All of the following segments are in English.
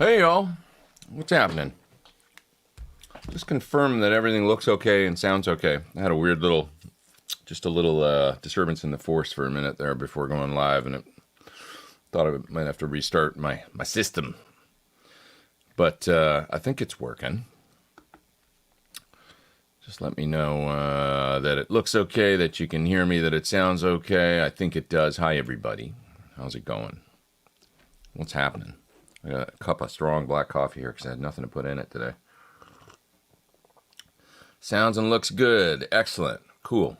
Hey y'all, what's happening? Just confirm that everything looks okay and sounds okay. I had a weird little, just a little disturbance in the force for a minute there before going live, and it thought I might have to restart my system. But I think it's working. Just let me know that it looks okay, that you can hear me, that it sounds okay. I think it does. Hi everybody, how's it going? What's happening? I got a cup of strong black coffee here because I had nothing to put in it today. Sounds and looks good. Excellent. Cool.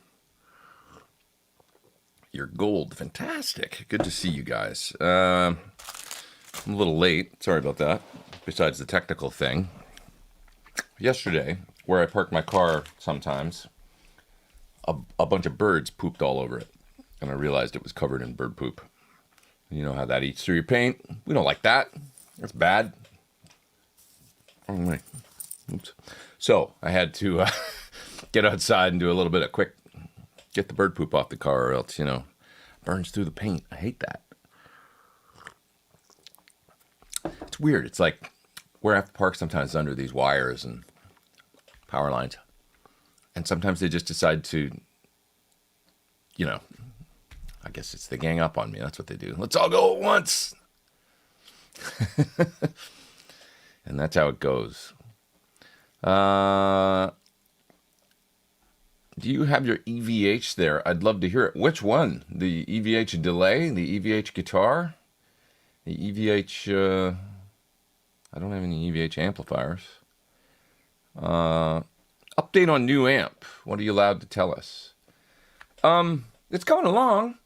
You're gold. Fantastic. Good to see you guys. I'm a little late. Sorry about that. Besides the technical thing. Yesterday, where I park my car sometimes, a bunch of birds pooped all over it. And I realized it was covered in bird poop. You know how that eats through your paint? We don't like that. That's bad. Oops. So I had to get outside and do a little bit of quick, get the bird poop off the car, or else, burns through the paint. I hate that. It's weird. It's like where I have to park sometimes under these wires and power lines. And sometimes they just decide to, I guess it's they gang up on me. That's what they do. Let's all go at once. And that's how it goes. Do you have your EVH there? I'd love to hear it. Which one? The EVH delay? The EVH guitar? The EVH... I don't have any EVH amplifiers. Update on new amp. What are you allowed to tell us? It's going along.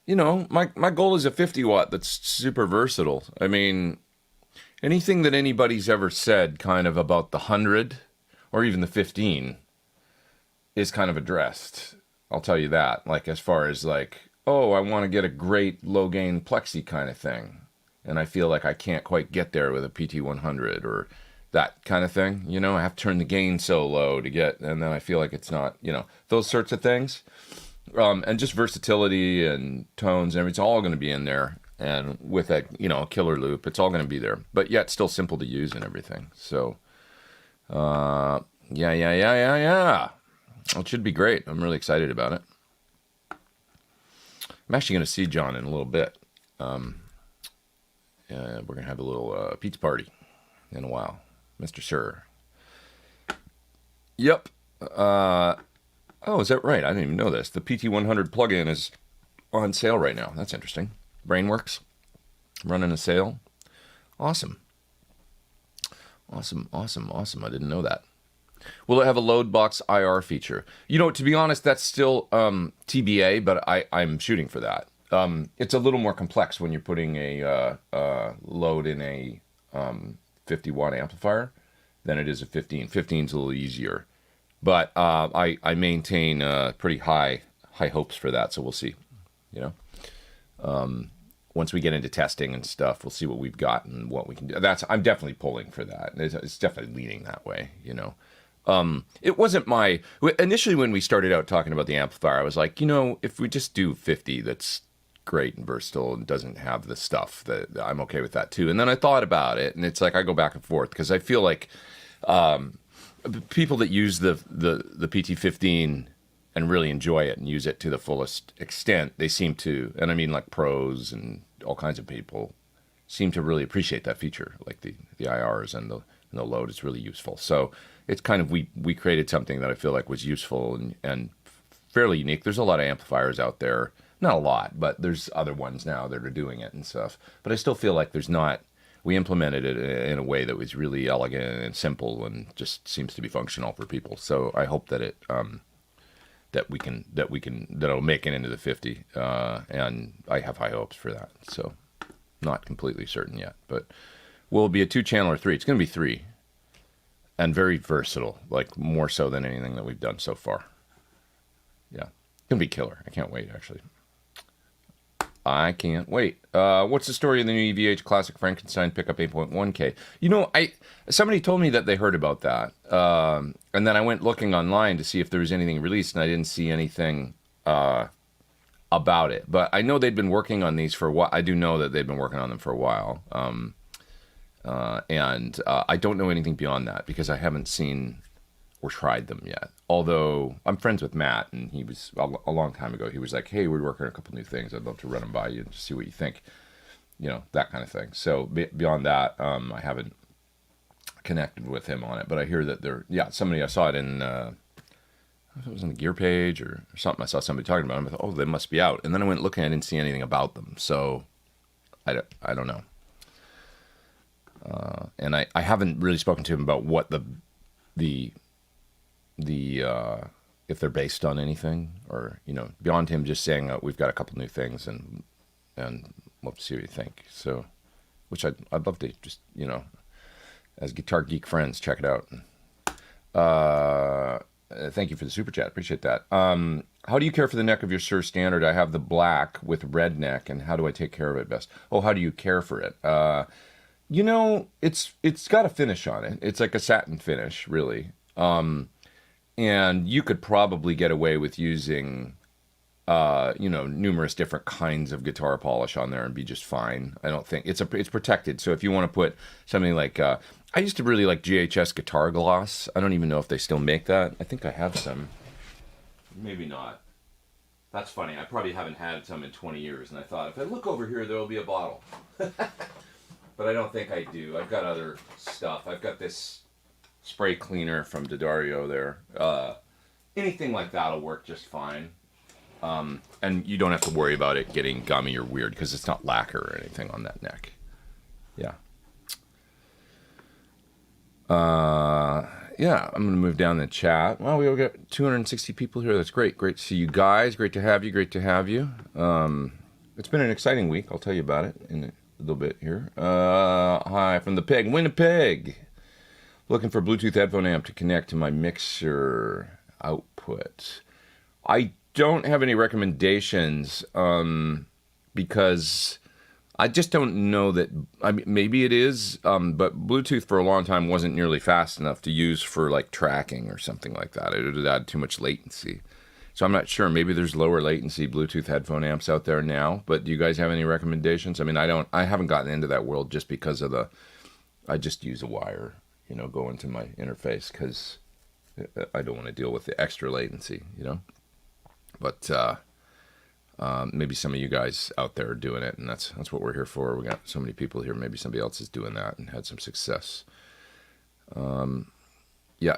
My goal is a 50 watt that's super versatile. I mean, anything that anybody's ever said kind of about the 100 or even the 15 is kind of addressed. I'll tell you that. Like, as far as like, oh, I want to get a great low gain plexi kind of thing. And I feel like I can't quite get there with a PT100 or that kind of thing. I have to turn the gain so low to get, and then I feel like it's not, those sorts of things. And just versatility and tones and everything, it's all going to be in there. And with a, killer loop, it's all going to be there. But yet still simple to use and everything. So, yeah. It should be great. I'm really excited about it. I'm actually going to see John in a little bit. We're going to have a little pizza party in a while. Mr. Sir. Yep. Oh, is that right? I didn't even know this. The PT100 plugin is on sale right now. That's interesting. Brainworks running a sale. Awesome. I didn't know that. Will it have a load box IR feature? To be honest, that's still TBA, but I'm shooting for that. It's a little more complex when you're putting a load in a 50 watt amplifier than it is a 15. 15's a little easier. But I maintain pretty high hopes for that, so we'll see. Once we get into testing and stuff, we'll see what we've got and what we can do. I'm definitely pulling for that. It's definitely leaning that way. It wasn't initially when we started out talking about the amplifier, I was like, if we just do 50, that's great and versatile and doesn't have the stuff, that I'm okay with that too. And then I thought about it, and it's like I go back and forth because I feel like. People that use the PT15 and really enjoy it and use it to the fullest extent, they seem to, and I mean like pros and all kinds of people, seem to really appreciate that feature, like the IRs and the load is really useful. So it's kind of, we created something that I feel like was useful and fairly unique. There's a lot of amplifiers out there, not a lot, but there's other ones now that are doing it and stuff. But I still feel like we implemented it in a way that was really elegant and simple and just seems to be functional for people. So I hope that that'll make it into the 50. And I have high hopes for that. So not completely certain yet, but will it be a 2-channel or 3? It's going to be 3 and very versatile, like more so than anything that we've done so far. Yeah. It's going to be killer. I can't wait, actually. I can't wait. What's the story of the new EVH Classic Frankenstein pickup 8.1K? Somebody told me that they heard about that. And then I went looking online to see if there was anything released, and I didn't see anything about it. But I know they'd been working on these for a while. I do know that they've been working on them for a while. And I don't know anything beyond that because I haven't seen or tried them yet. Although I'm friends with Matt, and he was a long time ago. He was like, "Hey, we're working on a couple new things. I'd love to run them by you and see what you think." That kind of thing. So beyond that, I haven't connected with him on it. But I hear that somebody, I saw it in, I don't know if it was on the gear page or something. I saw somebody talking about them. I thought, oh, they must be out. And then I went looking, I didn't see anything about them. So I don't know. And I haven't really spoken to him about what the if they're based on anything, or beyond him just saying we've got a couple new things and love to see what you think. So, which I'd love to just as Guitar Geek friends check it out. Thank you for the super chat. Appreciate that. How do you care for the neck of your Sir Standard? I have the black with red neck, and how do I take care of it best? Oh, how do you care for it? It's got a finish on it. It's like a satin finish, really. And you could probably get away with using, numerous different kinds of guitar polish on there and be just fine. I don't think it's protected. So if you want to put something like, I used to really like GHS Guitar Gloss. I don't even know if they still make that. I think I have some. Maybe not. That's funny. I probably haven't had some in 20 years. And I thought, if I look over here, there'll be a bottle. But I don't think I do. I've got other stuff. I've got this spray cleaner from D'Addario there. Anything like that will work just fine. And you don't have to worry about it getting gummy or weird because it's not lacquer or anything on that neck. Yeah. I'm going to move down the chat. Well, we've got 260 people here. That's great. Great to see you guys. Great to have you. Great to have you. It's been an exciting week. I'll tell you about it in a little bit here. Hi from the Peg. Winnipeg. Looking for a Bluetooth headphone amp to connect to my mixer output. I don't have any recommendations because I just don't know that. I mean, maybe it is, but Bluetooth for a long time wasn't nearly fast enough to use for like tracking or something like that. It would add too much latency. So I'm not sure. Maybe there's lower latency Bluetooth headphone amps out there now. But do you guys have any recommendations? I mean, I haven't gotten into that world just because of I just use a wire, go into my interface because I don't want to deal with the extra latency, But maybe some of you guys out there are doing it, and that's what we're here for. We got so many people here. Maybe somebody else is doing that and had some success. Yeah.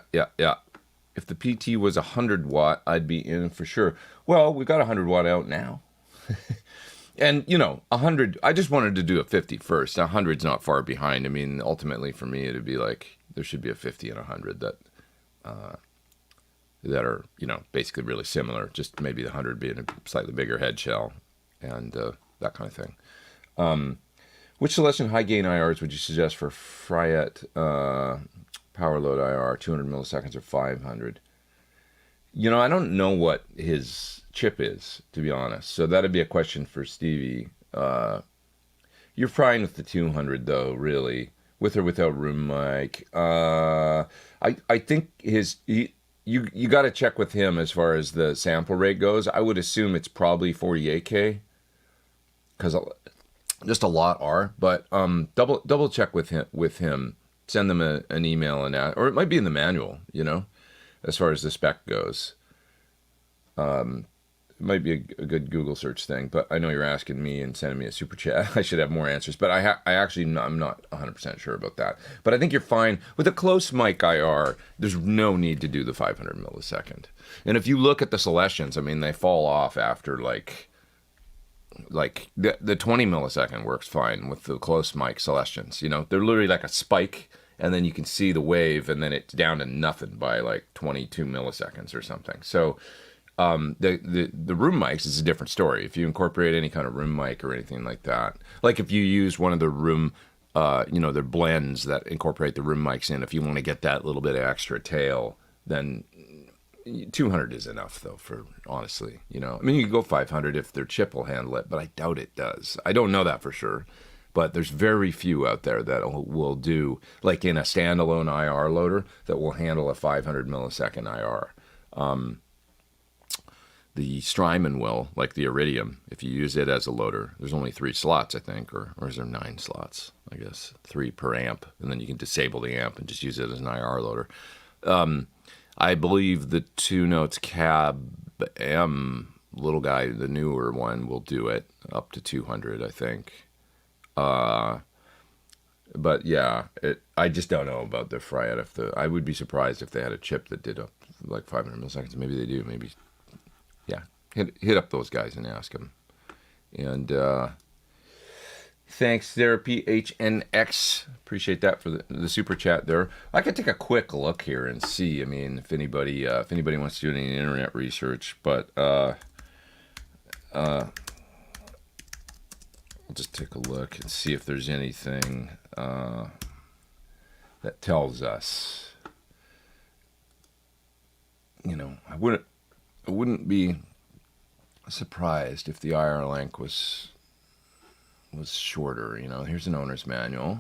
If the PT was 100 watt, I'd be in for sure. Well, we've got 100 watt out now. And, 100, I just wanted to do a 50 first. 100's not far behind. I mean, ultimately for me, it'd be like, there should be a 50 and 100 that are, basically really similar. Just maybe the 100 being a slightly bigger head shell and that kind of thing. Which Celestion high gain IRs would you suggest for Fryette power load IR, 200 milliseconds or 500? I don't know what his chip is, to be honest. So that'd be a question for Stevie. You're frying with the 200 though, really, with or without room mic. I think you got to check with him as far as the sample rate goes. I would assume it's probably 48K because just a lot are. But double check with him. Send them an email and or it might be in the manual. As far as the spec goes. It might be a good Google search thing, but I know you're asking me and sending me a super chat. I should have more answers, but I'm not 100% sure about that. But I think you're fine with a close mic IR. There's no need to do the 500 millisecond. And if you look at the Celestions, I mean, they fall off after like the 20 millisecond works fine with the close mic Celestions. They're literally like a spike, and then you can see the wave, and then it's down to nothing by like 22 milliseconds or something. So. The room mics is a different story. If you incorporate any kind of room mic or anything like that, like if you use one of the room, their blends that incorporate the room mics in, if you want to get that little bit of extra tail, then 200 is enough though, for honestly, I mean, you can go 500 if their chip will handle it, but I doubt it does. I don't know that for sure, but there's very few out there that will do, like in a standalone IR loader, that will handle a 500 millisecond IR. the Strymon will, like the Iridium, if you use it as a loader, there's only 3 slots, I think, or is there 9 slots? I guess 3 per amp, and then you can disable the amp and just use it as an IR loader. I believe the 2 notes cab M little guy, the newer one, will do it up to 200, I think. But yeah, I just don't know about the Fryette. I would be surprised if they had a chip that did up like 500 milliseconds. Maybe they do. Maybe, yeah. Hit up those guys and ask them. And thanks there, PHNX. Appreciate that for the super chat there. I could take a quick look here and see. I mean, if anybody wants to do any internet research, but I'll just take a look and see if there's anything that tells us. You know, I wouldn't be surprised if the IR length was shorter. You know, here's an owner's manual.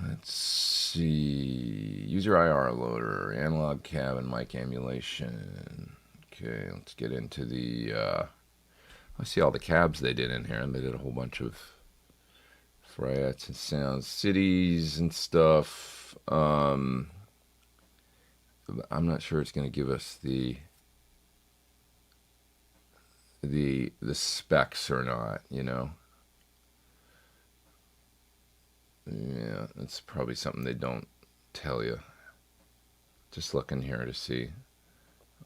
Let's see. User IR loader, analog cab, and mic emulation. Okay, let's get into the. Let's see all the cabs they did in here, and they did a whole bunch of Fryettes and Sound Cities and stuff. I'm not sure it's going to give us the specs or not, you know. Yeah, that's probably something they don't tell you. Just looking here to see.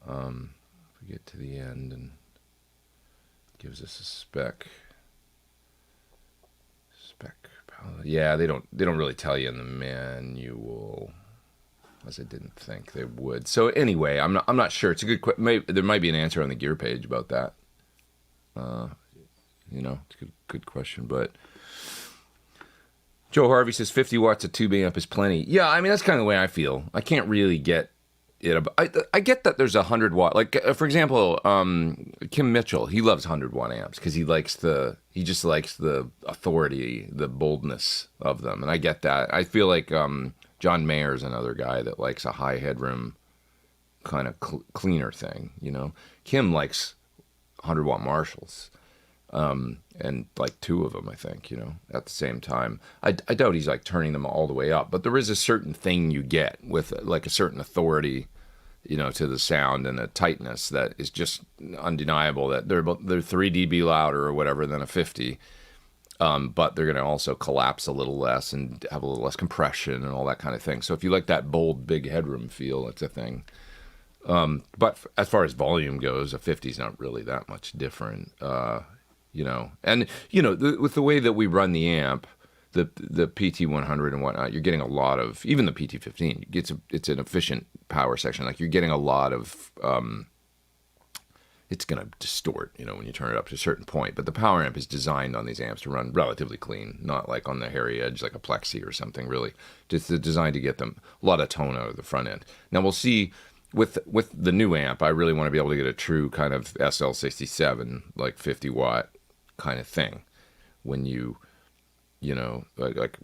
If we get to the end and gives us a spec. Yeah, they don't really tell you in the manual, as I didn't think they would. So anyway, I'm not sure. It's a good question. There might be an answer on the gear page about that. You know, it's a good question. But Joe Harvey says 50 watts of tube amp is plenty. Yeah, I mean that's kind of the way I feel. I can't really get it. I get that there's 100 watt. Like for example, Kim Mitchell, he loves 100-watt amps because he just likes the authority, the boldness of them, and I get that. I feel like John Mayer's another guy that likes a high headroom kind of cleaner thing. You know, Kim likes 100-watt Marshalls, and like 2 of them, I think. You know, at the same time, I doubt he's like turning them all the way up, but there is a certain thing you get with like a certain authority, you know, to the sound and a tightness that is just undeniable. That they're 3 dB louder or whatever than a 50. But they're going to also collapse a little less and have a little less compression and all that kind of thing. So if you like that bold, big headroom feel, it's a thing. But as far as volume goes, a 50 is not really that much different, you know. And, you know, with the way that we run the amp, the PT100 and whatnot, you're getting a lot of, even the PT15, it's an efficient power section. Like you're getting a lot of... it's going to distort, you know, when you turn it up to a certain point. But the power amp is designed on these amps to run relatively clean, not like on the hairy edge like a Plexi or something, really. Just designed to get them a lot of tone out of the front end. Now, we'll see with the new amp, I really want to be able to get a true kind of SL67, like 50-watt kind of thing. When you know, like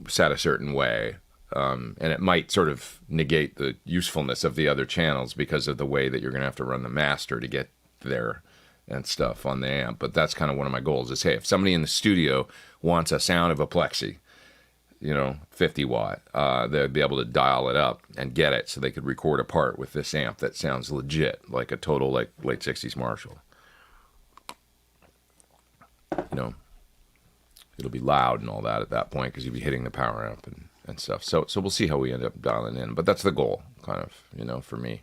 set a certain way. And it might sort of negate the usefulness of the other channels because of the way that you're going to have to run the master to get there and stuff on the amp. But that's kind of one of my goals is, hey, if somebody in the studio wants a sound of a Plexi, you know, 50 watt, they'd be able to dial it up and get it so they could record a part with this amp that sounds legit, like a total like late 60s Marshall. You know, it'll be loud and all that at that point because you'll be hitting the power amp and stuff. So we'll see how we end up dialing in. But that's the goal, kind of, you know, for me.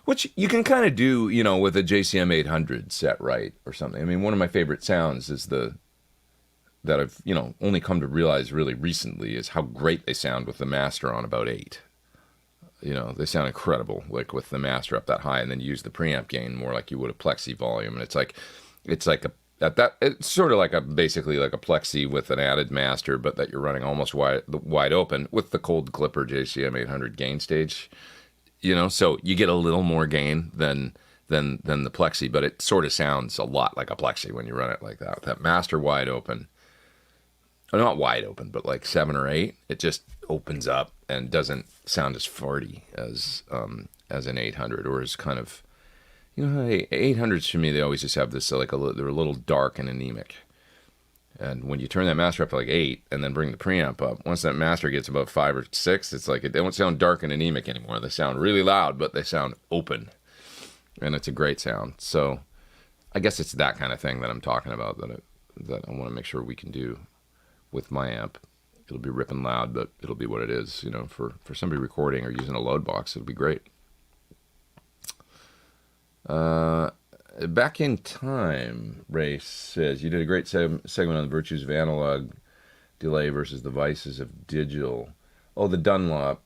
Which you can kind of do, you know, with a JCM 800 set right or something. I mean, one of my favorite sounds is that I've, you know, only come to realize really recently is how great they sound with the master on about 8. You know, they sound incredible, like with the master up that high, and then you use the preamp gain more like you would a Plexi volume. And it's sort of like basically like a Plexi with an added master, but that you're running almost wide open with the cold clipper JCM 800 gain stage. You know, so you get a little more gain than the Plexi, but it sort of sounds a lot like a Plexi when you run it like that. With that master wide open, or not wide open, but like 7 or 8, it just opens up and doesn't sound as farty as an 800, or is kind of, you know, 800s to me, they always just have this like they're a little dark and anemic. And when you turn that master up to like 8 and then bring the preamp up, once that master gets above 5 or 6, it's like they don't sound dark and anemic anymore. They sound really loud, but they sound open, and it's a great sound. So I guess it's that kind of thing that I'm talking about that I want to make sure we can do with my amp. It'll be ripping loud, but it'll be what it is. You know, for somebody recording or using a load box, it'll be great. Back in time, Ray says, you did a great segment on the virtues of analog delay versus the vices of digital. Oh, the Dunlop.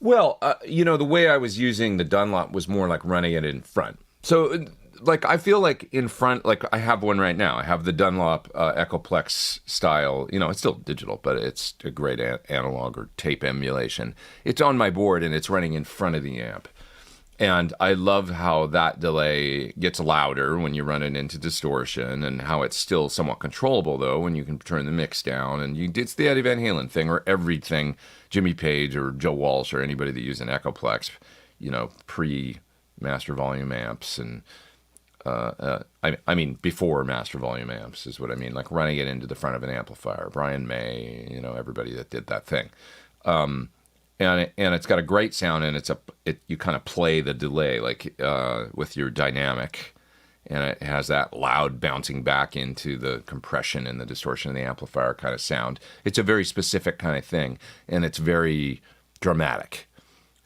Well, you know, the way I was using the Dunlop was more like running it in front. So, like, I feel like in front, like I have one right now. I have the Dunlop Echoplex style. You know, it's still digital, but it's a great analog or tape emulation. It's on my board, and it's running in front of the amp. And I love how that delay gets louder when you run it into distortion, and how it's still somewhat controllable, though, when you can turn the mix down. And it's the Eddie Van Halen thing, or everything Jimmy Page or Joe Walsh or anybody that used an Echoplex, you know, pre-master volume amps. And I mean, before master volume amps is what I mean, like running it into the front of an amplifier. Brian May, you know, everybody that did that thing. And it's got a great sound, and you kind of play the delay like with your dynamic, and it has that loud bouncing back into the compression and the distortion of the amplifier kind of sound. It's a very specific kind of thing, and it's very dramatic.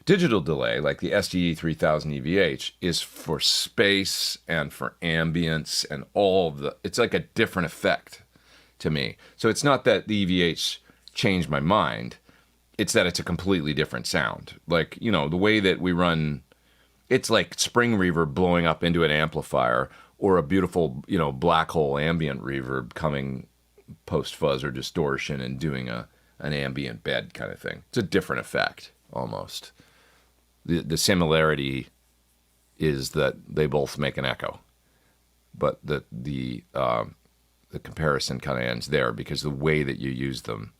Digital delay, like the SDE 3000 EVH, is for space and for ambience and it's like a different effect to me. So it's not that the EVH changed my mind. It's that it's a completely different sound. Like, you know, the way that we run, it's like spring reverb blowing up into an amplifier, or a beautiful, you know, black hole ambient reverb coming post fuzz or distortion and doing an ambient bed kind of thing. It's a different effect, almost. The similarity is that they both make an echo, but the comparison kind of ends there, because the way that you use them.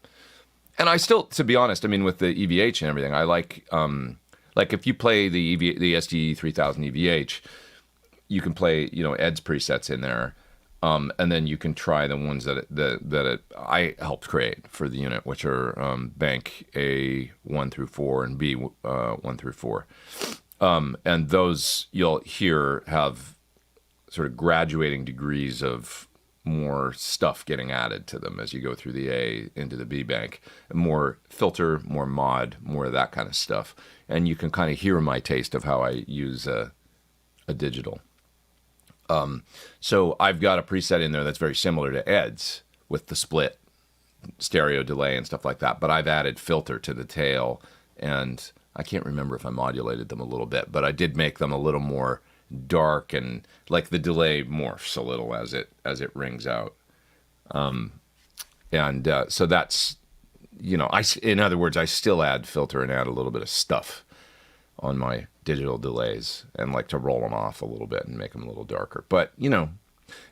And I still, to be honest, I mean, with the EVH and everything, I like if you play the SDE 3000 EVH, you can play, you know, Ed's presets in there, and then you can try the ones that I helped create for the unit, which are bank A 1 through 4 and B 1 through 4, and those you'll hear have sort of graduating degrees of more stuff getting added to them as you go through the A into the B bank. More filter, more mod, more of that kind of stuff. And you can kind of hear my taste of how I use a digital. So I've got a preset in there that's very similar to Ed's, with the split stereo delay and stuff like that. But I've added filter to the tail, and I can't remember if I modulated them a little bit, but I did make them a little more dark, and like the delay morphs a little as it rings out, so that's, you know, in other words, I still add filter and add a little bit of stuff on my digital delays, and like to roll them off a little bit and make them a little darker. But you know,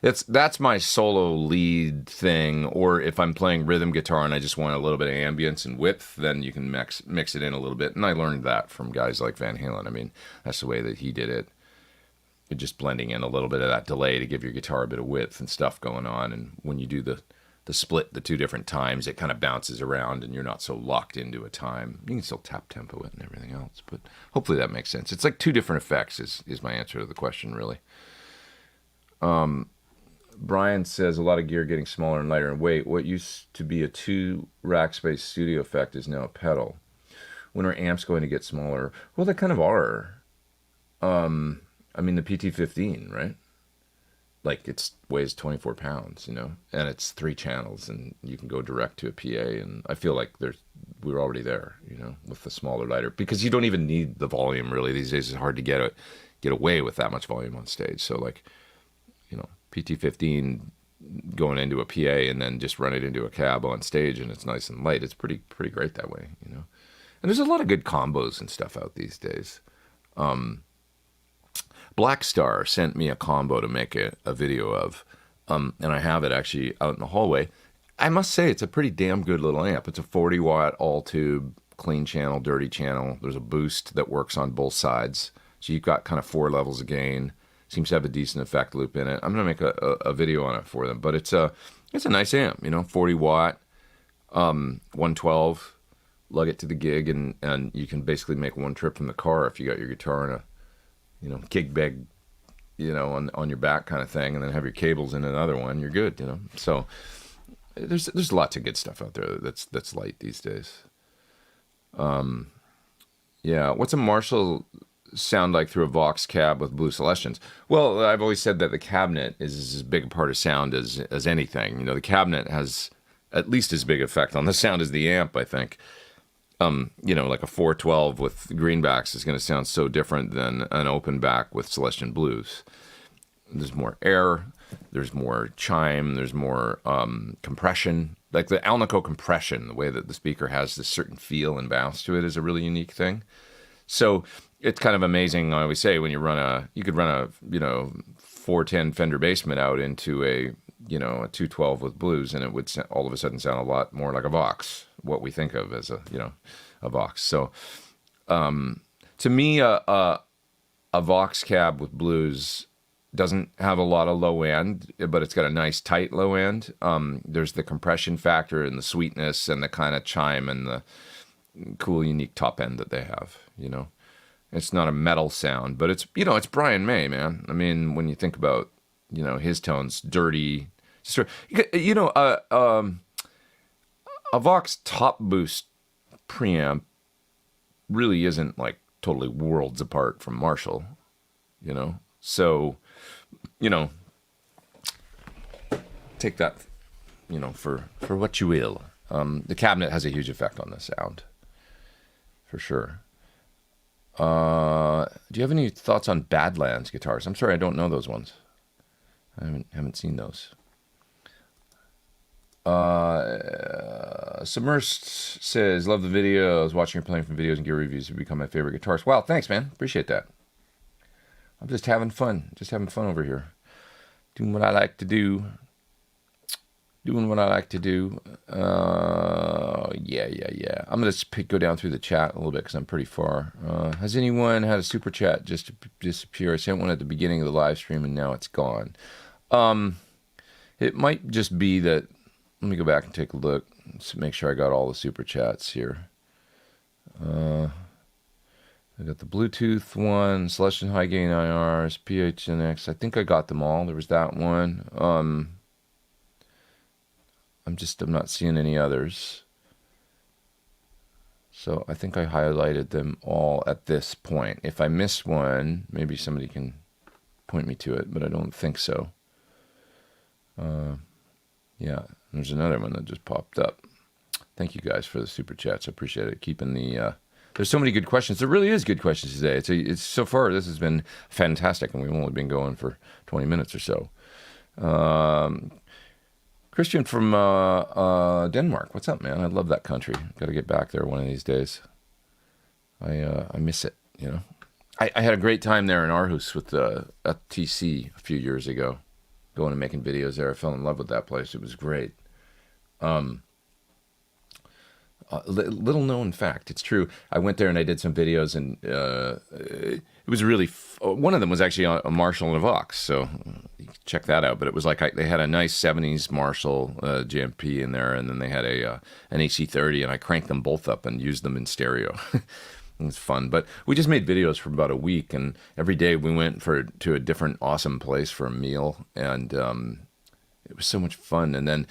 that's my solo lead thing. Or if I'm playing rhythm guitar and I just want a little bit of ambience and width, then you can mix it in a little bit. And I learned that from guys like Van Halen. I mean, that's the way that he did it. Just blending in a little bit of that delay to give your guitar a bit of width and stuff going on. And when you do the split, the two different times, it kind of bounces around, and you're not so locked into a time. You can still tap tempo it and everything else, but hopefully that makes sense. It's like two different effects is my answer to the question, really. Brian says, a lot of gear getting smaller and lighter in weight. What used to be a 2-rack space studio effect is now a pedal. When are amps going to get smaller? Well, they kind of are. I mean, the PT-15, right? Like, it weighs 24 pounds, you know, and it's 3 channels, and you can go direct to a PA, and I feel like we're already there, you know, with the smaller, lighter, because you don't even need the volume, really. These days it's hard to get away with that much volume on stage. So, like, you know, PT-15 going into a PA and then just run it into a cab on stage, and it's nice and light. It's pretty great that way, you know. And there's a lot of good combos and stuff out these days. Black Star sent me a combo to make a video of, and I have it actually out in the hallway. I must say it's a pretty damn good little amp. It's a 40 watt all tube, clean channel, dirty channel. There's a boost that works on both sides. So you've got kind of 4 levels of gain. Seems to have a decent effect loop in it. I'm going to make a video on it for them, but it's a nice amp, 40 watt, 112, lug it to the gig, and you can basically make one trip from the car if you got your guitar in a, gig bag, on your back kind of thing, and then have your cables in another one. You're good, So there's lots of good stuff out there that's light these days. Yeah, what's a Marshall sound like through a Vox cab with Blue Celestians? Well, I've always said that the cabinet is as big a part of sound as anything. The cabinet has at least as big effect on the sound as the amp, I think. Like a 412 with greenbacks is going to sound so different than an open back with Celestion Blues. There's more air, there's more chime, there's more compression. Like the Alnico compression, the way that the speaker has this certain feel and bounce to it is a really unique thing. So it's kind of amazing. I always say when you could run a 410 Fender Basement out into a 212 with blues, and it would all of a sudden sound a lot more like a Vox, what we think of as a Vox. So to me, a Vox cab with blues doesn't have a lot of low end, but it's got a nice tight low end. There's the compression factor and the sweetness and the kind of chime and the cool, unique top end that they have. It's not a metal sound, but it's Brian May, man. I mean, when you think about his tones, dirty, a Vox top boost preamp really isn't like totally worlds apart from Marshall, so take that for what you will. The cabinet has a huge effect on the sound for sure. Do you have any thoughts on Badlands guitars? I'm sorry, I don't know those ones. I haven't seen those. Submersed says, love the videos, watching your playing from videos and gear reviews have become my favorite guitarist. Wow, thanks, man. Appreciate that. I'm just having fun. Over here. Doing what I like to do. Yeah. I'm going to go down through the chat a little bit because I'm pretty far. Has anyone had a super chat just disappear? I sent one at the beginning of the live stream and now it's gone. It might just be that, let me go back and take a look. Let's make sure I got all the super chats here. I got the Bluetooth one, Celestion High Gain IRs, PHNX. I think I got them all. There was that one. I'm not seeing any others. So I think I highlighted them all at this point. If I missed one, maybe somebody can point me to it, but I don't think so. Yeah, there's another one that just popped up. Thank you guys for the super chats. I appreciate it. Keeping the there's so many good questions. There really is good questions today. It's so far this has been fantastic, and we've only been going for 20 minutes or so. Christian from Denmark, what's up, man? I love that country. Got to get back there one of these days. I miss it. I had a great time there in Aarhus with FTC a few years ago, going and making videos there. I fell in love with that place. It was great. Little known fact, it's true. I went there and I did some videos, and it was really one of them was actually a Marshall and a Vox, so you can check that out. But it was like they had a nice 70s Marshall JMP in there, and then they had an AC30, and I cranked them both up and used them in stereo. It was fun. But we just made videos for about a week, and every day we went to a different awesome place for a meal, and it was so much fun. And then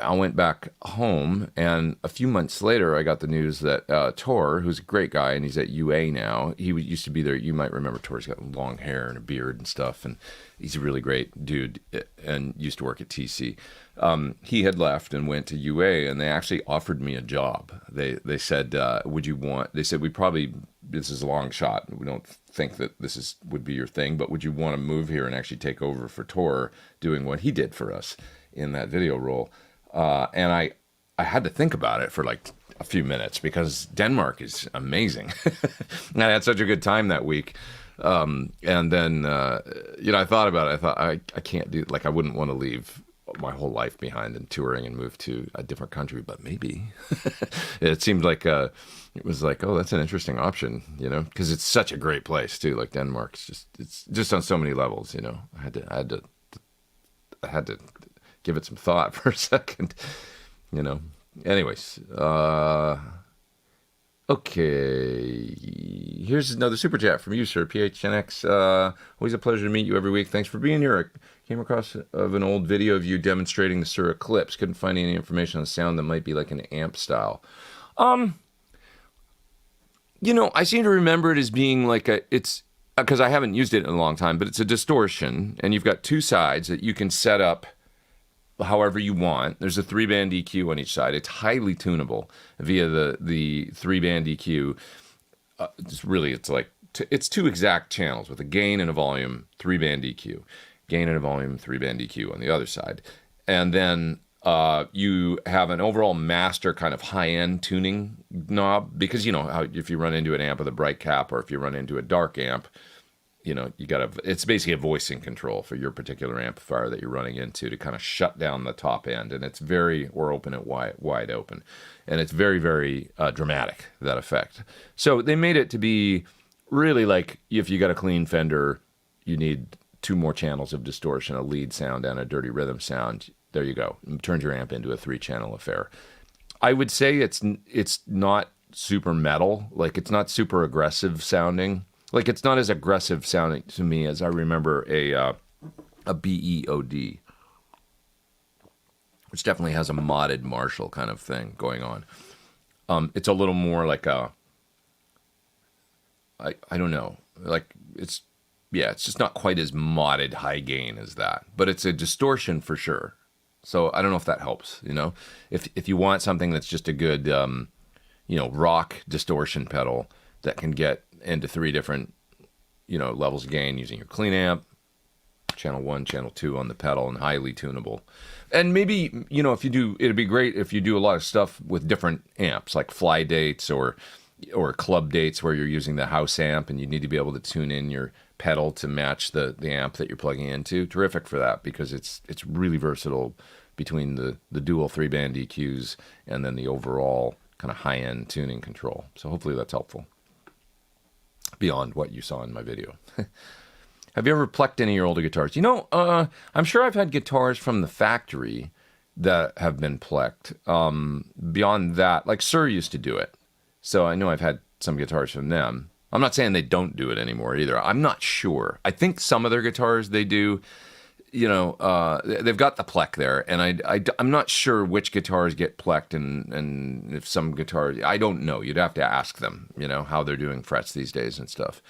I went back home, and a few months later, I got the news that Tor, who's a great guy, and he's at UA now. He used to be there. You might remember Tor. He's got long hair and a beard and stuff, and he's a really great dude and used to work at TC. He had left and went to UA, and they actually offered me a job. They said, would you want, they said, this is a long shot. We don't think that would be your thing, but would you want to move here and actually take over for Tor doing what he did for us in that video role? And I had to think about it for like a few minutes because Denmark is amazing. And I had such a good time that week. And then, I thought about it. I thought I can't do, like, I wouldn't want to leave my whole life behind in touring and moved to a different country, but maybe it seemed like it was like, oh, that's an interesting option, you know, because it's such a great place too. Like Denmark's it's just on so many levels, you know. I had to give it some thought for a second, you know. Anyways, okay. Here's another super chat from you, sir. PHNX. Always a pleasure to meet you every week. Thanks for being here. I came across an old video of you demonstrating the Sur Eclipse. Couldn't find any information on sound that might be like an amp style. You know, I seem to remember it as being like it's because I haven't used it in a long time, but it's a distortion, and you've got two sides that you can set up however you want. There's a 3-band EQ on each side. It's highly tunable via the 3-band EQ. It's two exact channels with a gain and a volume, 3-band EQ. Gain and a volume, 3-band EQ on the other side. And then you have an overall master kind of high-end tuning knob, because you know how if you run into an amp with a bright cap or if you run into a dark amp, you know, it's basically a voicing control for your particular amplifier that you're running into to kind of shut down the top end. And it's or open it wide open. And it's very, very dramatic, that effect. So they made it to be really like if you got a clean Fender, you need 2 more channels of distortion, a lead sound and a dirty rhythm sound. There you go. It turns your amp into a 3-channel affair. I would say it's not super metal. Like, it's not super aggressive sounding. Like, it's not as aggressive sounding to me as I remember a BEOD, which definitely has a modded Marshall kind of thing going on. It's a little more like I don't know. Like, it's just not quite as modded high gain as that. But it's a distortion for sure. So I don't know if that helps, you know. If you want something that's just a good, rock distortion pedal that can get into 3 different, levels of gain using your clean amp, channel 1, channel 2 on the pedal, and highly tunable. And maybe, it'd be great if you do a lot of stuff with different amps, like fly dates or club dates where you're using the house amp and you need to be able to tune in your pedal to match the amp that you're plugging into. Terrific for that, because it's really versatile between the dual 3-band EQs and then the overall kind of high-end tuning control. So hopefully that's helpful beyond what you saw in my video. Have you ever plucked any of your older guitars? I'm sure I've had guitars from the factory that have been plucked. Beyond that, like Sur used to do it. So I know I've had some guitars from them. I'm not saying they don't do it anymore either. I'm not sure. I think some of their guitars they do, they've got the pleck there. And I'm not sure which guitars get plecked and if some guitars, I don't know. You'd have to ask them, how they're doing frets these days and stuff.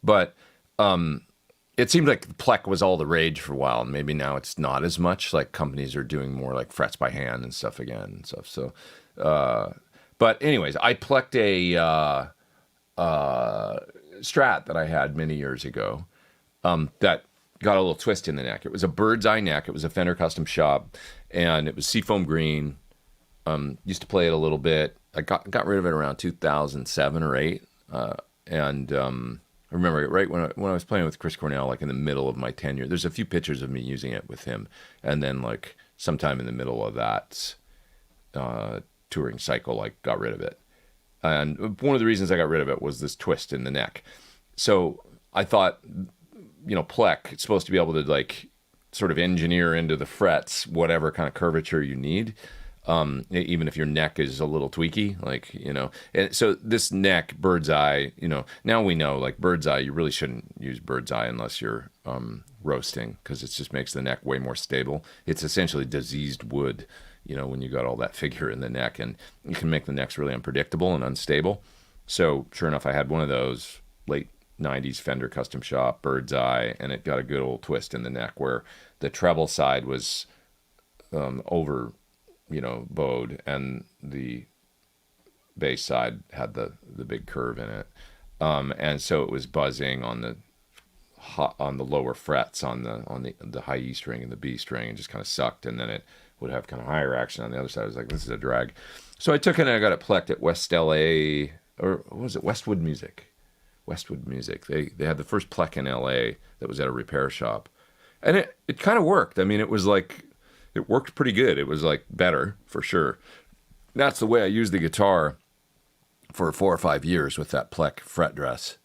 But it seemed like the pleck was all the rage for a while. And maybe now it's not as much. Like companies are doing more like frets by hand and stuff again and stuff. So, but anyways, I plucked a Strat that I had many years ago that got a little twist in the neck. It was a bird's eye neck. It was a Fender custom shop, and it was seafoam green. Used to play it a little bit. I got rid of it around 2007 or 8, and I remember right when I was playing with Chris Cornell, like in the middle of my tenure. There's a few pictures of me using it with him, and then like sometime in the middle of that touring cycle, like got rid of it. And one of the reasons I got rid of it was this twist in the neck. So I thought, pleck, it's supposed to be able to like sort of engineer into the frets whatever kind of curvature you need, even if your neck is a little tweaky, like, And so this neck, bird's eye, now we know, like bird's eye, you really shouldn't use bird's eye unless you're roasting, because it just makes the neck way more stable. It's essentially diseased wood. When you got all that figure in the neck, and you can make the necks really unpredictable and unstable. So sure enough, I had one of those late 90s Fender custom shop, bird's eye, and it got a good old twist in the neck where the treble side was over, bowed, and the bass side had the big curve in it. And so it was buzzing on the lower frets on the high E string and the B string, and just kind of sucked, and then it would have kind of higher action on the other side. I was like, this is a drag. So I took it and I got it plecked at West LA, or what was it? Westwood Music. They had the first pleck in LA that was at a repair shop. And it kind of worked. I mean, it was like, it worked pretty good. It was like better for sure. That's the way I used the guitar for 4 or 5 years with that Plek fret dress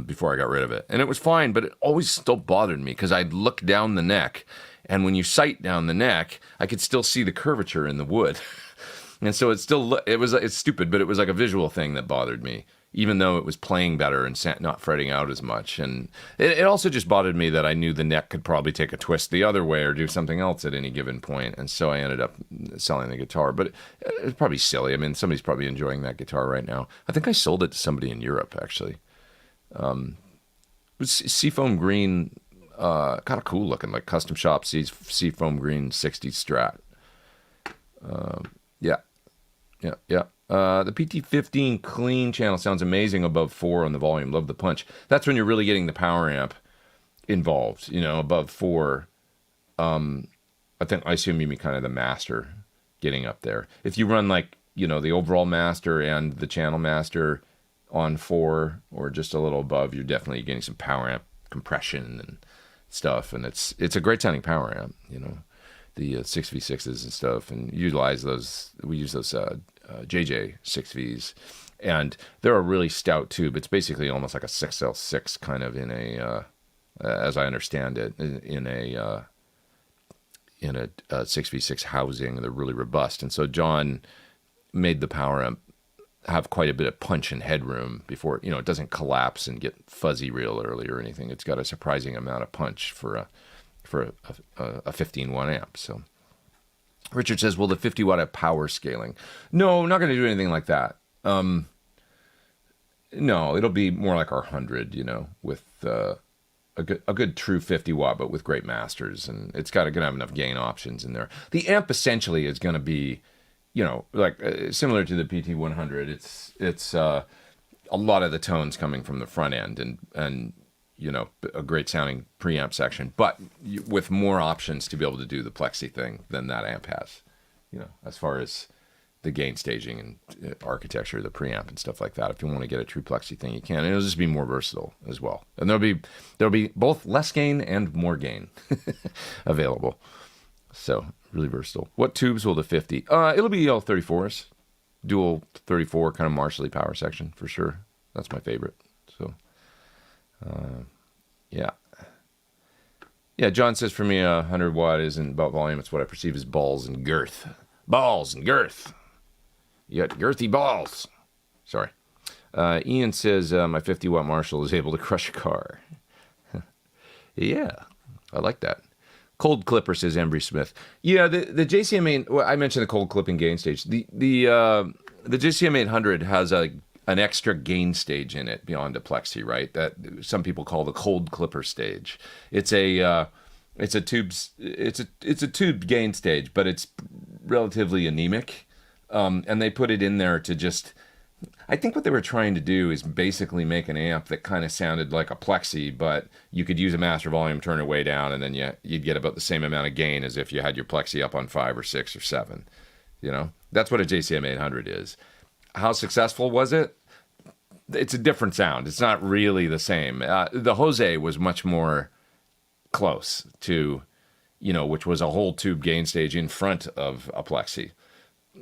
before I got rid of it. And it was fine, but it always still bothered me because I'd look down the neck, and when you sight down the neck, I could still see the curvature in the wood. And so it's stupid, but it was like a visual thing that bothered me, even though it was playing better and not fretting out as much. And it also just bothered me that I knew the neck could probably take a twist the other way or do something else at any given point. And so I ended up selling the guitar. But it's probably silly. I mean, somebody's probably enjoying that guitar right now. I think I sold it to somebody in Europe, actually. It was seafoam green, kind of cool looking, like custom shop seafoam green 60s Strat. Yeah. The PT15 clean channel sounds amazing above 4 on the volume. Love the punch. That's when you're really getting the power amp involved, above 4. I assume you mean kind of the master getting up there. If you run like, the overall master and the channel master on 4 or just a little above, you're definitely getting some power amp compression and stuff. And it's a great sounding power amp, the 6v6s and stuff, and utilize those. We use those JJ 6Vs, and they're a really stout tube. It's basically almost like a 6L6 kind of in a, as I understand it, in a 6v6 housing. They're really robust, and so John made the power amp have quite a bit of punch and headroom before it doesn't collapse and get fuzzy real early or anything. It's got a surprising amount of punch for a 15-watt amp. So Richard says, will the 50-watt have power scaling? No, not going to do anything like that. No, it'll be more like our 100, with a good true 50-watt, but with great masters, and it's going to have enough gain options in there. The amp essentially is going to be, like similar to the PT100. It's a lot of the tones coming from the front end, and a great sounding preamp section, but with more options to be able to do the plexi thing than that amp has, as far as the gain staging and architecture, the preamp and stuff like that. If you want to get a true plexi thing, you can, and it'll just be more versatile as well. And there'll be both less gain and more gain available. So really versatile. What tubes will the 50? It'll be all 34s, dual 34 kind of Marshall power section for sure. That's my favorite. So. Yeah, John says, for me, 100 watt isn't about volume. It's what I perceive as balls and girth. Balls and girth. You got girthy balls. Sorry. Ian says, my 50 watt Marshall is able to crush a car. Yeah, I like that. Cold clipper, says Embry Smith. Yeah, the JCM 8, well, I mentioned the cold clipping gain stage. The JCM 800 has an extra gain stage in it beyond a plexi, right? That some people call the cold clipper stage. It's a tube gain stage, but it's relatively anemic, and they put it in there to just. I think what they were trying to do is basically make an amp that kind of sounded like a plexi, but you could use a master volume, turn it way down, and then you'd get about the same amount of gain as if you had your plexi up on 5 or 6 or 7. That's what a JCM 800 is. How successful was it? It's a different sound. It's not really the same. The Jose was much more close to, which was a whole tube gain stage in front of a plexi.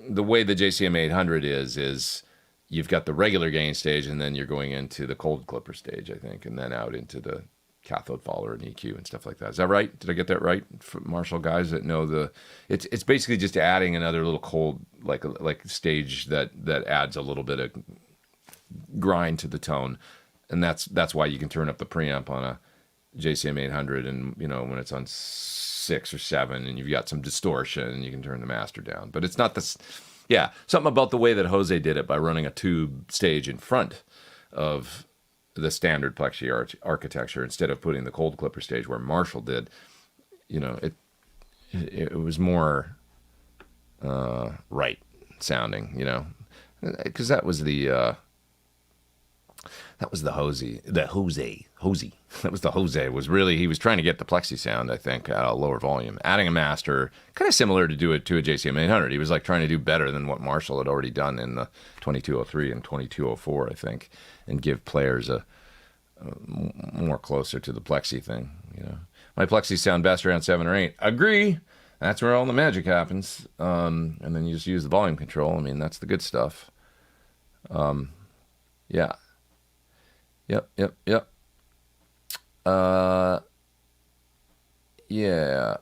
The way the JCM 800 is you've got the regular gain stage, and then you're going into the cold clipper stage, I think, and then out into the cathode follower and EQ and stuff like that. Is that right? Did I get that right? For Marshall guys that know it's basically just adding another little cold like stage that adds a little bit of grind to the tone, and that's why you can turn up the preamp on a JCM 800, and when it's on 6 or 7, and you've got some distortion, you can turn the master down. But it's not this. Yeah, something about the way that Jose did it by running a tube stage in front of the standard plexi architecture instead of putting the cold clipper stage where Marshall did. It was more right sounding, because that was the Jose. That was the Jose. He was trying to get the plexi sound, I think, at a lower volume, adding a master, kind of similar to do it to a JCM 800. He was like trying to do better than what Marshall had already done in the 2203 and 2204, I think, and give players a more closer to the plexi thing. My plexi sound best around 7 or 8. Agree. That's where all the magic happens. And then you just use the volume control. I mean, that's the good stuff. Yeah. Yep. Uh, yeah.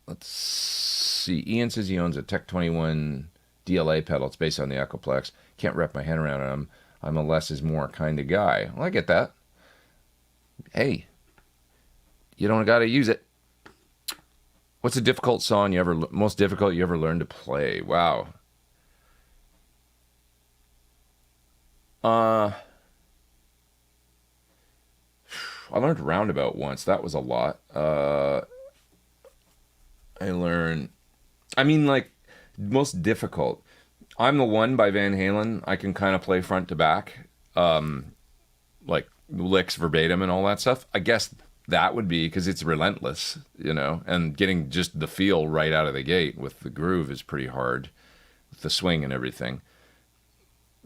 Let's see. Ian says he owns a Tech 21 DLA pedal. It's based on the Echoplex. Can't wrap my head around it. I'm a less is more kind of guy. Well, I get that. Hey, you don't got to use it. What's a difficult song most difficult you ever learned to play? Wow. I learned Roundabout once. That was a lot. Like, most difficult. I'm the One by Van Halen. I can kind of play front to back, like licks verbatim and all that stuff. I guess that would be because it's relentless, and getting just the feel right out of the gate with the groove is pretty hard, with the swing and everything.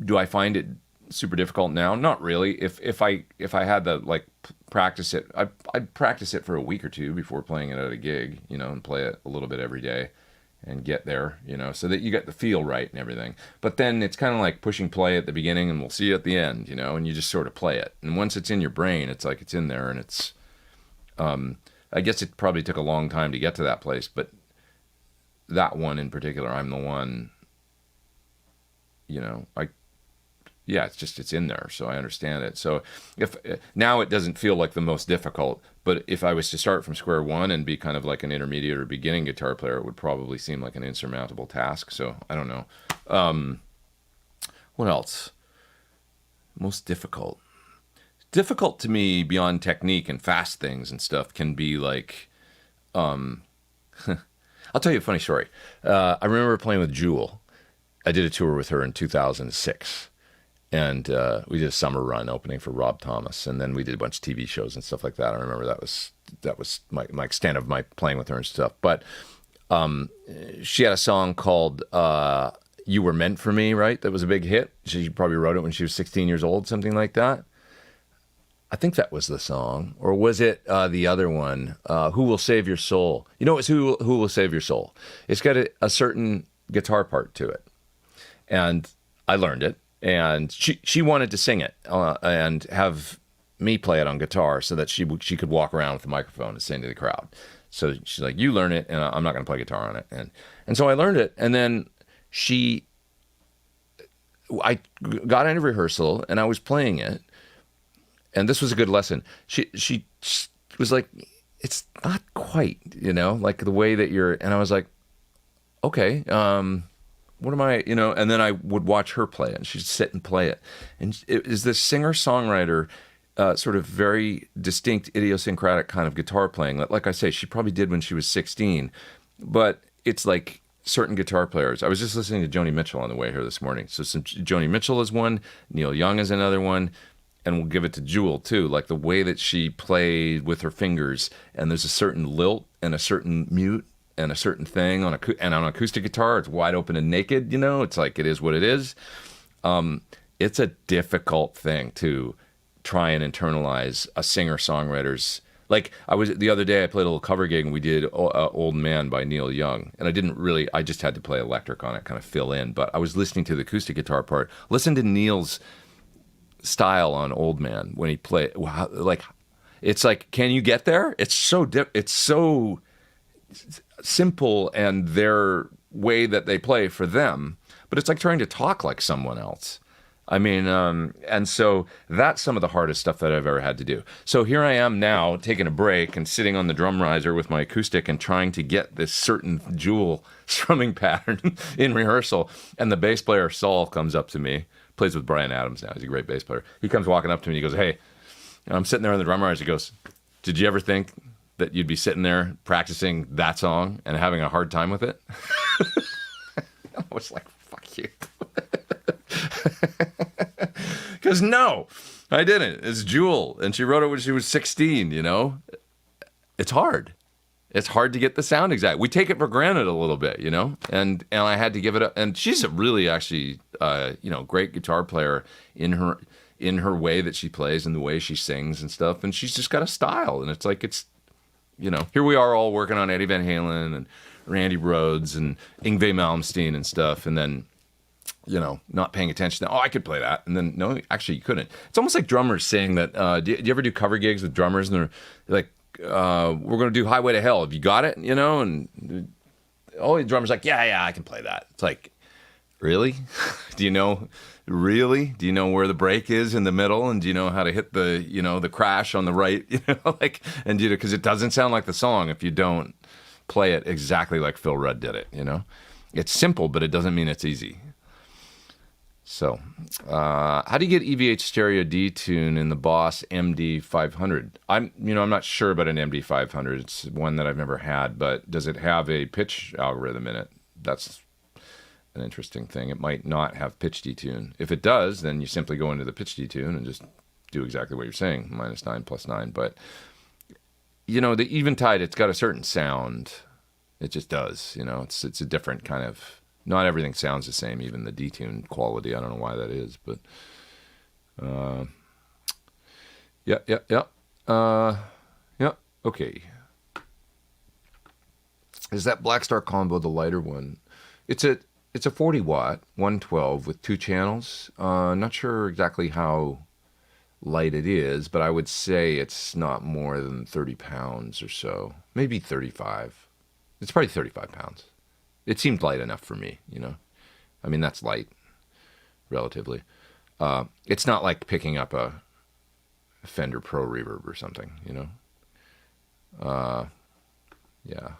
Do I find it super difficult now? Not really. If I had to practice it, I'd practice it for a week or two before playing it at a gig, and play it a little bit every day and get there, so that you get the feel right and everything. But then it's kind of like pushing play at the beginning and we'll see you at the end, and you just sort of play it. And once it's in your brain, it's like it's in there, and it's, I guess it probably took a long time to get to that place, but that one in particular, I'm the One, it's in there, so I understand it. So if now it doesn't feel like the most difficult, but if I was to start from square one and be kind of like an intermediate or beginning guitar player, it would probably seem like an insurmountable task. So I don't know. What else? Most difficult. Difficult to me beyond technique and fast things and stuff can be like, I'll tell you a funny story. I remember playing with Jewel. I did a tour with her in 2006. And we did a summer run opening for Rob Thomas, and then we did a bunch of TV shows and stuff like that. I remember that was my extent of my playing with her and stuff. But she had a song called "You Were Meant for Me," right? That was a big hit. She probably wrote it when she was 16 years old, something like that. I think that was the song, or was it the other one? "Who Will Save Your Soul"? It's "Who Will Save Your Soul." It's got a certain guitar part to it, and I learned it. And she wanted to sing it and have me play it on guitar so that she could walk around with the microphone and sing to the crowd. So she's like, "You learn it, and I'm not going to play guitar on it." And so I learned it, and then I got into rehearsal and I was playing it, and this was a good lesson. She was like, "It's not quite, like the way that you're," and I was like, "Okay." What am I, and then I would watch her play it, and she'd sit and play it. And it is this singer-songwriter, sort of very distinct, idiosyncratic kind of guitar playing. Like I say, she probably did when she was 16, but it's like certain guitar players. I was just listening to Joni Mitchell on the way here this morning. So Joni Mitchell is one, Neil Young is another one, and we'll give it to Jewel too, like the way that she played with her fingers, and there's a certain lilt and a certain mute, and a certain thing on acoustic guitar, it's wide open and naked, it's like it is what it is. It's a difficult thing to try and internalize a singer-songwriter's, like the other day I played a little cover gig and we did Old Man by Neil Young, and I just had to play electric on it, kind of fill in, but I was listening to the acoustic guitar part. Listen to Neil's style on Old Man when he played, like, it's like, can you get there? It's so simple, and their way that they play for them, but it's like trying to talk like someone else. I mean, and so that's some of the hardest stuff that I've ever had to do. So here I am now taking a break and sitting on the drum riser with my acoustic and trying to get this certain Jewel strumming pattern in rehearsal. And the bass player, Saul, comes up to me, plays with Bryan Adams now. He's a great bass player. He comes walking up to me and he goes, "Hey," and I'm sitting there on the drum riser. He goes, "Did you ever think that you'd be sitting there practicing that song and having a hard time with it?" I was like, "Fuck you." Because no, I didn't. It's Jewel, and she wrote it when she was 16, It's hard. It's hard to get the sound exact. We take it for granted a little bit, and I had to give it up. And she's a really actually, great guitar player in her way that she plays and the way she sings and stuff. And she's just got a style, and it's like, it's here we are all working on Eddie Van Halen and Randy Rhoads and Yngwie Malmsteen and stuff, and then, not paying attention to, I could play that. And then, no, actually you couldn't. It's almost like drummers saying that, do you ever do cover gigs with drummers and they're like, we're going to do Highway to Hell. Have you got it? And all the drummers like, yeah, I can play that. It's like, really? Do you know where the break is in the middle? And do you know how to hit the, the crash on the right, because it doesn't sound like the song if you don't play it exactly like Phil Rudd did it, It's simple, but it doesn't mean it's easy. So, how do you get EVH stereo detune in the Boss MD500? I'm not sure about an MD500. It's one that I've never had, but does it have a pitch algorithm in it? That's an interesting thing. It might not have pitch detune. If it does, then you simply go into the pitch detune and just do exactly what you're saying, -9, +9. But, the Eventide, it's got a certain sound. It just does, it's a different kind of, not everything sounds the same, even the detune quality. I don't know why that is, but yeah. Okay. Is that Blackstar combo the lighter one? It's a 40 watt 112 with 2 channels. Not sure exactly how light it is, but I would say it's not more than 30 pounds or so, maybe 35. It's probably 35 pounds. It seemed light enough for me, I mean, that's light, relatively. It's not like picking up a Fender Pro Reverb or something, Yeah.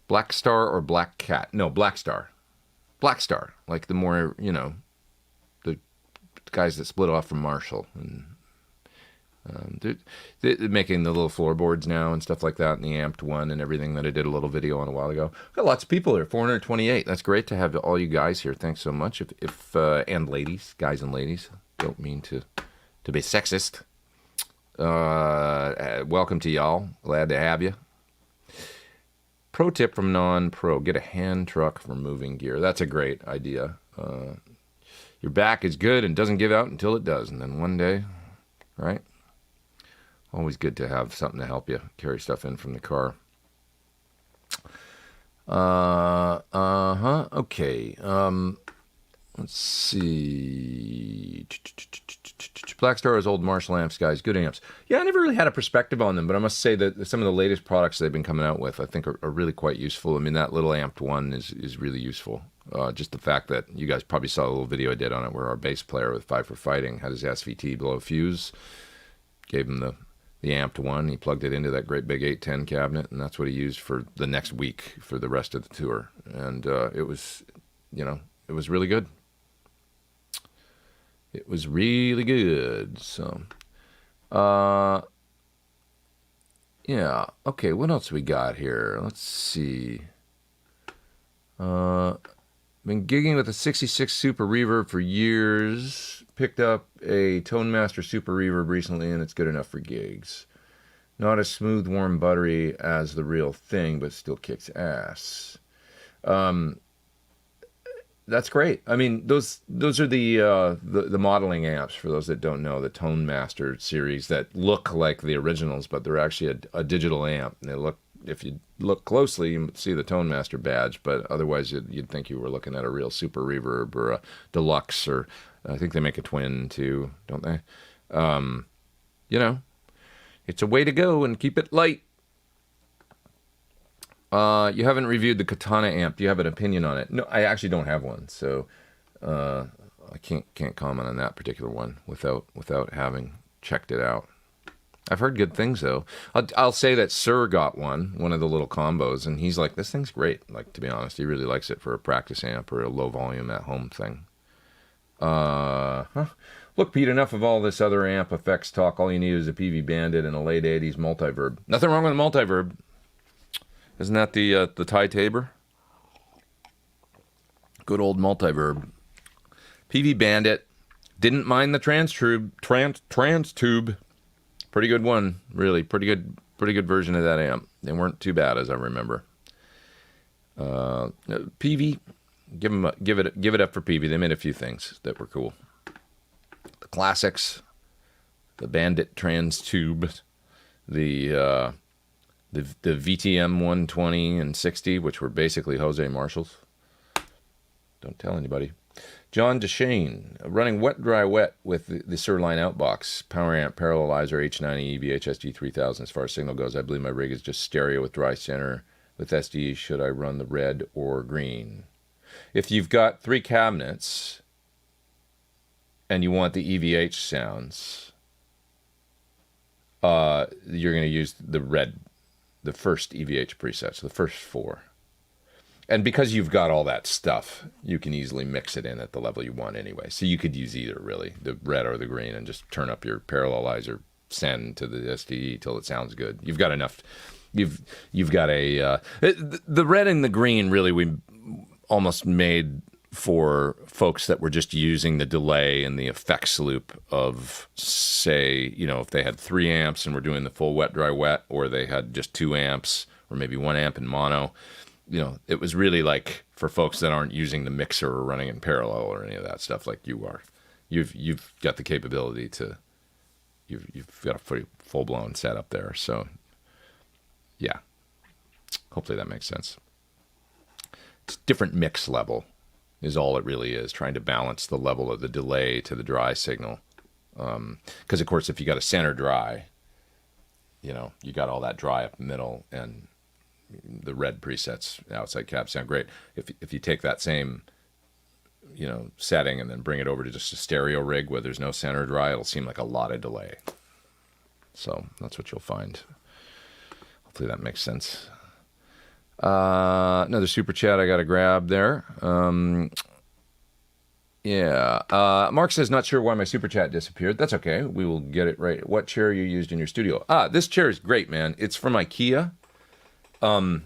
Blackstar or Black Cat? No, Blackstar. Blackstar, like the more, the guys that split off from Marshall. And they're making the little floorboards now and stuff like that, and the amped one and everything that I did a little video on a while ago. Got lots of people here, 428. That's great to have all you guys here. Thanks so much. If and ladies, guys and ladies, don't mean to be sexist. Welcome to y'all. Glad to have you. Pro tip from non-pro: get a hand truck for moving gear. That's a great idea. Your back is good and doesn't give out until it does, and then one day, right? Always good to have something to help you carry stuff in from the car. Okay. Let's see. Blackstar is old Marshall amps, guys. Good amps. Yeah, I never really had a perspective on them, but I must say that some of the latest products they've been coming out with, I think, are really quite useful. I mean, that little amped one is really useful. Just the fact that you guys probably saw a little video I did on it where our bass player with Five for Fighting had his SVT blow a fuse, gave him the amped one. He plugged it into that great big 810 cabinet, and that's what he used for the next week for the rest of the tour. And it was really good. It was really good. So, yeah. Okay, what else we got here? Let's see. Been gigging with a 66 Super Reverb for years. Picked up a Tone Master Super Reverb recently, and it's good enough for gigs. Not as smooth, warm, buttery as the real thing, but still kicks ass. That's great. I mean, those are the modeling amps, for those that don't know, the Tone Master series that look like the originals, but they're actually a digital amp. And they look, if you look closely, you see the Tone Master badge, but otherwise you'd think you were looking at a real Super Reverb or a Deluxe, or I think they make a Twin too, don't they? It's a way to go and keep it light. You haven't reviewed the Katana amp. Do you have an opinion on it? No, I actually don't have one, so I can't comment on that particular one without having checked it out. I've heard good things though. I'll say that Sir got one of the little combos, and he's like, "This thing's great." Like, to be honest, he really likes it for a practice amp or a low volume at home thing. Look, Pete, enough of all this other amp effects talk. All you need is a PV Bandit and a late 80s multiverb. Nothing wrong with a multiverb. Isn't that the Thai Tabor? Good old multiverb. PV Bandit. Didn't mind the trans tube. Pretty good one, really. Pretty good version of that amp. They weren't too bad, as I remember. PV, give it up for PV. They made a few things that were cool. The classics, the Bandit trans tube, the The VTM 120 and 60, which were basically Jose Marshalls. Don't tell anybody. John Deshane, running wet, dry, wet with the Sirline Outbox, Power Amp, Parallelizer, H90, EVH, SG3000. As far as signal goes, I believe my rig is just stereo with dry center. With SD, should I run the red or green? If you've got 3 cabinets and you want the EVH sounds, you're going to use the red, the first EVH presets, the first 4. And because you've got all that stuff, you can easily mix it in at the level you want anyway. So you could use either, really, the red or the green, and just turn up your parallelizer, send to the SDE till it sounds good. You've got enough. You've got a the red and the green really we almost made for folks that were just using the delay and the effects loop of, say, if they had 3 amps and were doing the full wet, dry, wet, or they had just 2 amps or maybe 1 amp in mono. It was really like for folks that aren't using the mixer or running in parallel or any of that stuff like you are. You've got the capability to, you've got a full blown setup there. So, yeah, hopefully that makes sense. It's different mix level is all it really is, trying to balance the level of the delay to the dry signal. Because of course, if you got a center dry, you got all that dry up the middle, and the red presets outside cab sound great. If you take that same setting and then bring it over to just a stereo rig where there's no center dry, it'll seem like a lot of delay. So that's what you'll find. Hopefully that makes sense. Another super chat I got to grab there. Mark says, not sure why my super chat disappeared. That's okay. We will get it right. What chair you used in your studio? This chair is great, man. It's from IKEA. And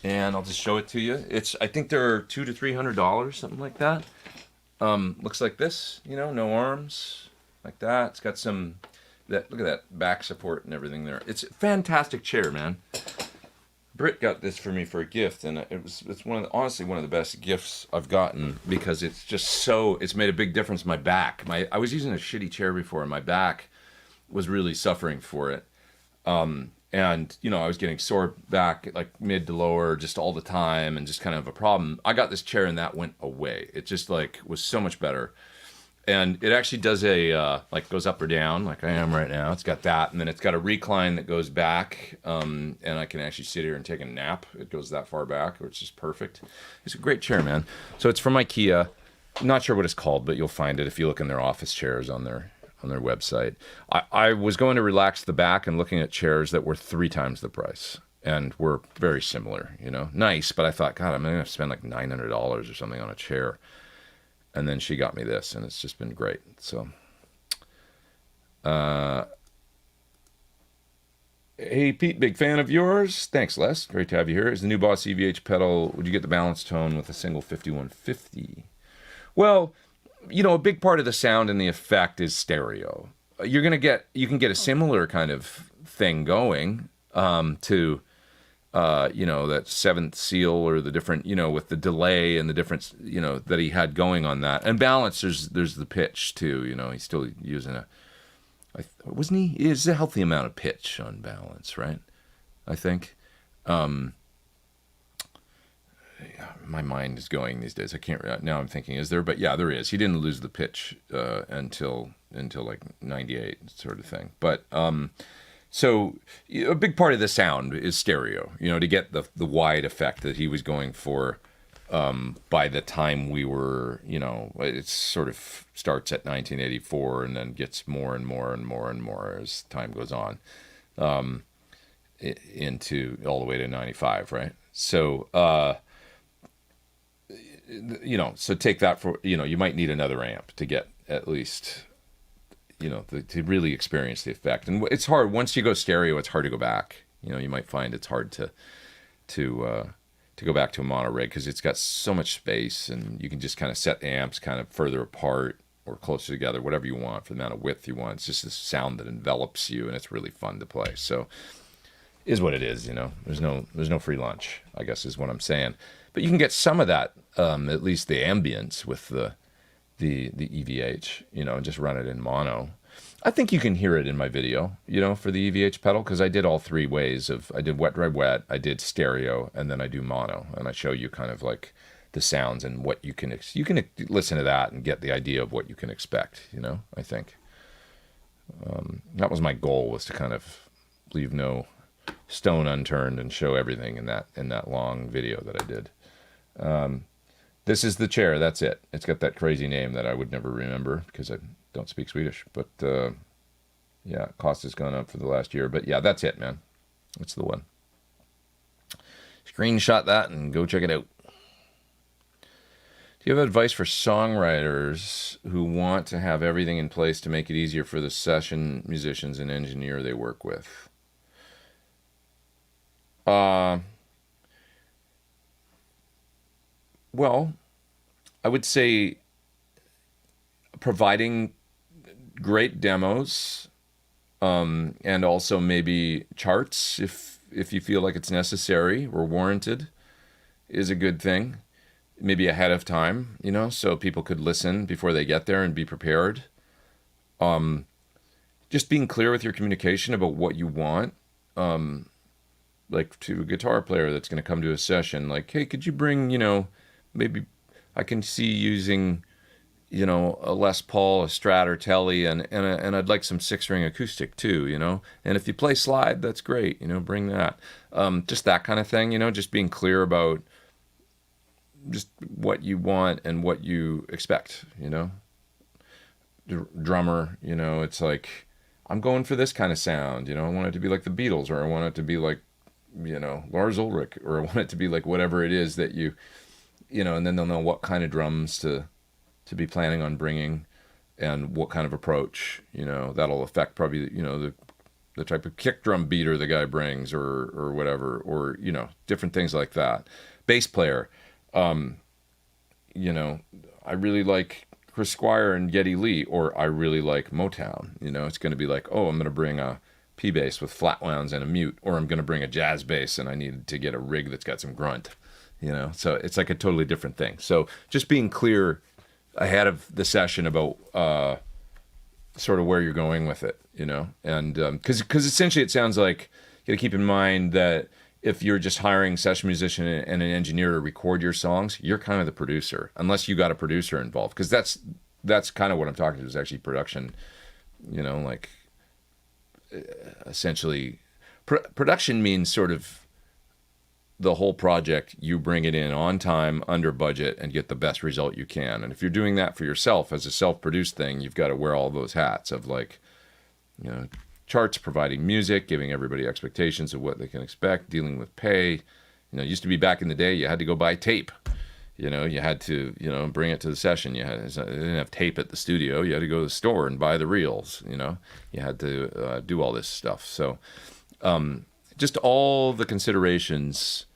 I'll just show it to you. I think they're $200 to $300, something like that. Looks like this, no arms, like that. It's got look at that back support and everything there. It's a fantastic chair, man. Britt got this for me for a gift, and it's honestly one of the best gifts I've gotten, because it's just it's made a big difference in my back. I was using a shitty chair before, and my back was really suffering for it. And, I was getting sore back, like mid to lower, just all the time, and just kind of a problem. I got this chair and that went away. It just was so much better. And it actually does goes up or down, like I am right now. It's got that, and then it's got a recline that goes back, and I can actually sit here and take a nap. It goes that far back, which is perfect. It's a great chair, man. So it's from IKEA. I'm not sure what it's called, but you'll find it if you look in their office chairs on their website. I was going to relax the back and looking at chairs that were 3 times the price and were very similar, nice, but I thought, God, I'm going to spend like $900 or something on a chair. And then she got me this, and it's just been great. So, hey, Pete, big fan of yours. Thanks, Les. Great to have you here. Is the new Boss EVH pedal, would you get the balance tone with a single 5150? Well, a big part of the sound and the effect is stereo. You can get a similar kind of thing going to that 7th seal, or the different, with the delay and the difference, that he had going on that. And balance, there's the pitch too, he's still using wasn't he? It's a healthy amount of pitch on balance, right? I think. My mind is going these days. I can't, now I'm thinking, is there? But yeah, there is. He didn't lose the pitch until like 98 sort of thing. But, so a big part of the sound is stereo, to get the wide effect that he was going for. By the time we were, it sort of starts at 1984 and then gets more and more and more and more as time goes on, into all the way to 95, right? So, so take that for, you might need another amp to get at least, to really experience the effect. And it's hard once you go stereo. It's hard to go back. You might find it's hard to go back to a mono rig because it's got so much space, and you can just kind of set the amps kind of further apart or closer together, whatever you want for the amount of width you want. It's just this sound that envelops you, and it's really fun to play. So, is what it is. There's no free lunch, I guess, is what I'm saying. But you can get some of that, at least the ambience with the EVH, and just run it in mono. I think you can hear it in my video, for the EVH pedal, because I did all three ways I did wet, dry, wet, I did stereo, and then I do mono, and I show you kind of like the sounds and what you can listen to that and get the idea of what you can expect, I think. That was my goal, was to kind of leave no stone unturned and show everything in that long video that I did. This is the chair. That's it. It's got that crazy name that I would never remember because I don't speak Swedish. But yeah, cost has gone up for the last year. But yeah, that's it, man. That's the one. Screenshot that and go check it out. Do you have advice for songwriters who want to have everything in place to make it easier for the session musicians and engineer they work with? Well, I would say providing great demos, and also maybe charts if you feel like it's necessary or warranted, is a good thing. Maybe ahead of time, so people could listen before they get there and be prepared. Just being clear with your communication about what you want. Like to a guitar player that's going to come to a session, like, hey, could you bring, maybe I can see using, a Les Paul, a Strat or Telly, and I'd like some 6-string acoustic too, and if you play slide, that's great, bring that. Just that kind of thing, just being clear about just what you want and what you expect, Drummer, it's like, I'm going for this kind of sound, I want it to be like the Beatles, or I want it to be like, Lars Ulrich, or I want it to be like whatever it is that and then they'll know what kind of drums to be planning on bringing and what kind of approach, that'll affect probably, the type of kick drum beater the guy brings or whatever, or, different things like that. Bass player, I really like Chris Squire and Geddy Lee, or I really like Motown, it's going to be like, oh, I'm going to bring a P bass with flat wounds and a mute, or I'm going to bring a jazz bass and I need to get a rig that's got some grunt, so it's like a totally different thing. So just being clear ahead of the session about sort of where you're going with it, and because essentially it sounds like you got to keep in mind that if you're just hiring a session musician and an engineer to record your songs, you're kind of the producer, unless you got a producer involved, because that's kind of what I'm talking to, is actually production, like essentially production means sort of the whole project, you bring it in on time, under budget, and get the best result you can. And if you're doing that for yourself as a self-produced thing, you've got to wear all those hats of like, charts, providing music, giving everybody expectations of what they can expect, dealing with pay. It used to be back in the day, you had to go buy tape. You had to, bring it to the session. They didn't have tape at the studio. You had to go to the store and buy the reels. You had to do all this stuff. So just all the considerations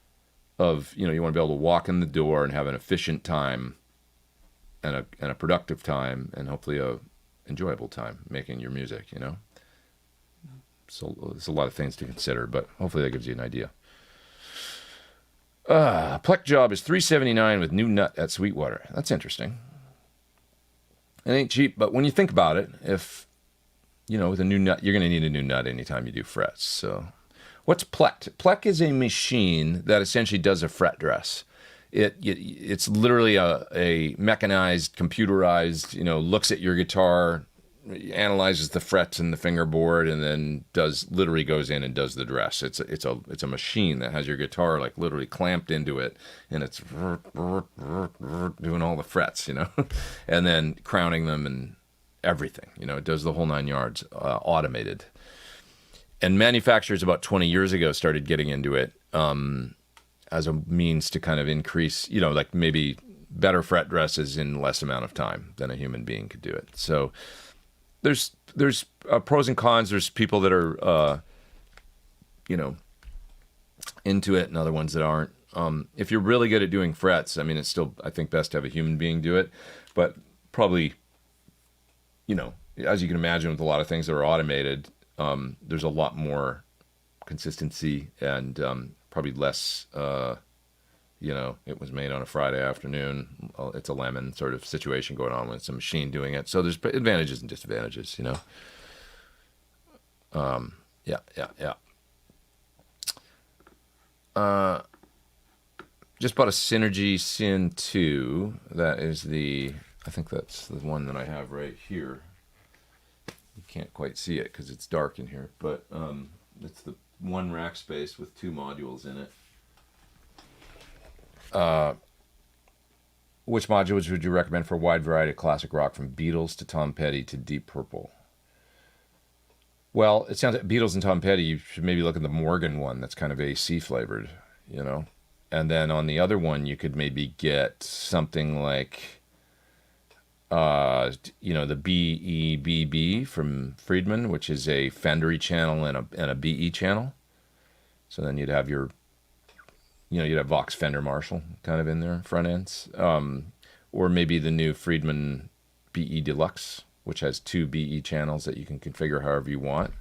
of, you want to be able to walk in the door and have an efficient time and a productive time, and hopefully a enjoyable time making your music, So there's a lot of things to consider, but hopefully that gives you an idea. Plec job is $379 with new nut at Sweetwater. That's interesting. It ain't cheap, but when you think about it, if, with a new nut, you're going to need a new nut anytime you do frets. So what's Plec? Plec is a machine that essentially does a fret dress. It's literally a mechanized, computerized, looks at your guitar, analyzes the frets in the fingerboard, and then literally goes in and does the dress. It's a machine that has your guitar like literally clamped into it, and it's doing all the frets, and then crowning them and everything. It does the whole 9 yards, automated. And manufacturers about 20 years ago started getting into it as a means to kind of increase, like maybe better fret dresses in less amount of time than a human being could do it. So there's pros and cons. There's people that are, into it, and other ones that aren't. If you're really good at doing frets, it's still, I think, best to have a human being do it. But probably, as you can imagine with a lot of things that are automated, there's a lot more consistency and probably less You know, it was made on a Friday afternoon. It's a lemon sort of situation going on when it's a machine doing it. So there's advantages and disadvantages, you know. Yeah. Just bought a Synergy Sin 2. That is I think that's the one that I have right here. You can't quite see it because it's dark in here, but it's the one rack space with 2 modules in it. Which modules would you recommend for a wide variety of classic rock, from Beatles to Tom Petty to Deep Purple? Well, it sounds like Beatles and Tom Petty, you should maybe look at the Morgan one that's kind of AC flavored, you know? And then on the other one, you could maybe get something like, you know, the BEBB from Friedman, which is a Fendery channel and a BE channel. So then you'd have your, you know, you'd have Vox Fender Marshall kind of in there, front ends. Or maybe the new Friedman BE Deluxe, which has 2 BE channels that you can configure however you want.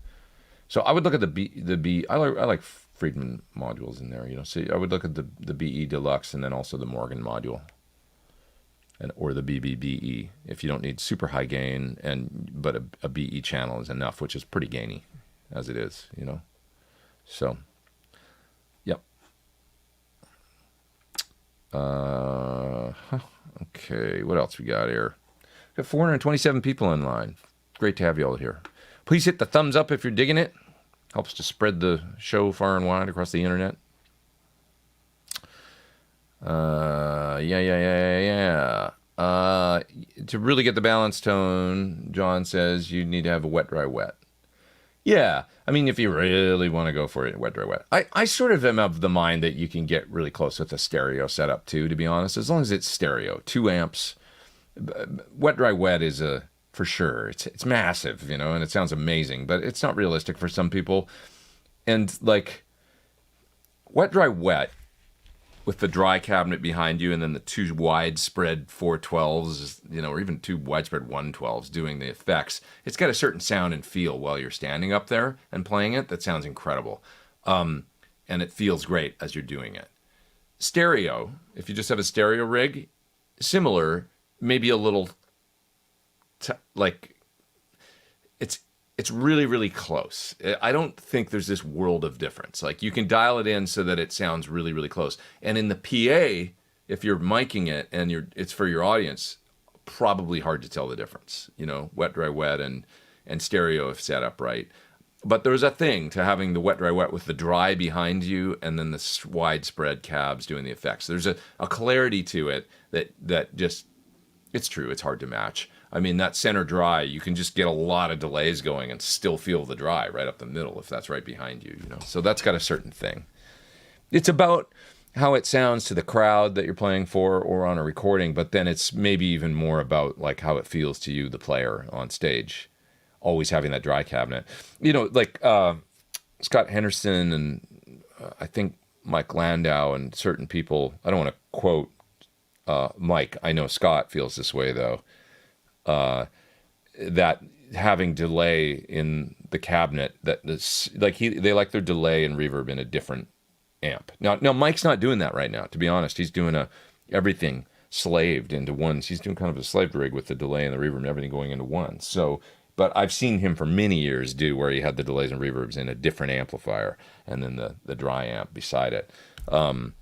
So I would look at I like Friedman modules in there, you know. So I would look at the BE Deluxe and then also the Morgan module, or the BBBE if you don't need super high gain, but a BE channel is enough, which is pretty gainy as it is, you know. So, yep. Okay, what else we got here? We got 427 people online. Great to have you all here. Please hit the thumbs up if you're digging it. Helps to spread the show far and wide across the internet. Yeah. To really get the balanced tone, John says you need to have a wet, dry, wet. Yeah, I mean, if you really want to go for it, wet, dry, wet. I sort of am of the mind that you can get really close with a stereo setup too, to be honest, as long as it's stereo. 2 amps. Wet, dry, wet is for sure. It's massive, you know, and it sounds amazing, but it's not realistic for some people. And like wet, dry, wet with the dry cabinet behind you and then the 2 widespread 412s, you know, or even 2 widespread 112s doing the effects, it's got a certain sound and feel while you're standing up there and playing it that sounds incredible. And it feels great as you're doing it. Stereo, if you just have a stereo rig, similar, maybe a little it's really, really close. I don't think there's this world of difference. Like, you can dial it in so that it sounds really, really close. And in the PA, if you're miking it and it's for your audience, probably hard to tell the difference. You know, wet, dry, wet, and stereo if set up right. But there's a thing to having the wet, dry, wet with the dry behind you and then the widespread cabs doing the effects. There's a clarity to it that just, it's true. It's hard to match. I mean, that center dry, you can just get a lot of delays going and still feel the dry right up the middle if that's right behind you, you know. So that's got a certain thing. It's about how it sounds to the crowd that you're playing for or on a recording, but then it's maybe even more about like how it feels to you, the player on stage, always having that dry cabinet. You know, like Scott Henderson and I think Mike Landau and certain people, I don't want to quote Mike, I know Scott feels this way though, that having delay in the cabinet, they like their delay and reverb in a different amp. Now Mike's not doing that right now, to be honest. He's doing everything slaved into one. He's doing kind of a slaved rig with the delay and the reverb and everything going into one. So, but I've seen him for many years do where he had the delays and reverbs in a different amplifier and then the dry amp beside it. And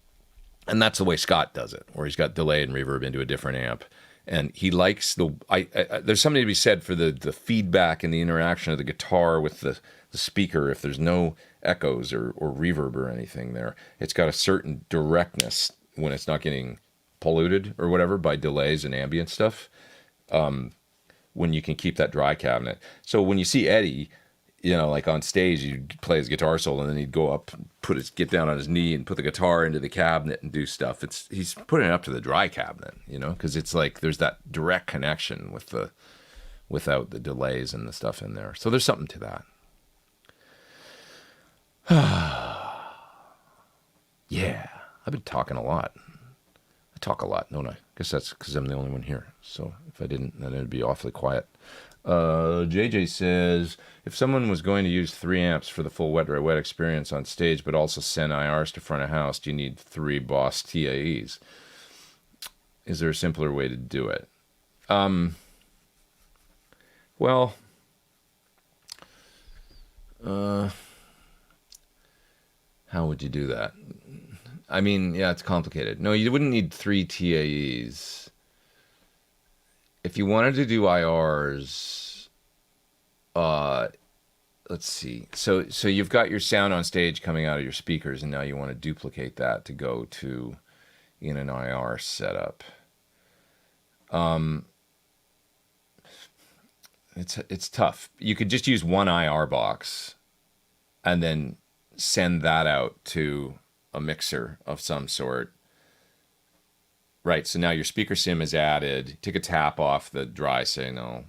that's the way Scott does it, where he's got delay and reverb into a different amp. And he likes there's something to be said for the feedback and the interaction of the guitar with the speaker. If there's no echoes or reverb or anything there, it's got a certain directness when it's not getting polluted or whatever by delays and ambient stuff, when you can keep that dry cabinet. So when you see Eddie, you know, like on stage, he'd play his guitar solo and then he'd go up, get down on his knee and put the guitar into the cabinet and do stuff. He's putting it up to the dry cabinet, you know, because it's like there's that direct connection without the delays and the stuff in there. So there's something to that. Yeah, I've been talking a lot. I talk a lot, don't I? Guess that's because I'm the only one here. So if I didn't, then it'd be awfully quiet. JJ says, if someone was going to use 3 amps for the full wet, dry, wet experience on stage, but also send IRs to front of house, do you need 3 Boss TAEs? Is there a simpler way to do it? Well, how would you do that? I mean, yeah, it's complicated. No, you wouldn't need 3 TAEs. If you wanted to do IRs, let's see. So you've got your sound on stage coming out of your speakers, and now you want to duplicate that to go to in an IR setup. It's tough. You could just use one IR box and then send that out to a mixer of some sort. Right, so now your speaker sim is added. Take a tap off the dry signal.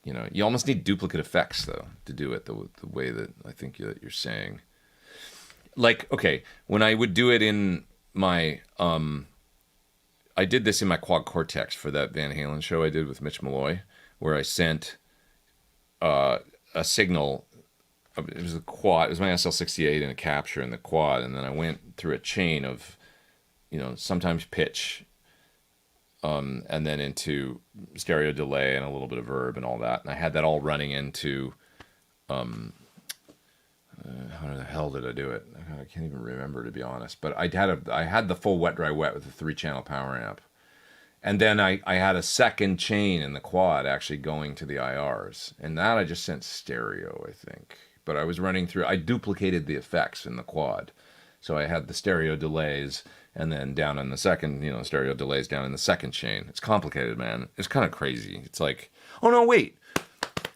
You know, you almost need duplicate effects, though, to do it the way that I think you're saying. Like, okay, when I would do it in my... I did this in my Quad Cortex for that Van Halen show I did with Mitch Malloy, where I sent a signal. It was a quad. It was my SL68 and a capture in the quad, and then I went through a chain of, you know, sometimes pitch, and then into stereo delay and a little bit of verb and all that. And I had that all running into, how the hell did I do it? I can't even remember, to be honest. But I had the full wet, dry, wet with a 3-channel power amp. And then I had a second chain in the quad actually going to the IRs. And that I just sent stereo, I think. But I was running through, I duplicated the effects in the quad. So I had the stereo delays, and then down in the second, you know, stereo delays down in the second chain. It's complicated, man. It's kind of crazy. It's like, oh no, wait.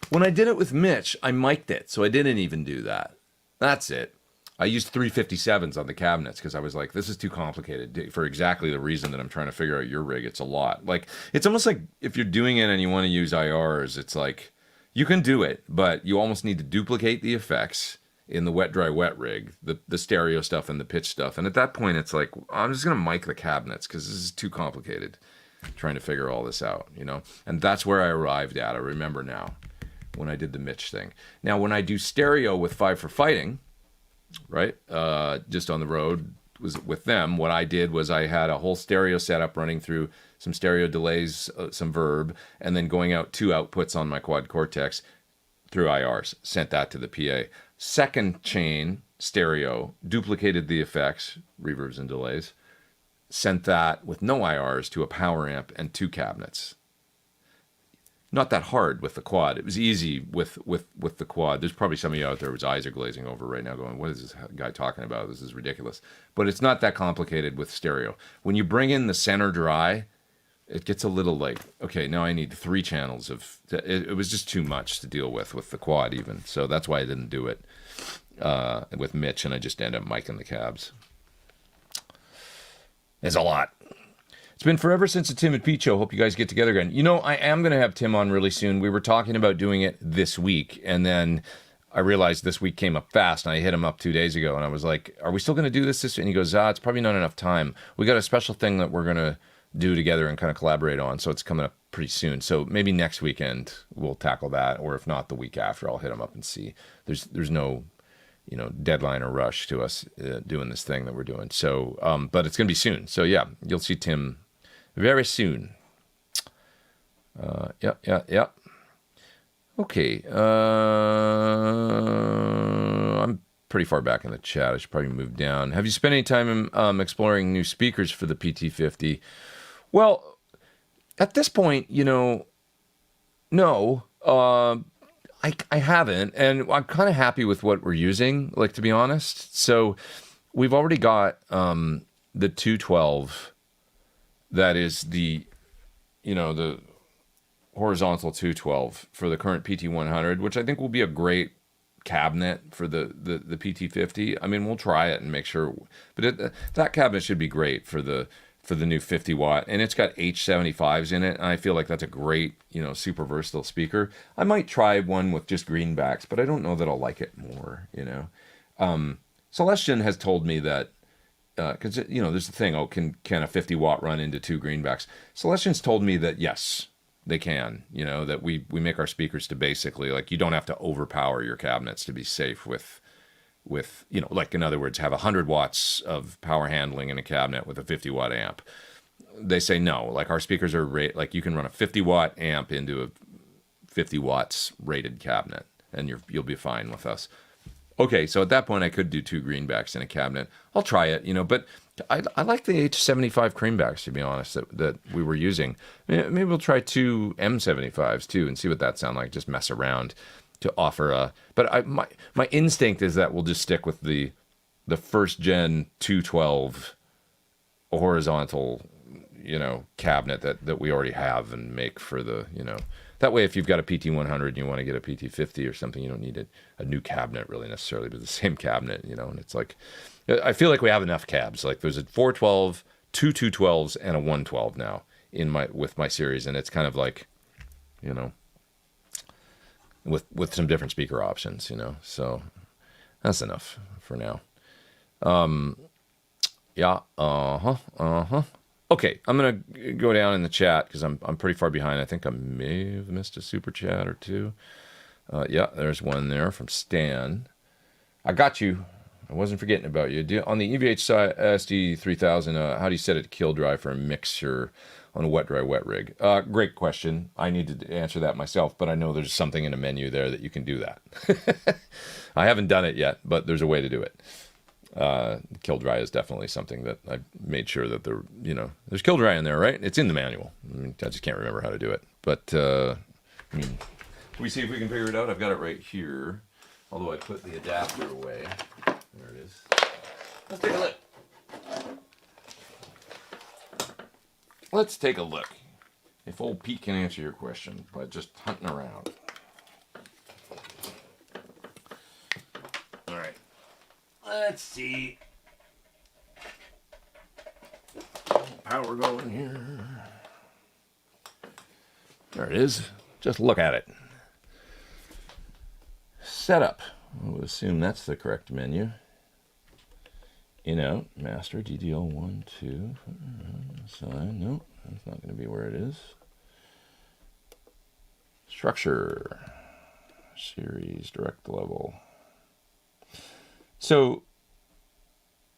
When I did it with Mitch, I mic'd it, so I didn't even do that. That's it. I used 357s on the cabinets because I was like, this is too complicated for exactly the reason that I'm trying to figure out your rig. It's a lot. Like, it's almost like if you're doing it and you want to use IRs, it's like, you can do it, but you almost need to duplicate the effects in the wet, dry, wet rig, the stereo stuff and the pitch stuff. And at that point, it's like, I'm just going to mic the cabinets because this is too complicated trying to figure all this out, you know? And that's where I arrived at. I remember now when I did the Mitch thing. Now, when I do stereo with Five for Fighting, right, just on the road was with them, what I did was I had a whole stereo setup running through some stereo delays, some verb, and then going out 2 outputs on my Quad Cortex through IRs. Sent that to the PA. Second chain, stereo, duplicated the effects, reverbs and delays. Sent that with no IRs to a power amp and 2 cabinets. Not that hard with the quad. It was easy with the quad. There's probably some of you out there whose eyes are glazing over right now going, what is this guy talking about? This is ridiculous. But it's not that complicated with stereo. When you bring in the center dry, it gets a little like, okay, now I need 3 channels of... It was just too much to deal with the quad even. So that's why I didn't do it with Mitch, and I just ended up micing the cabs. It's a lot. It's been forever since the Tim and Pete show. Hope you guys get together again. You know, I am going to have Tim on really soon. We were talking about doing it this week, and then I realized this week came up fast, and I hit him up 2 days ago, and I was like, are we still going to do this? And he goes, it's probably not enough time. We got a special thing that we're going to do together and kind of collaborate on, so it's coming up pretty soon. So maybe next weekend we'll tackle that, or if not, the week after, I'll hit him up and see. There's no, you know, deadline or rush to us doing this thing that we're doing. So, but it's going to be soon. So yeah, you'll see Tim very soon. Yep. Okay. I'm pretty far back in the chat. I should probably move down. Have you spent any time exploring new speakers for the PT50? Well, at this point, you know, no. I haven't, and I'm kind of happy with what we're using, like, to be honest. So we've already got the 212 that is the, you know, the horizontal 212 for the current PT100, which I think will be a great cabinet for the PT50. I mean, we'll try it and make sure, but that cabinet should be great for the new 50 watt, and it's got H75s in it, and I feel like that's a great, you know, super versatile speaker. I might try one with just greenbacks, but I don't know that I'll like it more, you know. Celestion has told me that because there's the thing. Oh, can a 50-watt run into 2 greenbacks? Celestians told me that yes, they can. That we make our speakers to basically, like, you don't have to overpower your cabinets to be safe with like, in other words, have 100 watts of power handling in a cabinet with a 50-watt amp. They say no. Like, our speakers are like, you can run a 50-watt amp into a 50 watts rated cabinet, and you'll be fine with us. Okay, so at that point, I could do 2 greenbacks in a cabinet. I'll try it, but I like the H75 greenbacks, to be honest, that we were using. Maybe we'll try 2 M75s, too, and see what that sound like. Just mess around to offer a... But my instinct is that we'll just stick with the first-gen 212 horizontal, cabinet that we already have and make for the, That way, if you've got a PT100 and you want to get a PT50 or something, you don't need a new cabinet really necessarily, but the same cabinet, and it's like, I feel like we have enough cabs. Like, there's a 412, 2 212s, and a 112 now with my series, and it's kind of like, with some different speaker options, so that's enough for now. Yeah, Okay, I'm going to go down in the chat because I'm pretty far behind. I think I may have missed a super chat or two. Yeah, there's one there from Stan. I got you. I wasn't forgetting about you. On the EVH side, SD3000, how do you set it to kill dry for a mixer on a wet-dry wet rig? Great question. I need to answer that myself, but I know there's something in a menu there that you can do that. I haven't done it yet, but there's a way to do it. Kill dry is definitely something that I made sure that there's kill dry in there, right? It's in the manual. I just can't remember how to do it. But, can we see if we can figure it out? I've got it right here. Although I put the adapter away. There it is. Let's take a look. Let's take a look. If old Pete can answer your question by just hunting around. All right. Let's see. Power going here. There it is. Just look at it. Setup. We'll assume that's the correct menu. In-out, master, DDL 1, 2. Sign. Nope, that's not going to be where it is. Structure. Series, direct level. So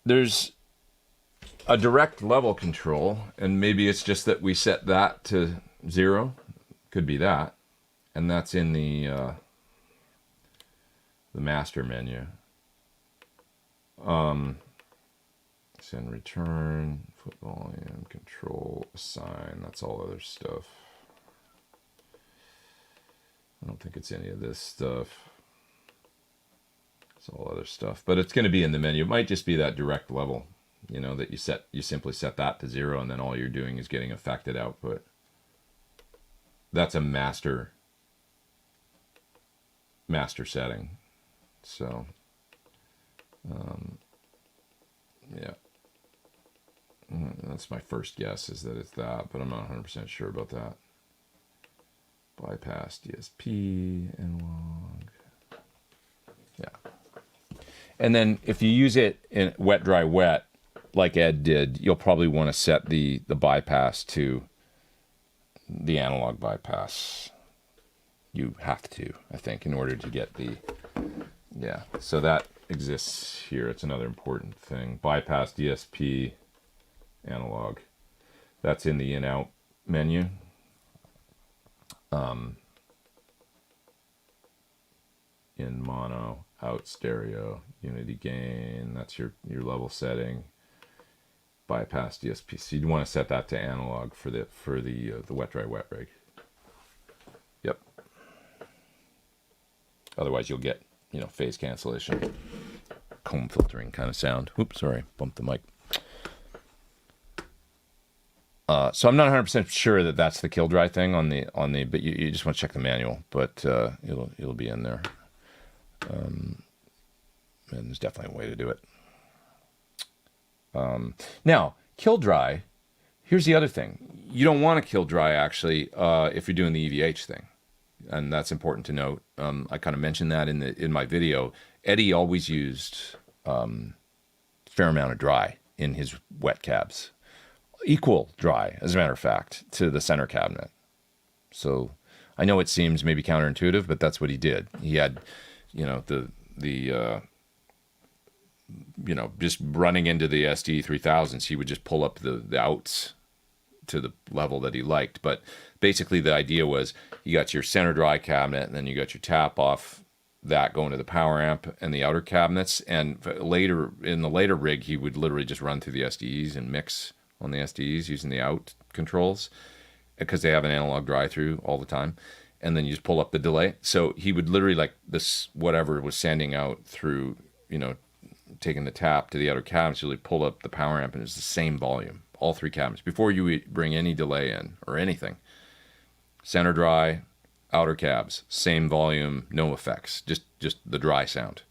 there's a direct level control, and maybe it's just that we set that to 0. Could be that. And that's in the master menu. Send, return, foot volume, control, assign. That's all other stuff. I don't think it's any of this stuff. It's all other stuff, but it's going to be in the menu. It might just be that direct level, that you simply set that to 0, and then all you're doing is getting affected output. That's a master setting. So, yeah. That's my first guess, is that it's that, but I'm not 100% sure about that. Bypass DSP, analog. Yeah. And then if you use it in wet, dry, wet, like Ed did, you'll probably want to set the bypass to the analog bypass. You have to, I think, in order to get the... Yeah, so that exists here. It's another important thing. Bypass DSP analog. That's in the in-out menu. In mono, out stereo, unity gain. That's your level setting. Bypass DSP. So you'd want to set that to analog for the wet dry wet rig. Yep. Otherwise, you'll get phase cancellation, comb filtering kind of sound. Oops, sorry, bumped the mic. So I'm not 100% sure that that's the kill dry thing on the, but you just want to check the manual. But it'll be in there. And there's definitely a way to do it. Now, kill dry. Here's the other thing: you don't want to kill dry actually if you're doing the EVH thing, and that's important to note. I kind of mentioned that in my video. Eddie always used fair amount of dry in his wet cabs. Equal dry, as a matter of fact, to the center cabinet. So I know it seems maybe counterintuitive, but that's what he did. He had, just running into the SD 3000s, he would just pull up the outs to the level that he liked. But basically the idea was you got your center dry cabinet, and then you got your tap off that going to the power amp and the outer cabinets. And later, in the later rig, he would literally just run through the SDEs and mix on the SDEs using the out controls, because they have an analog dry through all the time. And then you just pull up the delay. So he would literally, like, this, whatever was sending out through, taking the tap to the outer cabinets, you'd pull up the power amp, and it's the same volume, all three cabinets, before you bring any delay in or anything. Center dry, outer cabs, same volume, no effects, just the dry sound.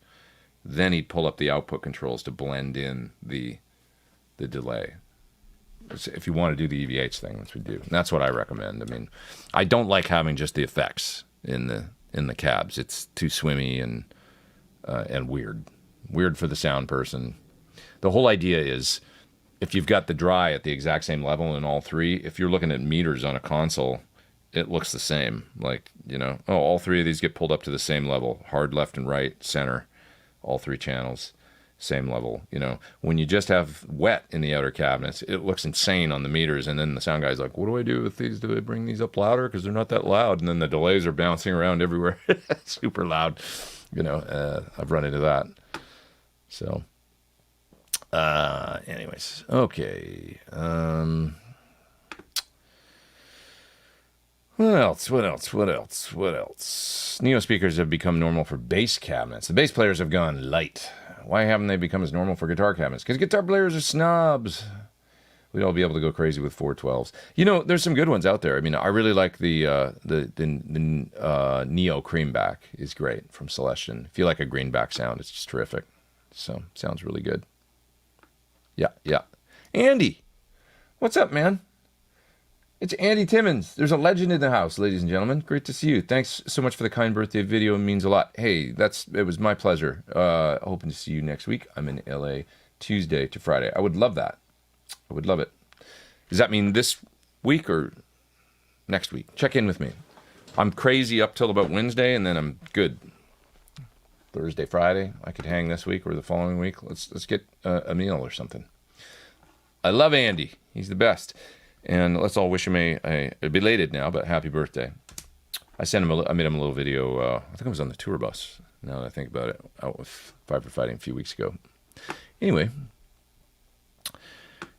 Then he'd pull up the output controls to blend in the delay. If you want to do the EVH thing, that's what we do. And that's what I recommend. I mean, I don't like having just the effects in the cabs. It's too swimmy and weird for the sound person. The whole idea is, if you've got the dry at the exact same level in all three, if you're looking at meters on a console, it looks the same. Like, all three of these get pulled up to the same level. Hard, left, and right, center, all three channels, same level. When you just have wet in the outer cabinets, it looks insane on the meters. And then the sound guy's like, what do I do with these? Do I bring these up louder? Because they're not that loud. And then the delays are bouncing around everywhere. Super loud. I've run into that. So, anyways, okay. What else? Neo speakers have become normal for bass cabinets. The bass players have gone light. Why haven't they become as normal for guitar cabinets? Because guitar players are snobs. We'd all be able to go crazy with 412s. There's some good ones out there. I mean, I really like the Neo Creamback is great from Celestion. If you like a greenback sound, it's just terrific. So, sounds really good. Yeah. Andy, what's up, man? It's Andy Timmons. There's a legend in the house, ladies and gentlemen. Great to see you. Thanks so much for the kind birthday video. It means a lot. Hey, it was my pleasure. Hoping to see you next week. I'm in LA Tuesday to Friday. I would love that. I would love it. Does that mean this week or next week? Check in with me. I'm crazy up till about Wednesday, and then I'm good. Thursday, Friday, I could hang this week or the following week. Let's get a meal or something. I love Andy. He's the best. And let's all wish him a belated now, but happy birthday. I made him a little video. I think I was on the tour bus, now that I think about it, out with Five for Fighting a few weeks ago. Anyway,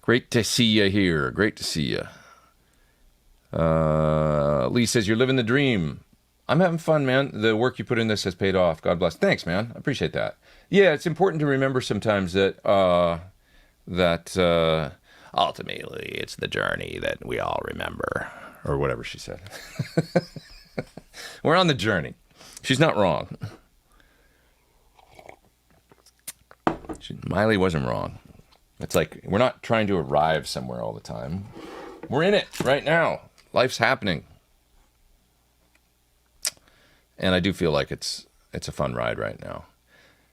great to see you here. Great to see you. Lee says, you're living the dream. I'm having fun, man. The work you put in this has paid off. God bless. Thanks, man. I appreciate that. Yeah, it's important to remember sometimes that ultimately it's the journey that we all remember, or whatever she said. We're on the journey. She's not wrong. Miley wasn't wrong. It's like, we're not trying to arrive somewhere all the time. We're in it right now. Life's happening. And I do feel like it's a fun ride right now.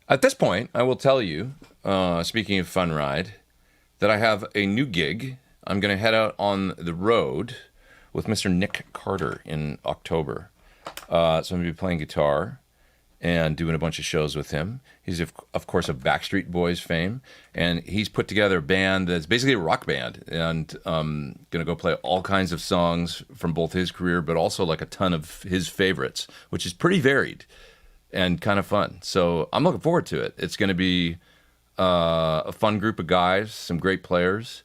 At this point, I will tell you, speaking of fun ride, that I have a new gig. I'm going to head out on the road with Mr. Nick Carter in October. So I'm going to be playing guitar and doing a bunch of shows with him. He's, of course, of Backstreet Boys fame, and he's put together a band that's basically a rock band, and going to go play all kinds of songs from both his career, but also like a ton of his favorites, which is pretty varied and kind of fun. So I'm looking forward to it. It's going to be a fun group of guys, some great players,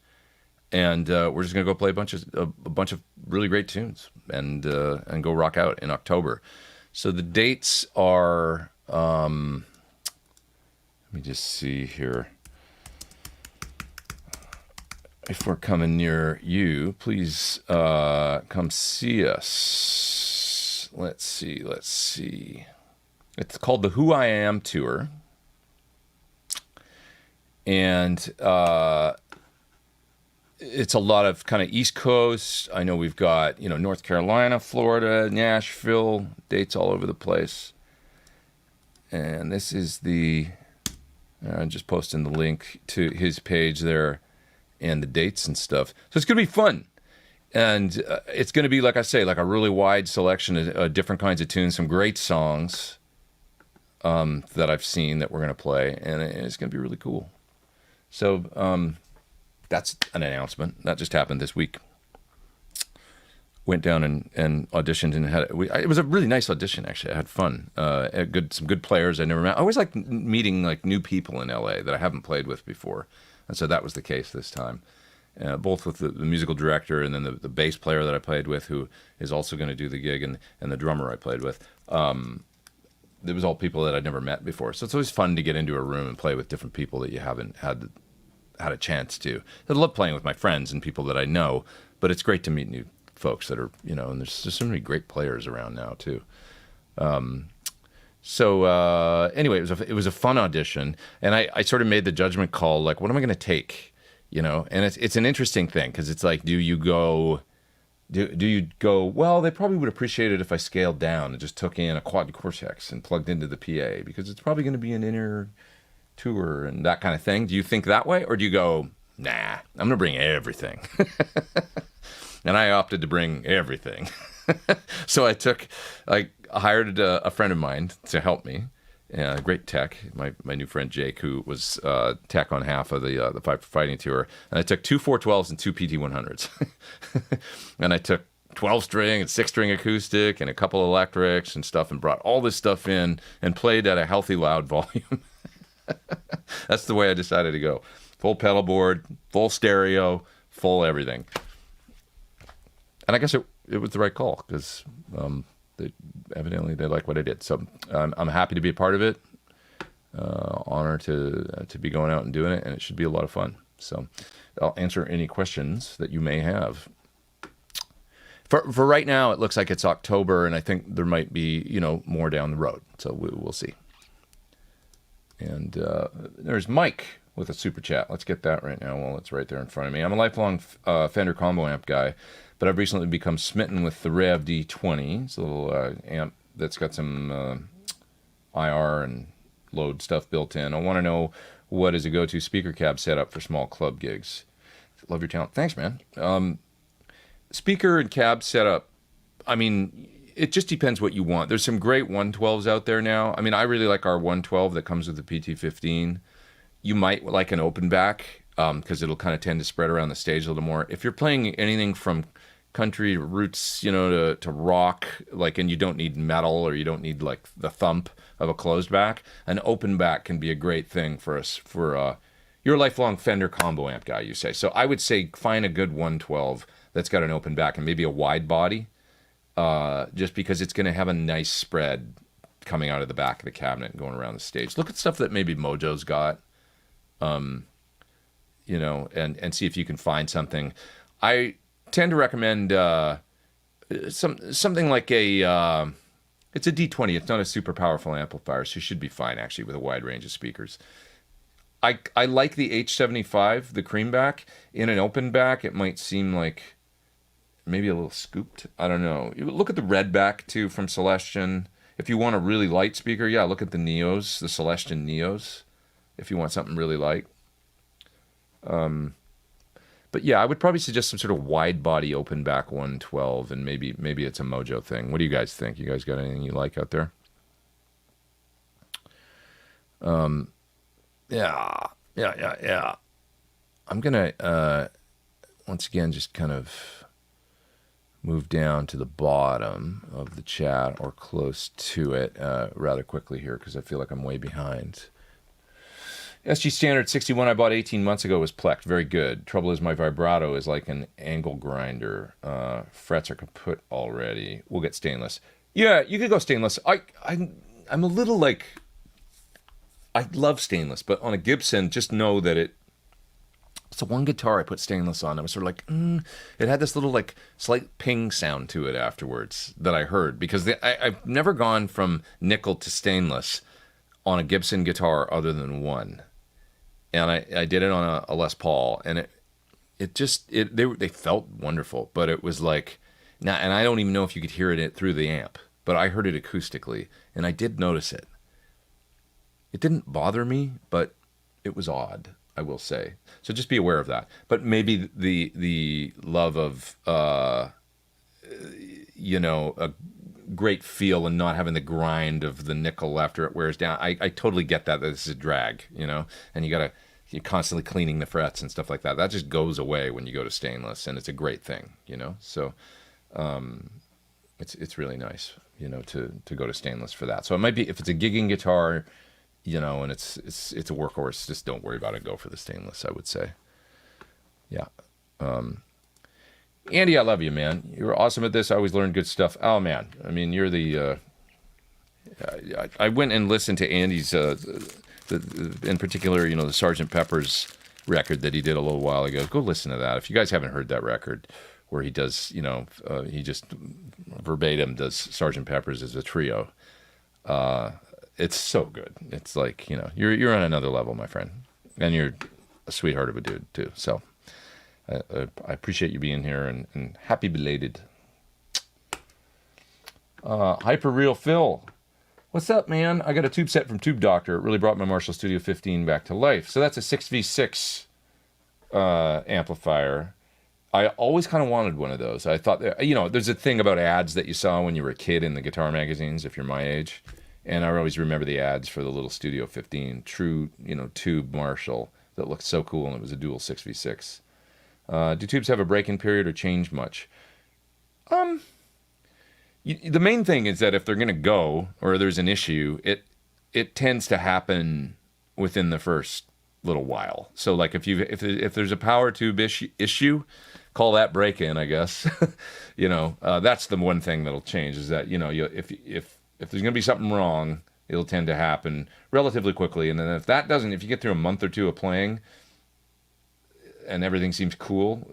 and we're just going to go play a bunch of really great tunes and go rock out in October. So the dates are, let me just see here. If we're coming near you, please come see us. Let's see. It's called the Who I Am Tour. And it's a lot of kind of East Coast. I know we've got, North Carolina, Florida, Nashville, dates all over the place. And this is the Just posting the link to his page there and the dates and stuff. So it's going to be fun. And it's going to be, like I say, like a really wide selection of different kinds of tunes, some great songs that I've seen that we're going to play. And it's going to be really cool. So that's an announcement. That just happened this week. Went down and auditioned and it was a really nice audition, actually. I had fun. Some good players I never met. I always like meeting like new people in LA that I haven't played with before. And so that was the case this time. Both with the musical director and then the bass player that I played with, who is also going to do the gig, and the drummer I played with. It was all people that I'd never met before. So it's always fun to get into a room and play with different people that you haven't had a chance to. I love playing with my friends and people that I know, but it's great to meet new folks that are, and there's just so many great players around now too. Anyway, it was a fun audition, and I sort of made the judgment call, like, what am I going to take? And it's an interesting thing, because it's like, do you go, well, they probably would appreciate it if I scaled down and just took in a quad cortex and plugged into the PA, because it's probably going to be an inner tour and that kind of thing. Do you think that way? Or do you go, nah, I'm going to bring everything? And I opted to bring everything. So I hired a friend of mine to help me, great tech, my new friend Jake, who was tech on half of the Fight for Fighting tour. And I took 2 412s and 2 PT100s. And I took 12-string and 6-string acoustic and a couple electrics and stuff, and brought all this stuff in and played at a healthy, loud volume. That's the way I decided to go. Full pedal board, full stereo, full everything. And I guess it was the right call, because evidently they like what I did. So I'm happy to be a part of it. Honor to be going out and doing it, and it should be a lot of fun. So I'll answer any questions that you may have. For right now, it looks like it's October, and I think there might be more down the road. So we'll see. And there's Mike with a super chat. Let's get that right now while it's right there in front of me. I'm a lifelong Fender combo amp guy, but I've recently become smitten with the Rev D20. It's a little amp that's got some IR and load stuff built in. I want to know what is a go-to speaker cab setup for small club gigs. Love your talent. Thanks, man. Speaker and cab setup, I mean, it just depends what you want. There's some great 112s out there now. I mean, I really like our 112 that comes with the PT15. You might like an open back, because it'll kind of tend to spread around the stage a little more. If you're playing anything from country roots, to rock, like, and you don't need metal, or you don't need like the thump of a closed back, an open back can be a great thing for us. You're a lifelong Fender combo amp guy, you say. So I would say find a good 112 that's got an open back and maybe a wide body, just because it's going to have a nice spread coming out of the back of the cabinet and going around the stage. Look at stuff that maybe Mojo's got, and see if you can find something. I tend to recommend something like it's a D20. It's not a super powerful amplifier, so you should be fine, actually, with a wide range of speakers. I like the H75, the creamback. In an open back, it might seem like maybe a little scooped. I don't know. You look at the Redback, too, from Celestion. If you want a really light speaker, yeah, look at the Neos, the Celestion Neos, if you want something really light. But yeah, I would probably suggest some sort of wide body open back 112, and maybe it's a Mojo thing. What do you guys think? You guys got anything you like out there? Yeah. I'm gonna once again just kind of move down to the bottom of the chat, or close to it, rather quickly here, because I feel like I'm way behind. SG Standard 61 I bought 18 months ago was plecked. Very good. Trouble is my vibrato is like an angle grinder. Frets are kaput already. We'll get stainless. Yeah, you could go stainless. I'm a little like... I love stainless, but on a Gibson, just know that it's the one guitar I put stainless on. I was sort of like, it had this little like slight ping sound to it afterwards that I heard, because I've never gone from nickel to stainless on a Gibson guitar other than one. And I did it on a Les Paul, and they felt wonderful, but it was like, now, and I don't even know if you could hear it through the amp, but I heard it acoustically, and I did notice it. It didn't bother me, but it was odd, I will say. So just be aware of that. But maybe the love of a great feel and not having the grind of the nickel after it wears down. I totally get that this is a drag, and you're constantly cleaning the frets and stuff like that. That just goes away when you go to stainless, and it's a great thing. So it's really nice, to go to stainless for that. So it might be, if it's a gigging guitar, and it's a workhorse, just don't worry about it. Go for the stainless, I would say. Yeah. Andy, I love you, man. You're awesome at this. I always learn good stuff. Oh, man. I mean, you're the... I went and listened to Andy's, in particular, the Sgt. Pepper's record that he did a little while ago. Go listen to that. If you guys haven't heard that record, where he does, he just verbatim does Sgt. Pepper's as a trio. It's so good. It's like, you're on another level, my friend. And you're a sweetheart of a dude, too. So... I appreciate you being here, and happy belated. Hyper Real Phil, what's up, man? I got a tube set from Tube Doctor. It really brought my Marshall Studio 15 back to life. So that's a 6v6 amplifier. I always kind of wanted one of those. I thought, there's a thing about ads that you saw when you were a kid in the guitar magazines, if you're my age. And I always remember the ads for the little Studio 15 true, tube Marshall that looked so cool, and it was a dual 6v6. Do tubes have a break-in period or change much? The main thing is that if they're going to go, or there's an issue, it tends to happen within the first little while. So like if there's a power tube issue, call that break-in, I guess. That's the one thing that'll change, is that if there's going to be something wrong, it'll tend to happen relatively quickly. And then if you get through a month or two of playing, and everything seems cool,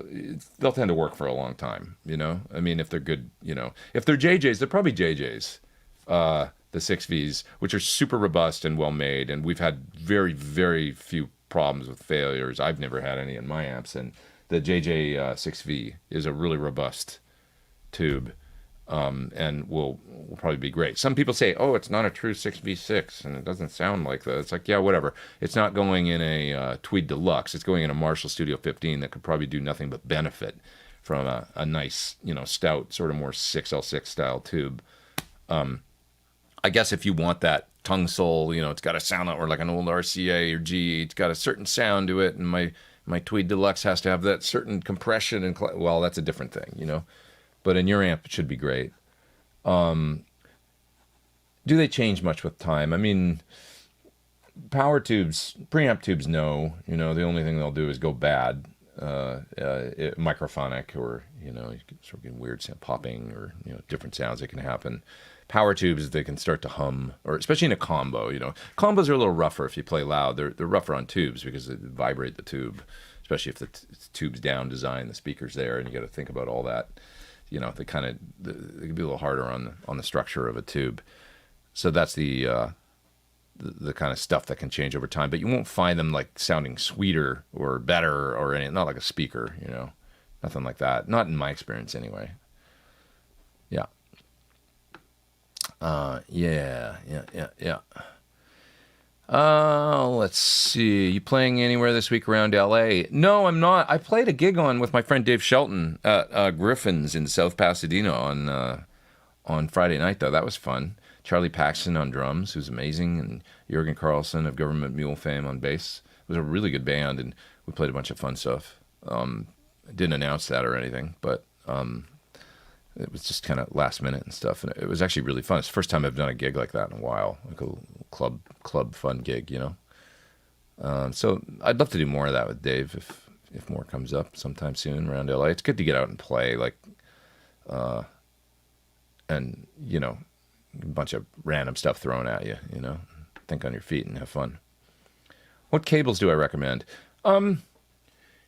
they'll tend to work for a long time, I mean, if they're good, if they're JJs, they're probably JJs, the 6Vs, which are super robust and well made, and we've had very, very few problems with failures. I've never had any in my amps, and the JJ 6V is a really robust tube, and will probably be great. Some people say, oh, it's not a true 6v6, and it doesn't sound like that. It's like, yeah, whatever. It's not going in a Tweed Deluxe. It's going in a Marshall Studio 15 that could probably do nothing but benefit from a nice, stout, sort of more 6L6 style tube. I guess if you want that tongue soul, it's got to sound out like an old RCA or G. It's got a certain sound to it, and my Tweed Deluxe has to have that certain compression, and well, that's a different thing, But in your amp, it should be great. Do they change much with time? I mean, power tubes, preamp tubes, no. The only thing they'll do is go bad. Microphonic, or, you can sort of get weird sound, popping, or, different sounds that can happen. Power tubes, they can start to hum, or especially in a combo, Combos are a little rougher if you play loud. They're rougher on tubes because they vibrate the tube, especially if the tube's down design, the speaker's there, and you got to think about all that. They can be a little harder on the structure of a tube. So that's the kind of stuff that can change over time. But you won't find them like sounding sweeter or better or anything. Not like a speaker, nothing like that. Not in my experience, anyway. Yeah. Yeah. Let's see. You playing anywhere this week around LA? No, I'm not. I played a gig with my friend Dave Shelton at Griffin's in South Pasadena on Friday night, though. That was fun. Charlie Paxton on drums, who's amazing, and Jürgen Carlson of Government Mule fame on bass. It was a really good band, and we played a bunch of fun stuff. I didn't announce that or anything, but it was just kind of last minute and stuff, and it was actually really fun. It's the first time I've done a gig like that in a while, like a club fun gig, So I'd love to do more of that with Dave if more comes up sometime soon around LA. It's good to get out and play, and a bunch of random stuff thrown at you, think on your feet and have fun. What cables do I recommend? I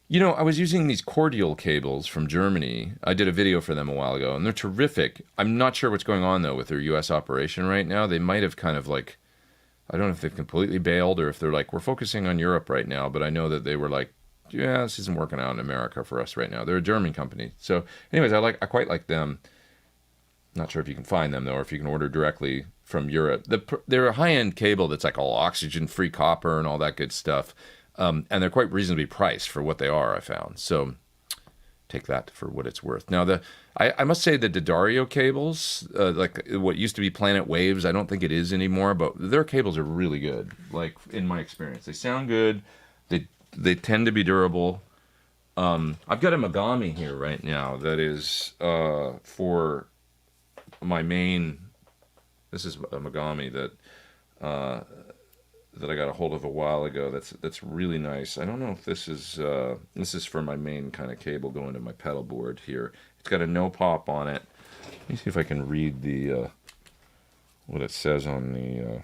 was using these Cordial cables from Germany. I did a video for them a while ago, and they're terrific. I'm not sure what's going on, though, with their U.S. operation right now. They might have kind of I don't know if they've completely bailed or if they're we're focusing on Europe right now, but I know that they were yeah, this isn't working out in America for us right now. They're a German company. So anyways, I quite like them. Not sure if you can find them though, or if you can order directly from Europe. They're a high-end cable that's like all oxygen-free copper and all that good stuff, and they're quite reasonably priced for what they are. I found so. Take that for what it's worth. Now, I must say the D'Addario cables, like what used to be Planet Waves, I don't think it is anymore, but their cables are really good. Like in my experience, they sound good. They tend to be durable. I've got a Megami here right now that is for my main. This is a Megami that I got a hold of a while ago. That's really nice. I don't know if this is for my main kind of cable going to my pedal board here. It's got a no pop on it. Let me see if I can read the what it says on the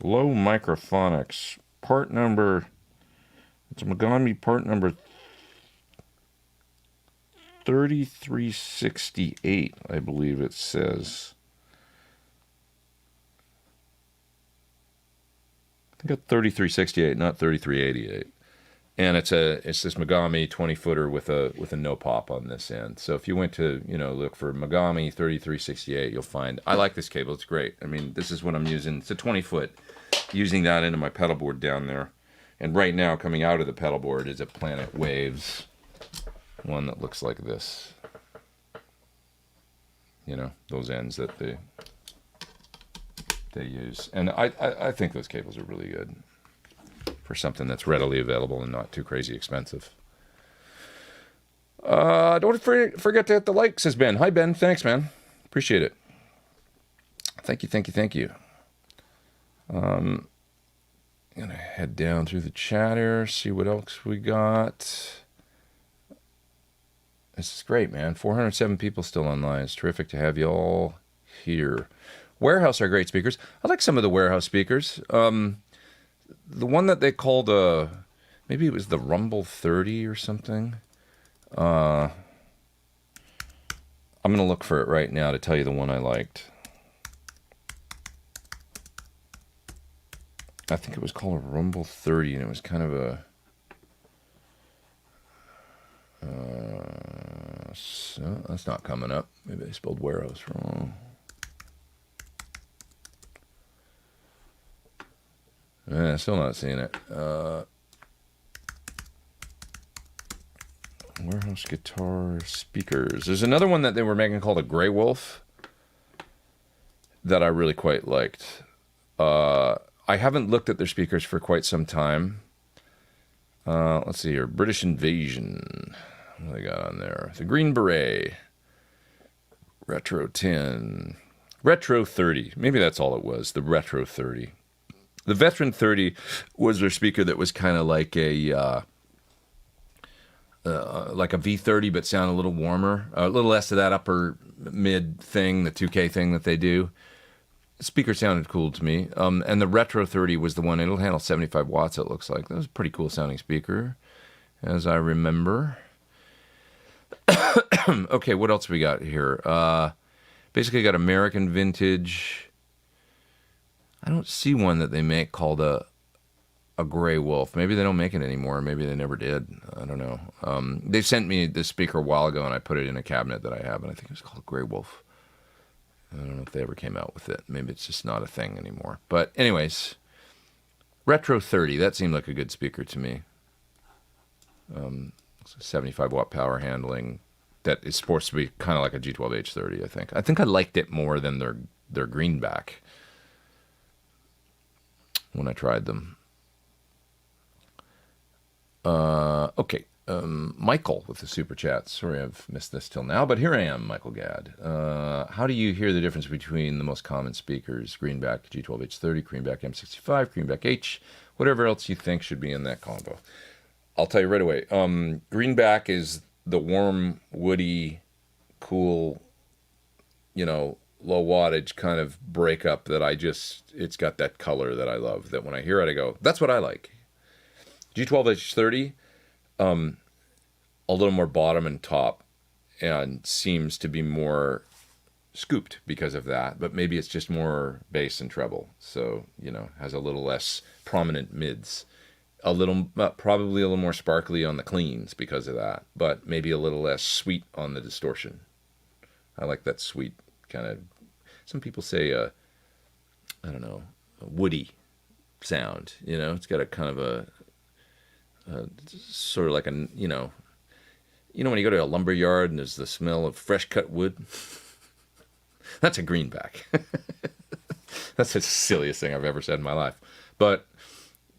low microphonics part number. It's a Megami part number 3368, I believe it says. I got 3368, not 3388, and it's this Megami 20-footer with a no pop on this end. So if you went to look for Megami 3368, you'll find I like this cable. It's great. I mean, this is what I'm using. It's a 20-foot. Using that into my pedal board down there, and right now coming out of the pedal board is a Planet Waves one that looks like this. Those ends that they use, and I think those cables are really good for something that's readily available and not too crazy expensive. Don't forget to hit the like, says Ben. Hi Ben, thanks man, appreciate it. Thank you. Gonna head down through the chat here, see what else we got. This is great, man. 407 people still online. It's terrific to have you all here. Warehouse are great speakers. I like some of the Warehouse speakers. The one that they called maybe it was the Rumble 30 or something. I'm gonna look for it right now to tell you the one I liked. I think it was called a Rumble 30, and it was kind of a so that's not coming up. Maybe I spelled Warehouse wrong. Still not seeing it. Warehouse guitar speakers. There's another one that they were making called a Grey Wolf that I really quite liked. I haven't looked at their speakers for quite some time. Let's see here. British Invasion. What do they got on there? The Green Beret. Retro 10. Retro 30. Maybe that's all it was. The Retro 30. The Veteran 30 was their speaker that was kind of like a V30, but sound a little warmer, a little less of that upper mid thing, the 2K thing that they do. The speaker sounded cool to me. And the Retro 30 was the one. It'll handle 75 watts. It looks like that was a pretty cool sounding speaker, as I remember. Okay, what else we got here? Basically, got American vintage. I don't see one that they make called a Grey Wolf. Maybe they don't make it anymore. Maybe they never did. I don't know. They sent me this speaker a while ago, and I put it in a cabinet that I have, and I think it was called Grey Wolf. I don't know if they ever came out with it. Maybe it's just not a thing anymore. But anyways, Retro 30, that seemed like a good speaker to me. 75 watt power handling. That is supposed to be kind of like a G12H30, I think. I think I liked it more than their greenback when I tried them. Okay. Michael with the super chat. Sorry I've missed this till now, but here I am, Michael Gadd. How do you hear the difference between the most common speakers? Greenback G12H30, Greenback M65, Greenback H, whatever else you think should be in that combo. I'll tell you right away. Greenback is the warm, woody, cool, low wattage kind of breakup that it's got that color that I love, that when I hear it, I go, that's what I like. G12H30, a little more bottom and top, and seems to be more scooped because of that, but maybe it's just more bass and treble, so has a little less prominent mids, probably a little more sparkly on the cleans because of that, but maybe a little less sweet on the distortion. I like that sweet kind of, some people say, I don't know, a woody sound. It's got a kind of a sort of like when you go to a lumber yard and there's the smell of fresh cut wood. That's a greenback. That's the silliest thing I've ever said in my life, but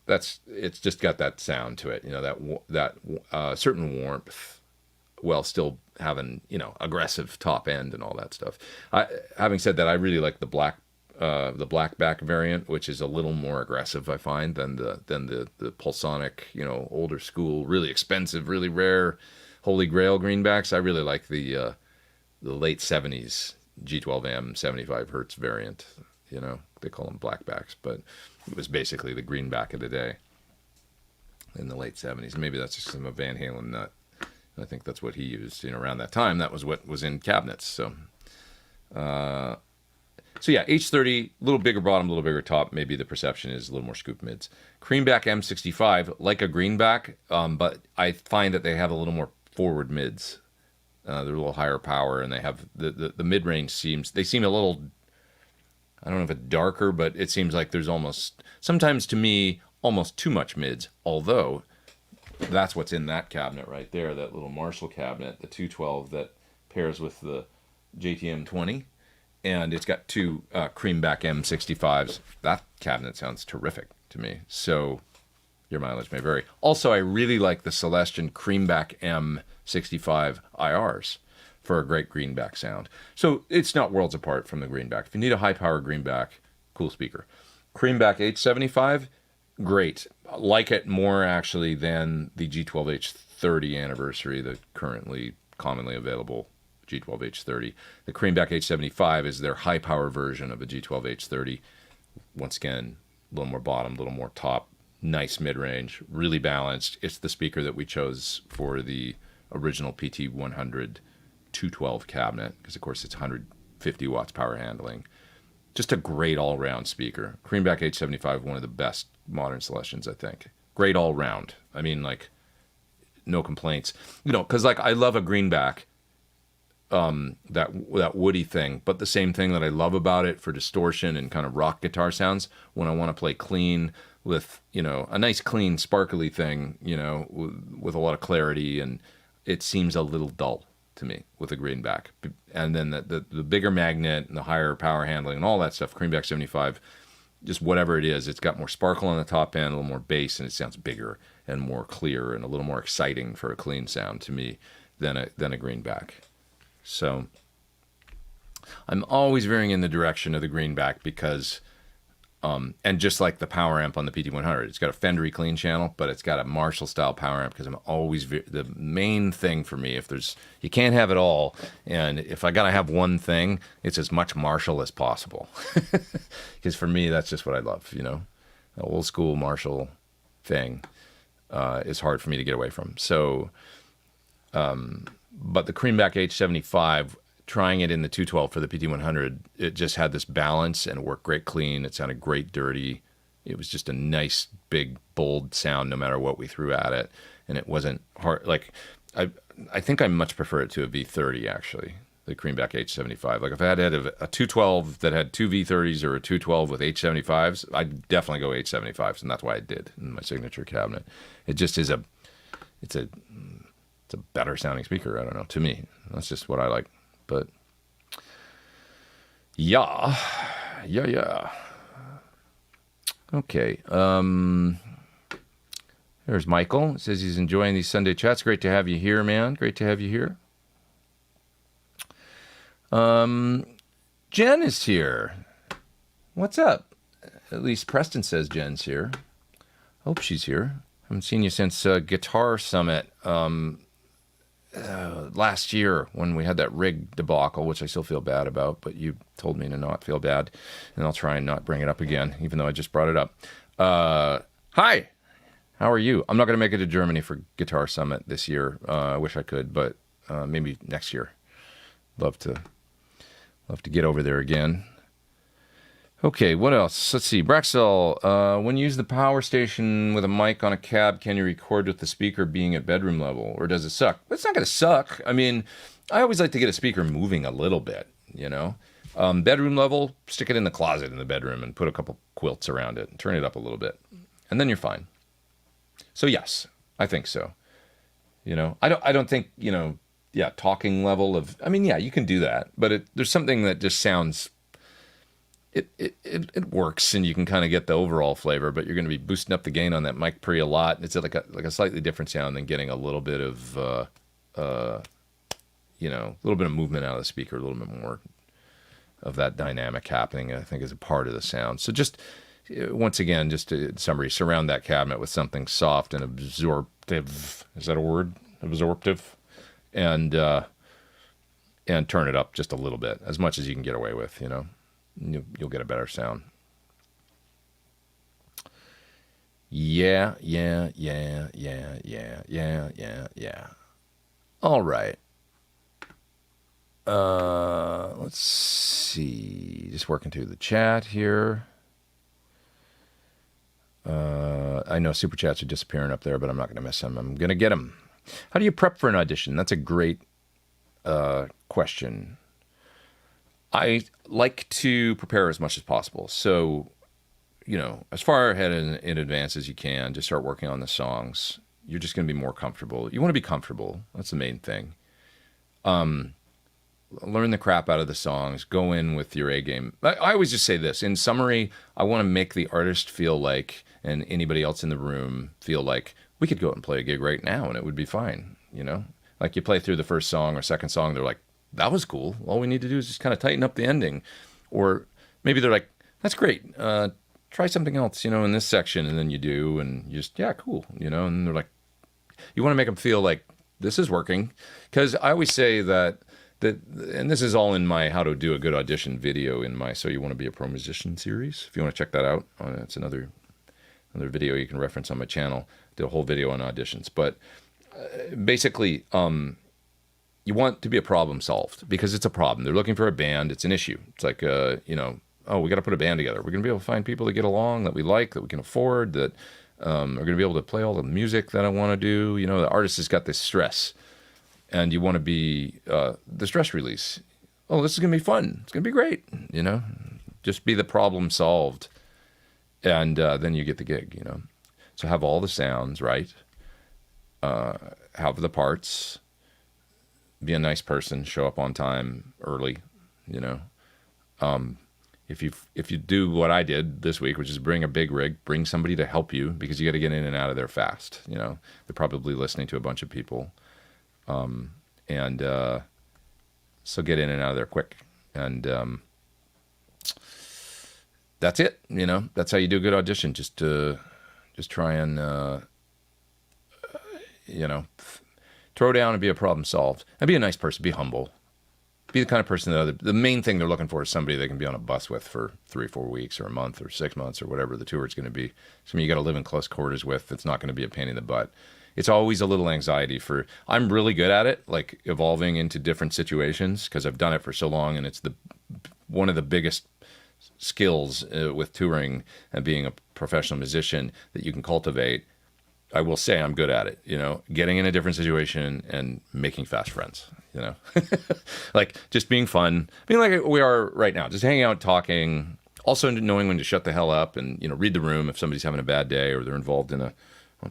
it's just got that sound to it. That certain warmth, while still having aggressive top end and all that stuff. Having said that, I really like the blackback variant, which is a little more aggressive, I find, than the Pulsonic, older school, really expensive, really rare, holy grail greenbacks. I really like the late '70s G12M 75 hertz variant. They call them blackbacks, but it was basically the greenback of the day in the late '70s. Maybe that's just some of Van Halen nut. I think that's what he used. Around that time, that was what was in cabinets. So yeah, H30, a little bigger bottom, a little bigger top. Maybe the perception is a little more scoop mids. Creamback M65, like a greenback, but I find that they have a little more forward mids. They're a little higher power, and they have the mid range seem a little, I don't know if it's darker, but it seems like there's sometimes to me, almost too much mids. Although that's what's in that cabinet right there, that little Marshall cabinet, the 212 that pairs with the JTM 20. And it's got two Creamback M65s. That cabinet sounds terrific to me. So your mileage may vary. Also, I really like the Celestion Creamback M65 IRs for a great greenback sound. So it's not worlds apart from the greenback. If you need a high-power greenback, cool speaker. Creamback H75, great. Like it more, actually, than the G12H30 Anniversary, the currently commonly available G12H30. The Creamback H75 is their high-power version of a G12H30. Once again, a little more bottom, a little more top, nice mid-range, really balanced. It's the speaker that we chose for the original PT100 212 cabinet, because, of course, it's 150 watts power handling. Just a great all-round speaker. Creamback H75, one of the best modern Celestions, I think. Great all-round. I mean, no complaints. Because, I love a greenback, that woody thing, but the same thing that I love about it for distortion and kind of rock guitar sounds, when I want to play clean with, a nice clean sparkly thing, with a lot of clarity, and it seems a little dull to me with a greenback. And then the bigger magnet and the higher power handling and all that stuff, Creamback 75, just whatever it is, it's got more sparkle on the top end, a little more bass, and it sounds bigger and more clear and a little more exciting for a clean sound to me than a greenback. So I'm always veering in the direction of the greenback because, and just like the power amp on the PT100, it's got a Fendery clean channel, but it's got a Marshall style power amp, because I'm always, the main thing for me, you can't have it all. And if I got to have one thing, it's as much Marshall as possible. Because for me, that's just what I love, the old school Marshall thing is hard for me to get away from. So, but the Creamback H75, trying it in the 212 for the PT100, it just had this balance and worked great clean. It sounded great dirty. It was just a nice, big, bold sound no matter what we threw at it. And it wasn't hard. I think I much prefer it to a V30, actually, the Creamback H75. If I had a 212 that had two V30s or a 212 with H75s, I'd definitely go H75s, and that's why I did in my signature cabinet. It just is it's a better sounding speaker. I don't know. To me, that's just what I like. But yeah. Okay. There's Michael. It says he's enjoying these Sunday chats. Great to have you here, man. Great to have you here. Jen is here. What's up? At least Preston says Jen's here. Hope she's here. Haven't seen you since Guitar Summit last year when we had that rig debacle, which I still feel bad about, but you told me to not feel bad, and I'll try and not bring it up again, even though I just brought it up. Hi, how are you? I'm not going to make it to Germany for Guitar Summit this year. I wish I could, but maybe next year. Love to get over there again. Okay, what else? Let's see. Braxel, when you use the power station with a mic on a cab, can you record with the speaker being at bedroom level, or does it suck? It's not going to suck. I mean, I always like to get a speaker moving a little bit, you know? Bedroom level, stick it in the closet in the bedroom and put a couple quilts around it and turn it up a little bit. And then you're fine. So yes, I think so. You know, I don't think, you know, yeah, talking level of, I mean, yeah, you can do that, but there's something that just sounds, it works and you can kind of get the overall flavor, but you're going to be boosting up the gain on that mic pre a lot. It's like a slightly different sound than getting a little bit of, you know, a little bit of movement out of the speaker, a little bit more of that dynamic happening, I think, is a part of the sound. So just, once again, just to summary, surround that cabinet with something soft and absorptive. Is that a word? Absorptive. And turn it up just a little bit, as much as you can get away with, you know. You'll get a better sound. Yeah. All right. Let's see. Just working through the chat here. I know super chats are disappearing up there, but I'm not going to miss them. I'm going to get them. How do you prep for an audition? That's a great question. I like to prepare as much as possible. So, you know, as far ahead in advance as you can, just start working on the songs. You're just going to be more comfortable. You want to be comfortable. That's the main thing. Learn the crap out of the songs. Go in with your A game. I always just say this. In summary, I want to make the artist feel like, and anybody else in the room feel like, we could go out and play a gig right now and it would be fine, you know? Like you play through the first song or second song, they're like, that was cool. All we need to do is just kind of tighten up the ending. Or maybe they're like, that's great. Try something else, you know, in this section. And then you do, and you just, yeah, cool. You know, and they're like, you want to make them feel like this is working. Because I always say that, and this is all in my How to Do a Good Audition video in my So You Want to Be a Pro Musician series. If you want to check that out, it's another video you can reference on my channel. Did a whole video on auditions. But basically, you want to be a problem solved because it's a problem. They're looking for a band. It's an issue. It's like, you know, oh, we got to put a band together. We're going to be able to find people that get along, that we like, that we can afford, that are going to be able to play all the music that I want to do. You know, the artist has got this stress, and you want to be the stress release. Oh, this is going to be fun. It's going to be great. You know, just be the problem solved, and then you get the gig. You know, so have all the sounds right. Have the parts. Be a nice person. Show up on time, early. You know, if you do what I did this week, which is bring a big rig, bring somebody to help you because you got to get in and out of there fast. You know, they're probably listening to a bunch of people, and so get in and out of there quick. And that's it. You know, that's how you do a good audition. Just try and you know, throw down and be a problem solved, and be a nice person. Be humble. Be the kind of person that the main thing they're looking for is somebody they can be on a bus with for 3 or 4 weeks or a month or 6 months or whatever the tour is going to be. Somebody you got to live in close quarters with. It's not going to be a pain in the butt. It's always a little anxiety for. I'm really good at it, like evolving into different situations because I've done it for so long, and it's one of the biggest skills with touring and being a professional musician that you can cultivate. I will say I'm good at it, you know, getting in a different situation and making fast friends, you know, like just being fun, being like we are right now, just hanging out, talking, also knowing when to shut the hell up and, you know, read the room if somebody's having a bad day or they're involved in a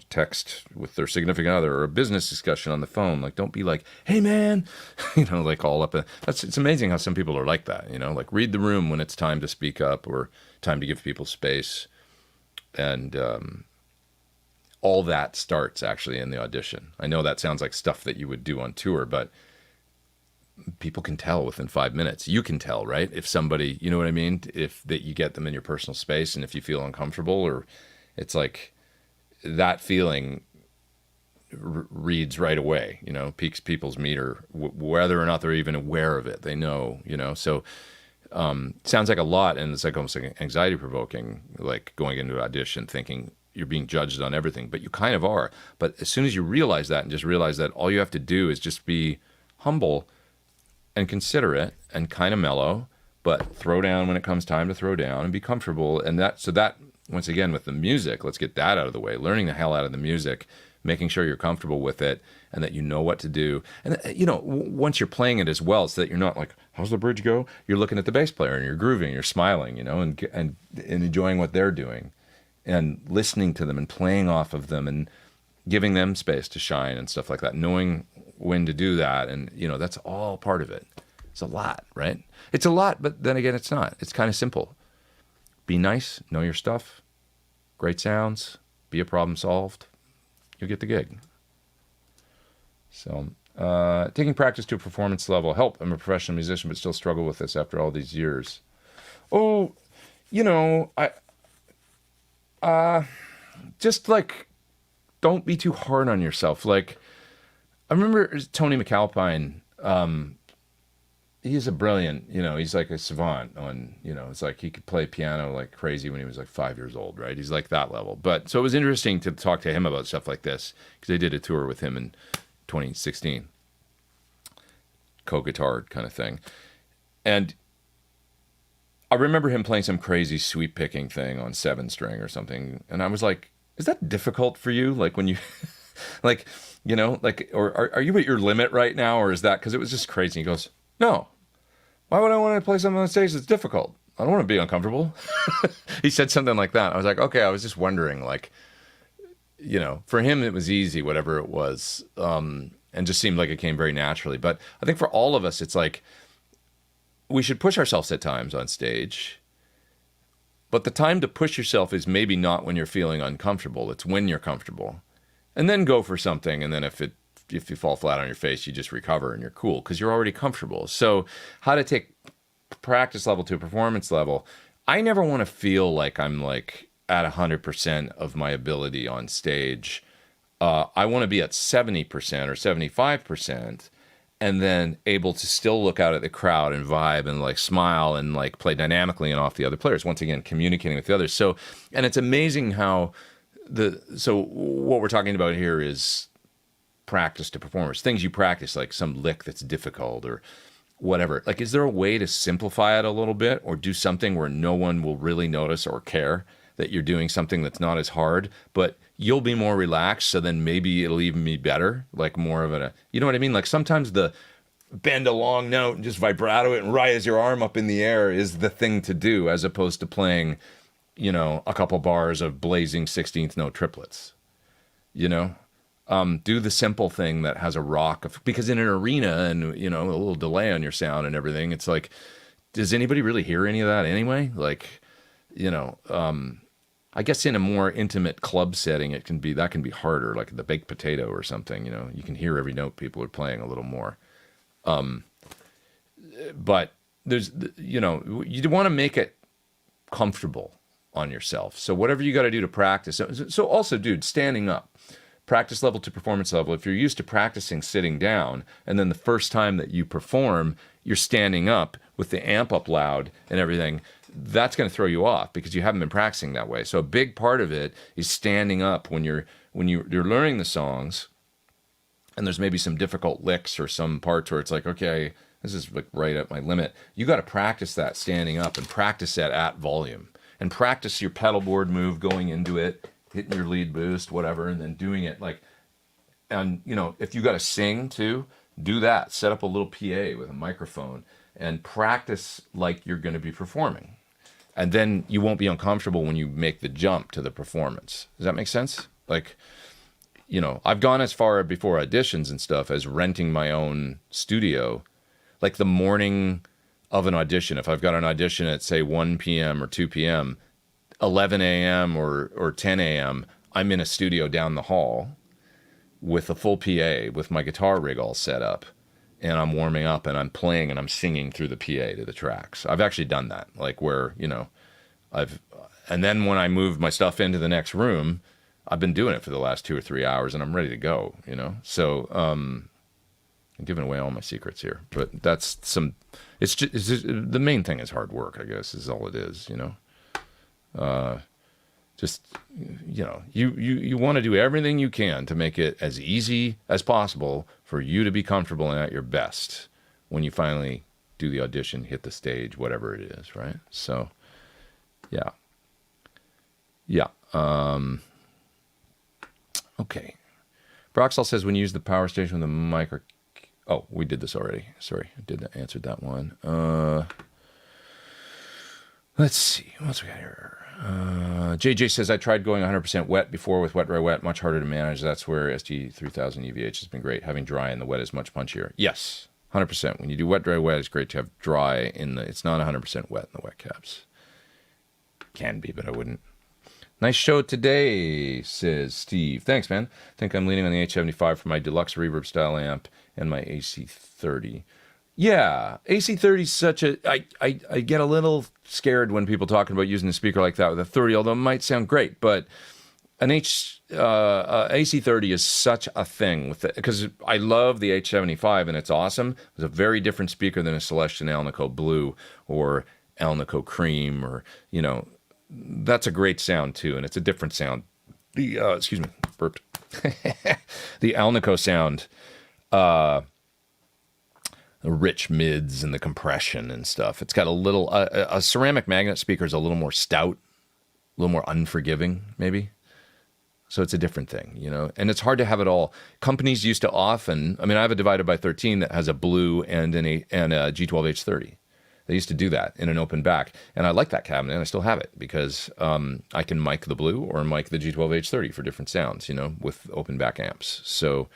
text with their significant other or a business discussion on the phone. Like, don't be like, hey man, you know, like all up. It's amazing how some people are like that, you know, like read the room when it's time to speak up or time to give people space. And, all that starts actually in the audition. I know that sounds like stuff that you would do on tour, but people can tell within 5 minutes. You can tell, right? If somebody, you know what I mean? If that you get them in your personal space and if you feel uncomfortable, or it's like that feeling reads right away, you know, piques people's meter, whether or not they're even aware of it. They know, you know, so sounds like a lot, and it's like almost like anxiety provoking, like going into an audition thinking, you're being judged on everything, but you kind of are. But as soon as you realize that and just realize that all you have to do is just be humble and considerate and kind of mellow, but throw down when it comes time to throw down and be comfortable. And that, once again, with the music, let's get that out of the way. Learning the hell out of the music, making sure you're comfortable with it and that you know what to do. And, once you're playing it as well, so that you're not like, how's the bridge go? You're looking at the bass player and you're grooving, you're smiling, and enjoying what they're doing and listening to them and playing off of them and giving them space to shine and stuff like that, knowing when to do that. And, that's all part of it. It's a lot, right? It's a lot, but then again, it's not. It's kind of simple. Be nice, know your stuff, great sounds, be a problem solved. You'll get the gig. So, taking practice to a performance level. Help, I'm a professional musician, but still struggle with this after all these years. Oh, just like, don't be too hard on yourself. Like, I remember Tony McAlpine, he's a brilliant, he's like a savant on, it's like he could play piano like crazy when he was like 5 years old, right? He's like that level. But so it was interesting to talk to him about stuff like this because I did a tour with him in 2016, co-guitar kind of thing. And I remember him playing some crazy sweep picking thing on 7-string or something. And I was like, is that difficult for you? Like when you, or are you at your limit right now? Or is that, because it was just crazy. He goes, no, why would I want to play something on stage that's difficult? I don't want to be uncomfortable. He said something like that. I was like, okay, I was just wondering, like, for him it was easy, whatever it was, and just seemed like it came very naturally. But I think for all of us, it's like, we should push ourselves at times on stage, but the time to push yourself is maybe not when you're feeling uncomfortable. It's when you're comfortable. And then go for something, and then if you fall flat on your face, you just recover and you're cool because you're already comfortable. So how to take practice level to a performance level. I never want to feel like I'm like at 100% of my ability on stage. I want to be at 70% or 75% and then able to still look out at the crowd and vibe and like smile and like play dynamically and off the other players. Once again, communicating with the others. So, and it's amazing how so what we're talking about here is practice to performers, things you practice, like some lick that's difficult or whatever. Like, is there a way to simplify it a little bit or do something where no one will really notice or care that you're doing something that's not as hard, but you'll be more relaxed, so then maybe it'll even be better, like more of you know what I mean? Like sometimes the bend a long note and just vibrato it and rise your arm up in the air is the thing to do, as opposed to playing, a couple bars of blazing 16th note triplets, do the simple thing that has a rock because in an arena and, a little delay on your sound and everything, it's like, does anybody really hear any of that anyway? Like, I guess in a more intimate club setting, that can be harder, like the baked potato or something, you can hear every note people are playing a little more. But there's, you want to make it comfortable on yourself. So whatever you got to do to practice. So also, dude, standing up. Practice level to performance level. If you're used to practicing sitting down, and then the first time that you perform, you're standing up with the amp up loud and everything, that's going to throw you off because you haven't been practicing that way. So a big part of it is standing up when you're learning the songs, and there's maybe some difficult licks or some parts where it's like, okay, this is like right at my limit. You got to practice that standing up and practice that at volume and practice your pedal board move going into it, hitting your lead boost, whatever, and then doing it like, and if you got to sing too, do that. Set up a little PA with a microphone and practice like you're going to be performing. And then you won't be uncomfortable when you make the jump to the performance. Does that make sense? Like, I've gone as far before auditions and stuff as renting my own studio, like the morning of an audition. If I've got an audition at say 1 p.m. or 2 p.m., 11 a.m. or 10 a.m., I'm in a studio down the hall with a full PA with my guitar rig all set up, and I'm warming up and I'm playing and I'm singing through the PA to the tracks. I've actually done that, like where, and then when I move my stuff into the next room, I've been doing it for the last 2 or 3 hours and I'm ready to go, So I'm giving away all my secrets here, but it's just the main thing is hard work, I guess, is all it is, you want to do everything you can to make it as easy as possible for you to be comfortable and at your best when you finally do the audition, hit the stage, whatever it is, right? So, yeah. Yeah. Okay. Broxall says when you use the power station with the micro... Oh, we did this already. Sorry, I did answered that one. Let's see. What else we got here? JJ says, I tried going 100% wet before with wet, dry, wet. Much harder to manage. That's where SG3000 EVH has been great. Having dry in the wet is much punchier. Yes, 100%. When you do wet, dry, wet, it's great to have dry in the... It's not 100% wet in the wet caps. Can be, but I wouldn't. Nice show today, says Steve. Thanks, man. I think I'm leaning on the H75 for my deluxe reverb style amp and my AC30. Yeah, AC30 is such a... I get a little scared when people talking about using a speaker like that with a 30, although it might sound great, but an AC30 is such a thing with it, because I love the H75 and it's awesome. It's a very different speaker than a Celestion Alnico Blue or Alnico Cream, or, you know, that's a great sound too, and it's a different sound. The excuse me, burped. The Alnico sound, the rich mids and the compression and stuff. It's got a little a ceramic magnet speaker is a little more stout, a little more unforgiving, maybe. So it's a different thing, you know. And it's hard to have it all. Companies used to often. I mean, I have a divided by 13 that has a blue and a G12H30. They used to do that in an open back, and I like that cabinet, and I still have it because I can mic the blue or mic the G12H30 for different sounds, you know, with open back amps. So,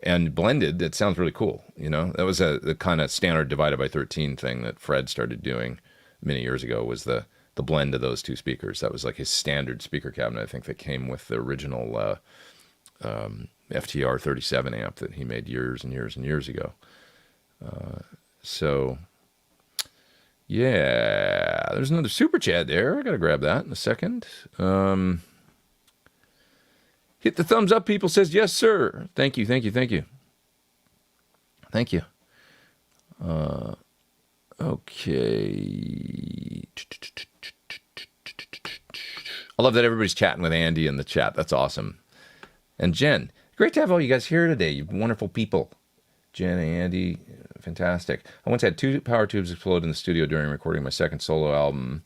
and blended, it sounds really cool, you know. That was the kind of standard divided by 13 thing that Fred started doing many years ago, was the blend of those two speakers. That was like his standard speaker cabinet, I think, that came with the original FTR 37 amp that he made years and years and years ago. So... yeah, there's another super chat there. I got to grab that in a second. Hit the thumbs up, people, says, yes, sir. Thank you, thank you, thank you. Thank you. Okay. I love that everybody's chatting with Andy in the chat. That's awesome. And Jen, great to have all you guys here today. You wonderful people. Jen and Andy, fantastic. I once had 2 power tubes explode in the studio during recording my second solo album.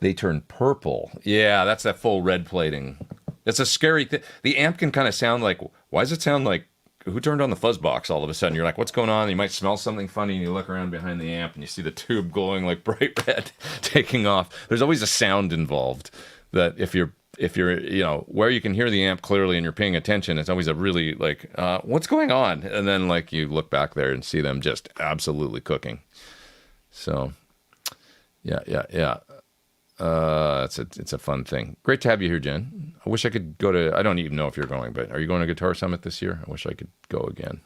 They turned purple. Yeah, that's that full red plating. It's a scary thing. The amp can kind of sound like, why does it sound like, who turned on the fuzz box all of a sudden? You're like, what's going on? You might smell something funny, and you look around behind the amp, and you see the tube glowing like bright red, taking off. There's always a sound involved that if you're, you know, where you can hear the amp clearly and you're paying attention, it's always a really like, what's going on? And then like you look back there and see them just absolutely cooking. So, yeah. It's a fun thing. Great to have you here, Jen. I wish I could go to, I don't even know if you're going, but are you going to Guitar Summit this year? I wish I could go again.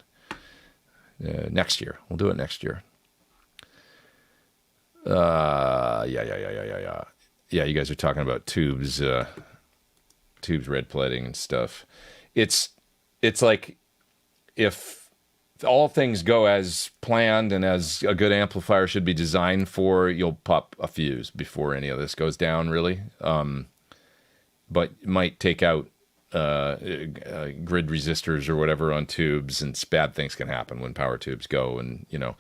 Next year. We'll do it next year. Yeah. Yeah, you guys are talking about tubes red plating and stuff. It's like if all things go as planned and as a good amplifier should be designed for, you'll pop a fuse before any of this goes down, really. But you might take out grid resistors or whatever on tubes, and bad things can happen when power tubes go. And, you know,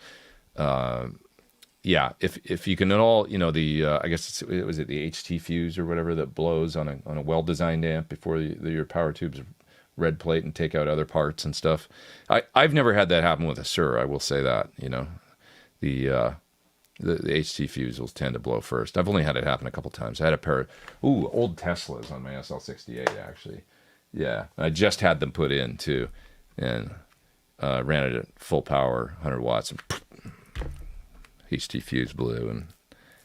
yeah, if you can at all, you know, the I guess was it the HT fuse or whatever that blows on a well-designed amp before your power tubes red plate and take out other parts and stuff. I've never had that happen with a Sur, I will say that, you know. The HT fuse will tend to blow first. I've only had it happen a couple times. I had a pair of old Teslas on my SL68 actually. Yeah, I just had them put in too, and ran it at full power, 100 watts, and HT fuse blew, and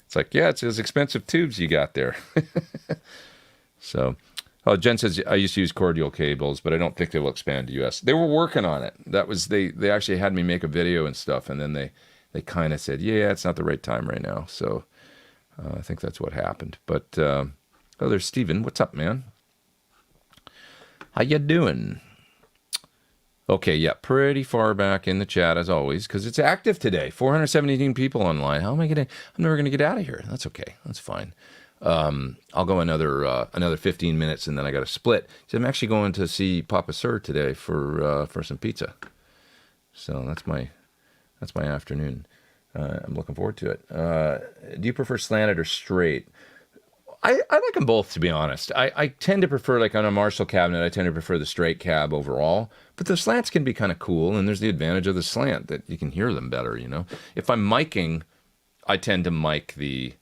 it's like, yeah, it's those expensive tubes you got there. So, Jen says, I used to use cordial cables, but I don't think they will expand to US. They were working on it. That was, they actually had me make a video and stuff, and then they kind of said, yeah, it's not the right time right now. So I think that's what happened. But, there's Steven. What's up, man? How you doing? Okay, yeah, pretty far back in the chat as always, because it's active today. 417 people online. How am I I'm never gonna get out of here. That's okay. That's fine. I'll go another 15 minutes, and then I got to split. So I'm actually going to see Papa Sir today for some pizza. So that's my afternoon. I'm looking forward to it. Do you prefer slanted or straight? I like them both, to be honest. I tend to prefer, like on a Marshall cabinet, I tend to prefer the straight cab overall. But the slants can be kind of cool, and there's the advantage of the slant that you can hear them better, you know? If I'm miking, I tend to mic the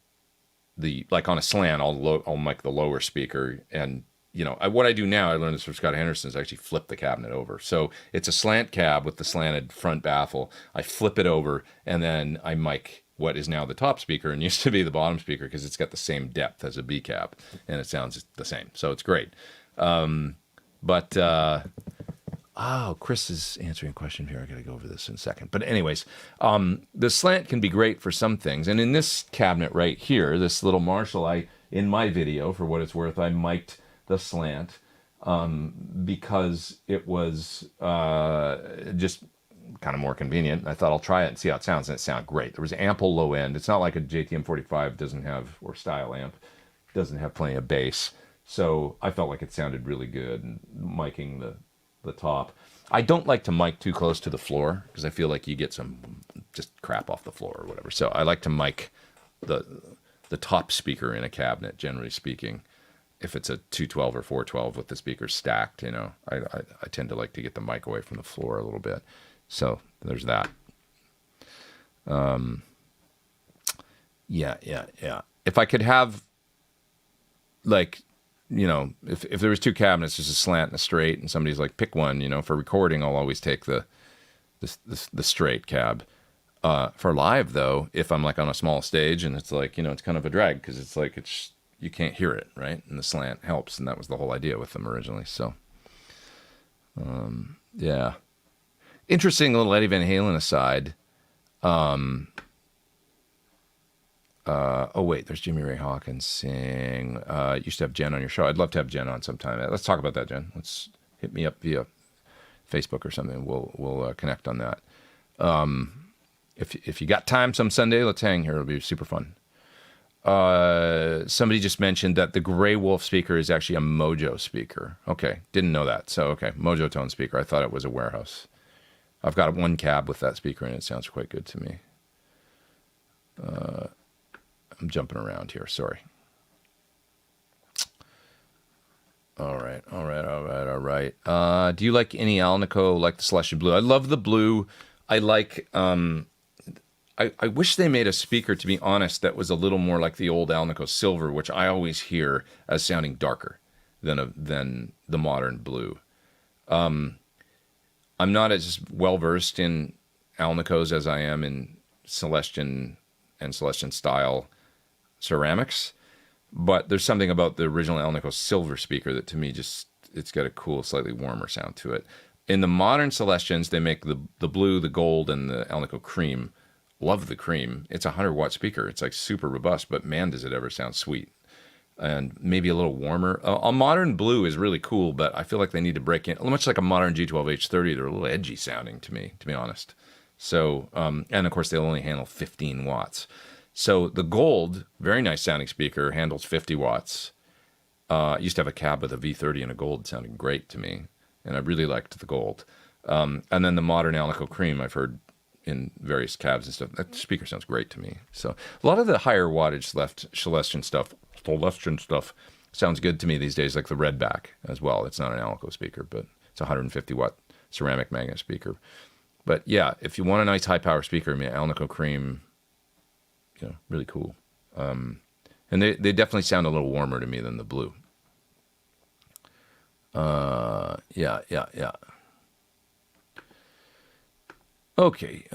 like on a slant, I'll mic the lower speaker. And, you know, what I do now, I learned this from Scott Henderson, is actually flip the cabinet over. So it's a slant cab with the slanted front baffle. I flip it over, and then I mic what is now the top speaker and used to be the bottom speaker because it's got the same depth as a B cab and it sounds the same. So it's great. Chris is answering a question here. I got to go over this in a second. But anyways, the slant can be great for some things. And in this cabinet right here, this little Marshall, in my video, for what it's worth, I mic'd the slant because it was just kind of more convenient. I thought I'll try it and see how it sounds, and it sounded great. There was ample low end. It's not like a JTM 45 doesn't have, or style amp, doesn't have plenty of bass. So I felt like it sounded really good, and miking the top. I don't like to mic too close to the floor because I feel like you get some just crap off the floor or whatever. So I like to mic the top speaker in a cabinet, generally speaking. If it's a 212 or 412 with the speakers stacked, you know, I tend to like to get the mic away from the floor a little bit. So there's that. Yeah. If I could have, like, you know, if there was two cabinets, just a slant and a straight, and somebody's like, pick one, you know, for recording, I'll always take the straight cab. For live, though, if I'm like on a small stage and it's like, you know, it's kind of a drag because it's like you can't hear it, right? And the slant helps, and that was the whole idea with them originally. So, yeah. Interesting little Eddie Van Halen aside. Oh, wait, there's Jimmy Ray Hawkins saying, used to have Jen on your show. I'd love to have Jen on sometime. Let's talk about that, Jen. Let's hit me up via Facebook or something. We'll connect on that. If you got time some Sunday, let's hang here. It'll be super fun. Somebody just mentioned that the Grey Wolf speaker is actually a Mojo speaker. Okay, didn't know that. So, okay, Mojo tone speaker. I thought it was a Warehouse. I've got one cab with that speaker, and it sounds quite good to me. I'm jumping around here. Sorry. All right. Do you like any Alnico, like the Celestian Blue? I love the blue. I like... I wish they made a speaker, to be honest, that was a little more like the old Alnico Silver, which I always hear as sounding darker than the modern blue. I'm not as well versed in Alnicos as I am in Celestian and Celestian style ceramics, but there's something about the original Alnico Silver speaker that to me it's got a cool, slightly warmer sound to it. In the modern Celestians, they make the blue, the gold, and the Alnico Cream. Love the Cream. It's a 100-watt speaker. It's like super robust, but man, does it ever sound sweet. And maybe a little warmer. A modern blue is really cool, but I feel like they need to break in. Much like a modern G12H30, they're a little edgy sounding to me, to be honest. So, and of course, they'll only handle 15 watts. So the gold, very nice sounding speaker, handles 50 watts. I used to have a cab with a V30 and a gold, sounding great to me, and I really liked the gold. And then the modern Alnico Cream, I've heard in various cabs and stuff. That speaker sounds great to me. So a lot of the higher wattage Celestian stuff sounds good to me these days, like the Redback as well. It's not an Alnico speaker, but it's a 150-watt ceramic magnet speaker. But yeah, if you want a nice high-power speaker, I mean, Alnico Cream, you know, really cool. And they definitely sound a little warmer to me than the blue. Yeah. Okay.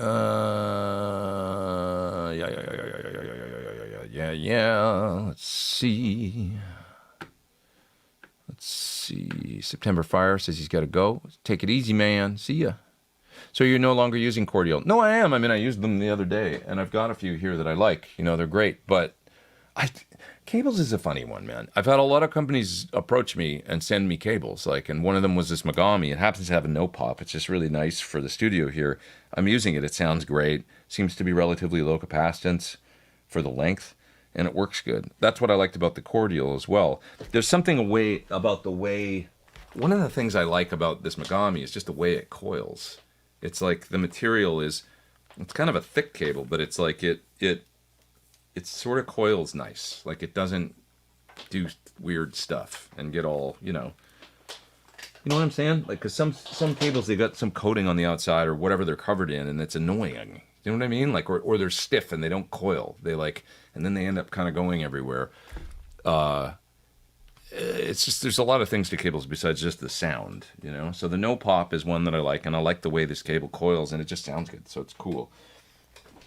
Yeah. Let's see. September Fire says he's got to go. Take it easy, man. See ya. So you're no longer using Cordial? No, I am. I mean, I used them the other day, and I've got a few here that I like. You know, they're great, but cables is a funny one, man. I've had a lot of companies approach me and send me cables, and one of them was this Megami. It happens to have a no pop. It's just really nice for the studio here. I'm using it. It sounds great. Seems to be relatively low capacitance for the length, and it works good. That's what I liked about the Cordial as well. There's something about the way. One of the things I like about this Megami is just the way it coils. It's like the material is It's kind of a thick cable, but it's like it sort of coils nice. Like it doesn't do weird stuff and get all, you know what I'm saying? Like, cause some cables, they got some coating on the outside or whatever they're covered in, and it's annoying. You know what I mean? Like, or they're stiff and they don't coil. They like, and then they end up kind of going everywhere. It's just, there's a lot of things to cables besides just the sound, So the no pop is one that I like, and I like the way this cable coils, and it just sounds good, so it's cool.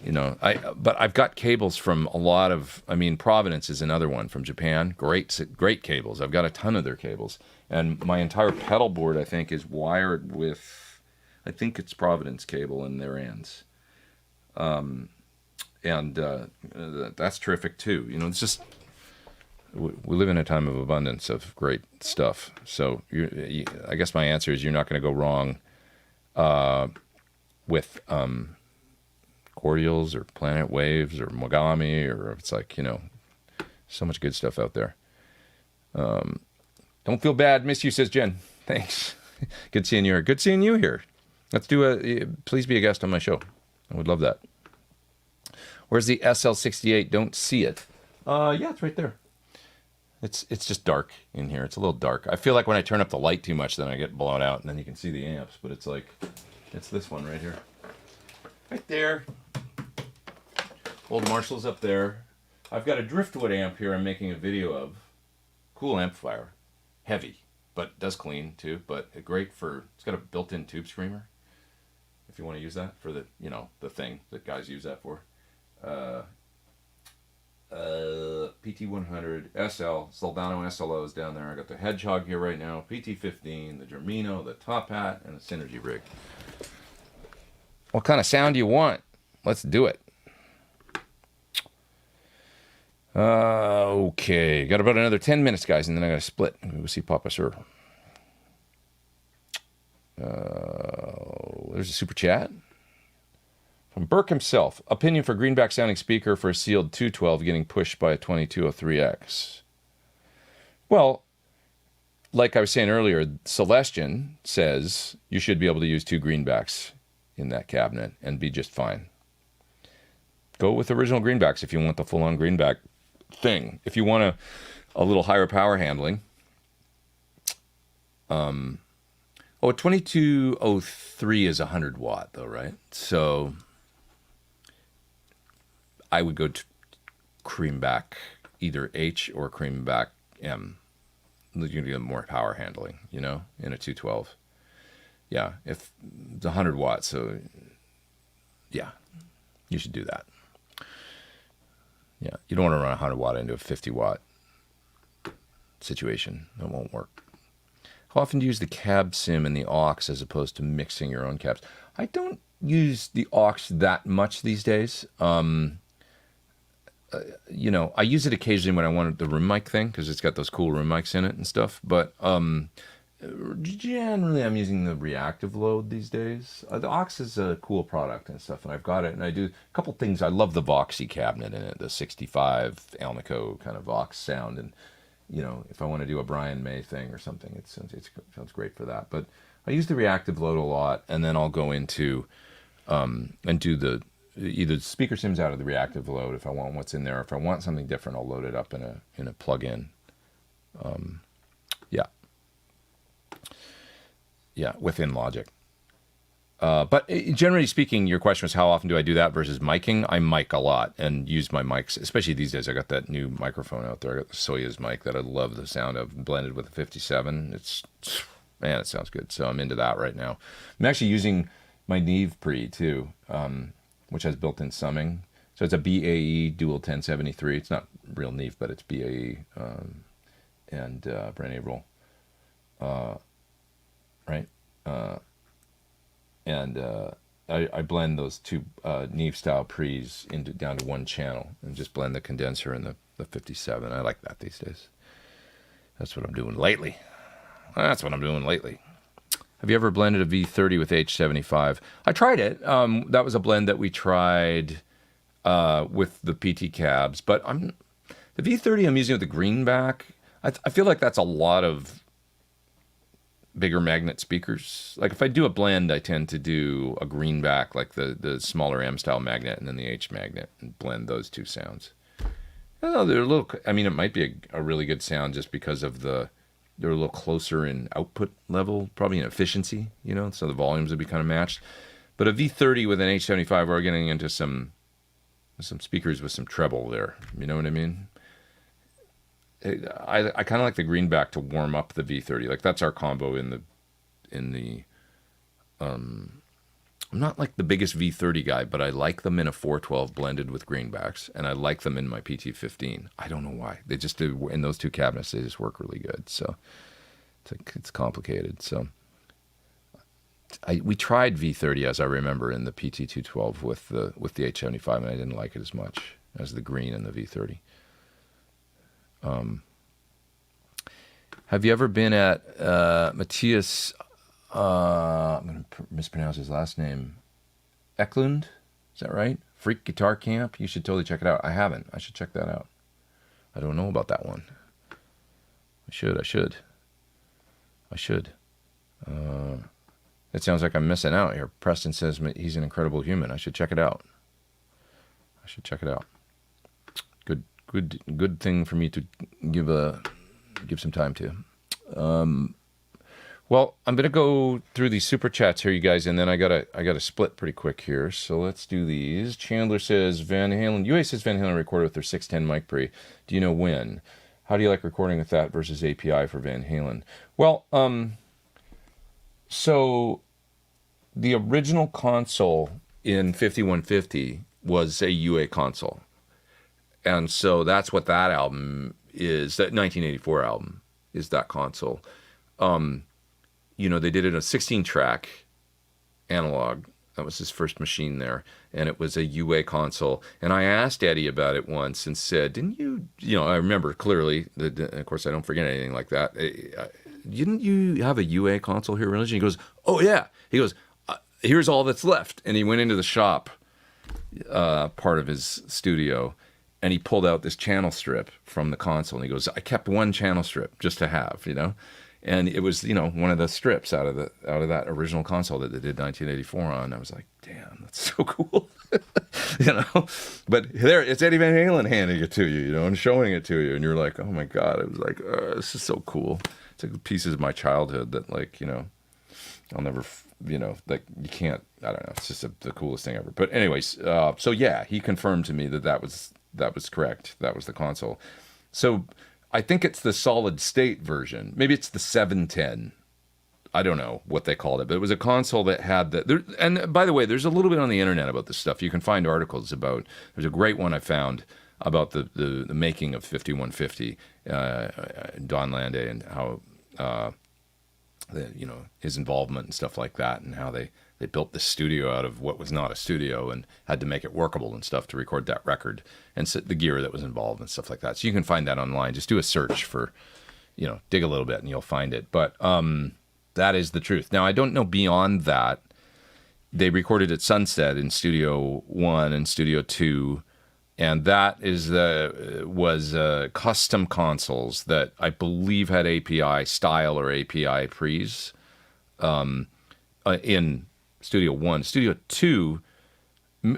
But I've got cables from a lot of, Providence is another one from Japan. Great cables. I've got a ton of their cables. And my entire pedal board, I think, is wired with, I think it's Providence cable in their ends. That's terrific too. It's just, we live in a time of abundance of great stuff. So I guess my answer is you're not going to go wrong with Cordials or Planet Waves or Mogami, or it's like, so much good stuff out there. Don't feel bad, miss you, says Jen. Thanks. Good seeing you here. Good seeing you here. Let's please be a guest on my show. I would love that. Where's the SL68? Don't see it. Yeah, it's right there. It's just dark in here. It's a little dark. I feel like when I turn up the light too much, then I get blown out, and then you can see the amps. But it's like, it's this one right here. Right there. Old Marshall's up there. I've got a driftwood amp here I'm making a video of. Cool amplifier. Heavy, but does clean too. But great for, it's got a built-in tube screamer. If you want to use that for the, the thing that guys use that for. PT100 SL, Soldano SLOs down there. I got the Hedgehog here right now. PT15, the Germino, the Top Hat, and the Synergy rig. What kind of sound do you want? Let's do it. Okay, got about another 10 minutes, guys, and then I got to split. We'll see Papa Sir. There's a super chat from Burke himself. Opinion for greenback sounding speaker for a sealed 212 getting pushed by a 2203X. Well, like I was saying earlier, Celestian says you should be able to use two greenbacks in that cabinet and be just fine. Go with original greenbacks if you want the full-on greenback thing. If you want a little higher power handling, 2203 is 100 watt though, right? So I would go to creamback either H or creamback M. You're going to get more power handling, in a 212. Yeah, if it's 100 watts, so yeah, you should do that. Yeah, you don't want to run a 100 watt into a 50 watt situation. It won't work. How often do you use the cab sim and the aux as opposed to mixing your own cabs? I don't use the aux that much these days. I use it occasionally when I want the room mic thing because it's got those cool room mics in it and stuff. But generally, I'm using the reactive load these days. The aux is a cool product and stuff, and I've got it. And I do a couple things. I love the Voxy cabinet in it, the 65 Alnico kind of Vox sound. And, if I want to do a Brian May thing or something, it sounds great for that. But I use the reactive load a lot, and then I'll go into and do either the speaker sims out of the reactive load if I want what's in there. If I want something different, I'll load it up in a plug-in. Yeah, within Logic. But generally speaking, your question was how often do I do that versus miking? I mic a lot and use my mics, especially these days. I got that new microphone out there. I got the Soyuz mic that I love the sound of, blended with a 57. Man, it sounds good. So I'm into that right now. I'm actually using my Neve pre too, which has built-in summing. So it's a BAE Dual 1073. It's not real Neve, but it's BAE and Brent Averill. Right? I blend those two Neve style pre's down to one channel and just blend the condenser and the 57. I like that these days. That's what I'm doing lately. Have you ever blended a V30 with H75? I tried it. That was a blend that we tried with the PT cabs, but the V30 I'm using with the greenback. I feel like that's a lot of bigger magnet speakers. Like if I do a blend, I tend to do a greenback, like the smaller M style magnet, and then the H magnet, and blend those two sounds. Oh, they're a little. I mean, it might be a really good sound just because of they're a little closer in output level, probably in efficiency, so the volumes would be kind of matched. But a V30 with an H75, we're getting into some speakers with some treble there. You know what I mean? I kind of like the greenback to warm up the V30. Like that's our combo in the. I'm not like the biggest V30 guy, but I like them in a 412 blended with greenbacks, and I like them in my PT15. I don't know why. They just do in those two cabinets. They just work really good. So it's complicated. So we tried V30 as I remember in the PT212 with the H75, and I didn't like it as much as the green and the V30. Have you ever been at Matthias? I'm going to mispronounce his last name. Eklund? Is that right? Freak Guitar Camp? You should totally check it out. I haven't. I should check that out. I don't know about that one. I should. It sounds like I'm missing out here. Preston says he's an incredible human. I should check it out. Good thing for me to give some time to. Well, I'm gonna go through these super chats here, you guys, and then I gotta split pretty quick here. So let's do these. Chandler says Van Halen. UA says Van Halen recorded with their 610 mic pre. Do you know when? How do you like recording with that versus API for Van Halen? Well, so the original console in 5150 was a UA console, and so that's what that album is. That 1984 album is that console. They did it a 16-track analog. That was his first machine there, and it was a UA console. And I asked Eddie about it once and said, didn't you, I remember clearly, of course I don't forget anything like that. Didn't you have a UA console here originally? He goes, oh yeah. He goes, here's all that's left. And he went into the shop, part of his studio, and he pulled out this channel strip from the console. And he goes, I kept one channel strip just to have, And it was, one of the strips out of that original console that they did 1984 on. I was like, damn, that's so cool. But there, it's Eddie Van Halen handing it to you, and showing it to you. And you're like, oh my God. It was like, this is so cool. It's like pieces of my childhood that I'll never, like you can't, I don't know. It's just the coolest thing ever. But anyways, so yeah, he confirmed to me that was correct. That was the console. So I think it's the solid state version. Maybe it's the 710. I don't know what they called it, but it was a console that had and by the way, there's a little bit on the internet about this stuff. You can find articles about, there's a great one I found about the making of 5150, Don Landay, and how, his involvement and stuff like that, and how they built this studio out of what was not a studio and had to make it workable and stuff to record that record, and the gear that was involved and stuff like that. So you can find that online. Just do a search for, dig a little bit and you'll find it. But that is the truth. Now, I don't know beyond that. They recorded at Sunset in Studio 1 and Studio 2, and that was custom consoles that I believe had API style or API pre's in Studio 1. Studio 2,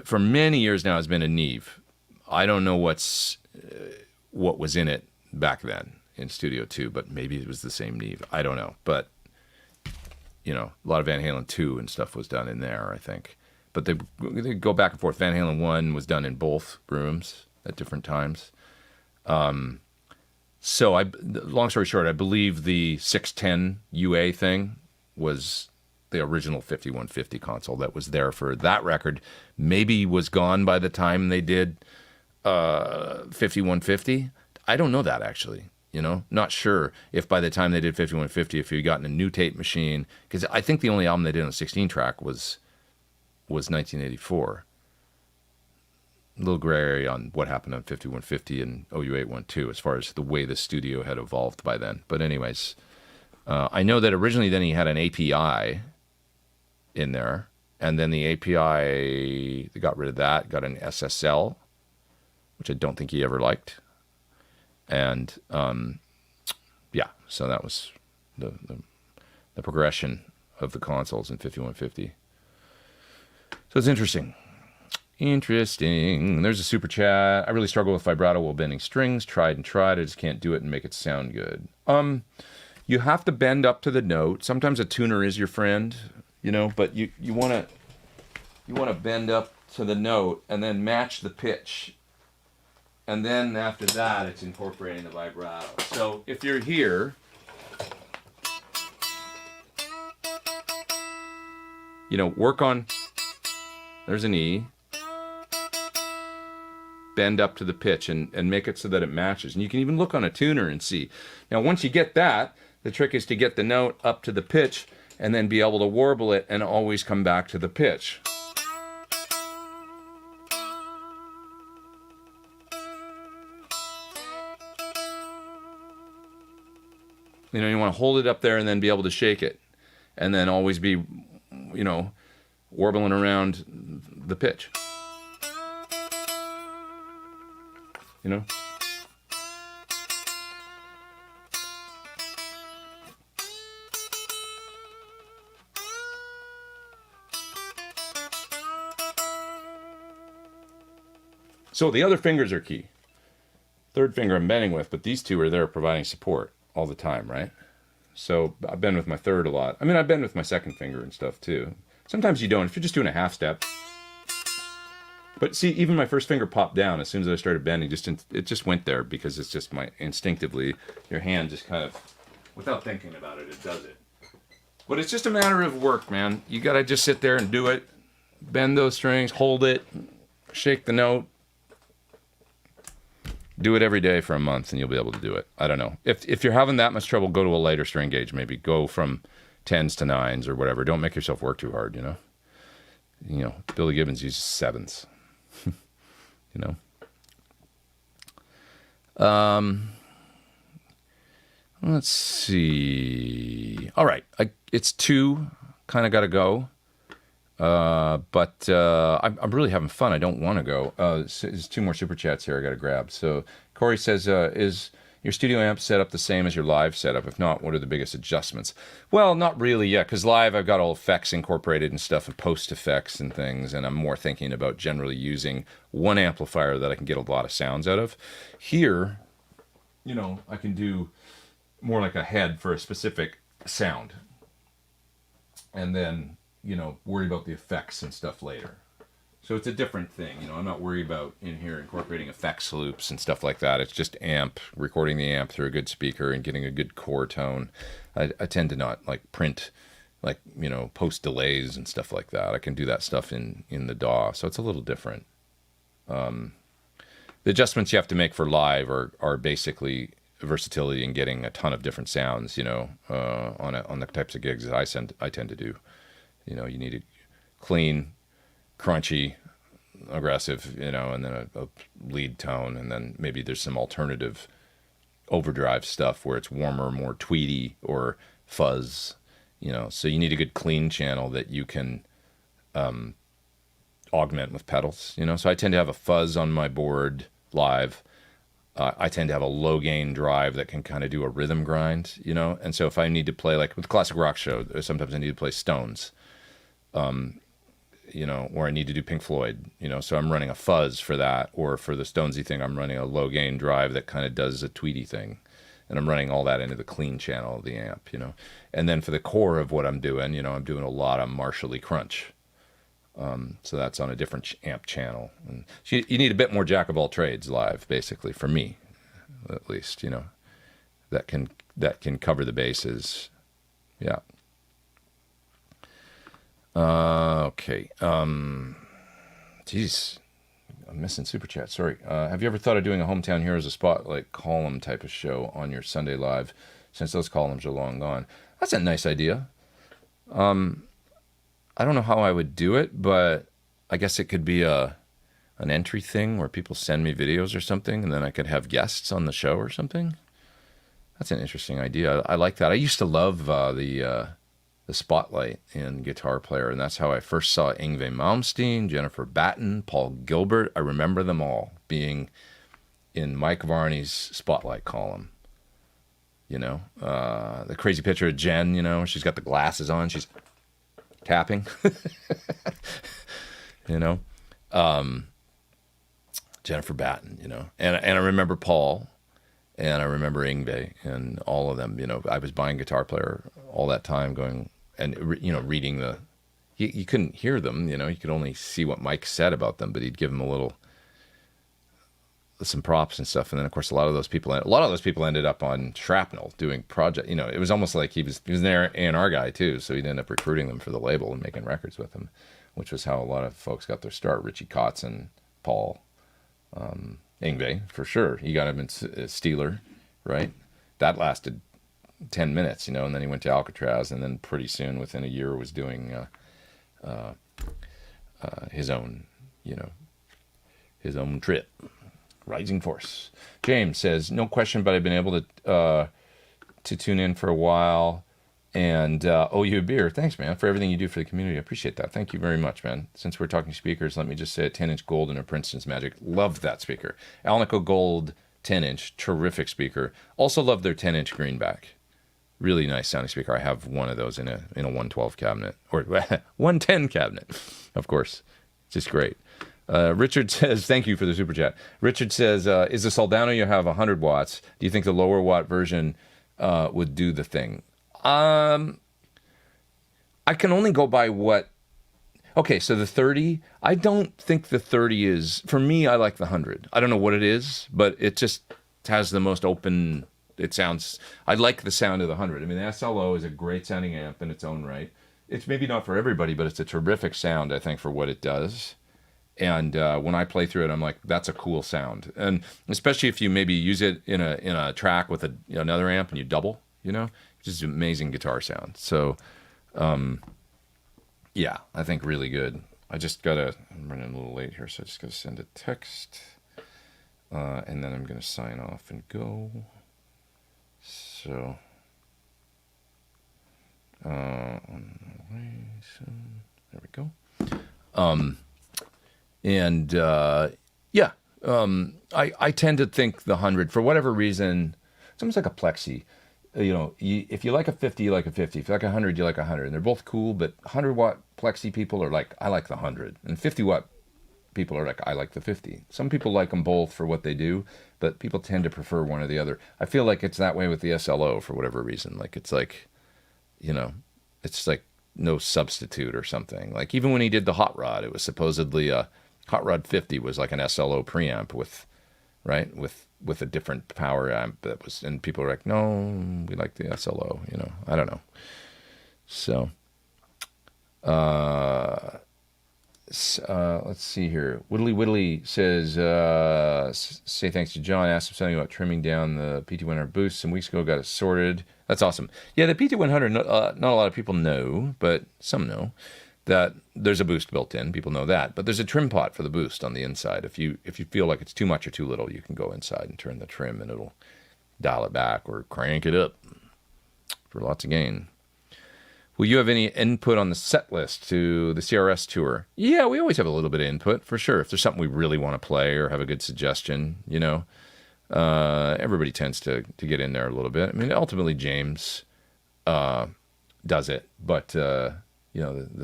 for many years now, has been a Neve. I don't know what was in it back then in Studio 2, but maybe it was the same Neve. I don't know. But, a lot of Van Halen 2 and stuff was done in there, I think. But they go back and forth. Van Halen 1 was done in both rooms at different times. So, long story short, I believe the 610 UA thing was the original 5150 console that was there for that record. Maybe was gone by the time they did 5150. I don't know that, actually. Not sure if by the time they did 5150, if you had gotten a new tape machine, because I think the only album they did on a 16-track was 1984. A little gray area on what happened on 5150 and OU812 as far as the way the studio had evolved by then. But anyways, I know that originally then he had an API in there, and then the API, they got rid of that, got an SSL, which I don't think he ever liked. And yeah, so that was the the progression of the consoles in 5150. So it's interesting. Interesting. There's a super chat. I really struggle with vibrato while bending strings. Tried and tried. I just can't do it and make it sound good. You have to bend up to the note. Sometimes a tuner is your friend, you know, but you want to bend up to the note and then match the pitch. And then after that, it's incorporating the vibrato. So if you're here, you know, work on, there's an E, bend up to the pitch and make it so that it matches. And you can even look on a tuner and see. Now, once you get that, the trick is to get the note up to the pitch and then be able to warble it and always come back to the pitch. You know, you want to hold it up there and then be able to shake it. And then always be, you know, warbling around the pitch. You know? So the other fingers are key. Third finger I'm bending with, but these two are there providing support all the time, right? So I bend with my third a lot. I mean, I bend with my second finger and stuff too. Sometimes you don't, if you're just doing a half step. But see, even my first finger popped down as soon as I started bending. It just went there because it's just instinctively, your hand just kind of, without thinking about it, it does it. But it's just a matter of work, man. You gotta just sit there and do it. Bend those strings, hold it, shake the note. Do it every day for a month and you'll be able to do it. I don't know. If you're having that much trouble, go to a lighter string gauge. Maybe go from 10s to 9s or whatever. Don't make yourself work too hard, you know. You know, Billy Gibbons uses 7s. You know. Let's see. All right. It's 2. Kind of got to go. But I'm really having fun. I don't want to go. There's 2 more super chats here I got to grab. So Corey says, is your studio amp setup the same as your live setup? If not, what are the biggest adjustments? Well, not really yet, because live I've got all effects incorporated and stuff and post effects and things, and I'm more thinking about generally using one amplifier that I can get a lot of sounds out of. Here, you know, I can do more like a head for a specific sound. And then, you know, worry about the effects and stuff later. So it's a different thing. You know, I'm not worried about in here incorporating effects loops and stuff like that. It's just amp, recording the amp through a good speaker and getting a good core tone. I tend to not like print, like, you know, post delays and stuff like that. I can do that stuff in the DAW. So it's a little different. The adjustments you have to make for live are basically versatility and getting a ton of different sounds, you know, on the types of gigs that I tend to do. You know, you need it clean, crunchy, aggressive, you know, and then a lead tone, and then maybe there's some alternative overdrive stuff where it's warmer, more tweedy, or fuzz, you know. So you need a good clean channel that you can augment with pedals, you know. So I tend to have a fuzz on my board live. I tend to have a low gain drive that can kind of do a rhythm grind, you know. And so if I need to play, like with classic rock show, sometimes I need to play Stones. You know, or I need to do Pink Floyd, you know, so I'm running a fuzz for that, or for the Stonesy thing, I'm running a low gain drive that kind of does a tweedy thing, and I'm running all that into the clean channel of the amp, you know. And then for the core of what I'm doing, you know, I'm doing a lot of Marshall crunch, so that's on a different amp channel. And so you need a bit more jack of all trades live, basically, for me, at least, you know, that can cover the bases, yeah. Okay. Geez, I'm missing super chat. Sorry. Have you ever thought of doing a Hometown Heroes, a spotlight column type of show on your Sunday Live, since those columns are long gone? That's a nice idea. I don't know how I would do it, but I guess it could be an entry thing where people send me videos or something, and then I could have guests on the show or something. That's an interesting idea. I like that. I used to love the Spotlight in Guitar Player, and that's how I first saw Yngwie Malmsteen, Jennifer Batten, Paul Gilbert. I remember them all being in Mike Varney's Spotlight column. The crazy picture of Jen, she's got the glasses on, she's tapping, Jennifer Batten, and I remember Paul, and I remember Yngwie and all of them. I was buying Guitar Player all that time, going and reading the. You couldn't hear them, you could only see what Mike said about them, but he'd give them some props and stuff. And then of course a lot of those people ended up on Shrapnel doing project. It was almost like he was an A&R guy too, so he'd end up recruiting them for the label and making records with them, which was how a lot of folks got their start. Richie Kotzen, Paul, Yngwie for sure. He got him in Steeler, right? That lasted 10 minutes, and then he went to Alcatraz, and then pretty soon, within a year, was doing his own trip. Rising Force. James says, no question, but I've been able to tune in for a while and owe you a beer. Thanks, man, for everything you do for the community. I appreciate that. Thank you very much, man. Since we're talking speakers, let me just say a 10-inch gold and a Princeton's Magic. Love that speaker. Alnico Gold 10-inch, terrific speaker. Also love their 10-inch greenback. Really nice sounding speaker. I have one of those in a 112 cabinet, or 110 cabinet, of course. Just great. Richard says, thank you for the super chat. Richard says, is the Soldano you have 100 watts? Do you think the lower watt version would do the thing? I can only go by what... Okay, so the 30, I don't think the 30 is... For me, I like the 100. I don't know what it is, but it just has the most open... It sounds... I like the sound of the 100. I mean, the SLO is a great sounding amp in its own right. It's maybe not for everybody, but it's a terrific sound, I think, for what it does. And when I play through it, I'm like, that's a cool sound. And especially if you maybe use it in a track with another amp and you double, just an amazing guitar sound. So, yeah, I think really good. I'm running a little late here, so I just got to send a text. And then I'm going to sign off and go. So, there we go. I tend to think the 100, for whatever reason, it's almost like a plexi. If you like a 50, you like a 50. If you like a 100, you like a 100. And they're both cool, but 100-watt plexi people are like, I like the 100. And 50-watt people are like, I like the 50. Some people like them both for what they do, but people tend to prefer one or the other. I feel like it's that way with the SLO for whatever reason. Like, it's like, it's like no substitute or something. Like, even when he did the Hot Rod, it was supposedly Hot Rod 50 was like an SLO preamp with a different power amp that was, and people were like, no, we like the SLO, I don't know. So, let's see here. Whittly says, say thanks to John. Asked him something about trimming down the PT100 boost some weeks ago. Got it sorted. That's awesome. Yeah, the PT100, not a lot of people know, but some know that there's a boost built in. People know that. But there's a trim pot for the boost on the inside. If you feel like it's too much or too little, you can go inside and turn the trim, and it'll dial it back or crank it up for lots of gain. Will you have any input on the set list to the CRS tour? Yeah, we always have a little bit of input, for sure. If there's something we really want to play or have a good suggestion, everybody tends to get in there a little bit. I mean, ultimately, James does it, but, the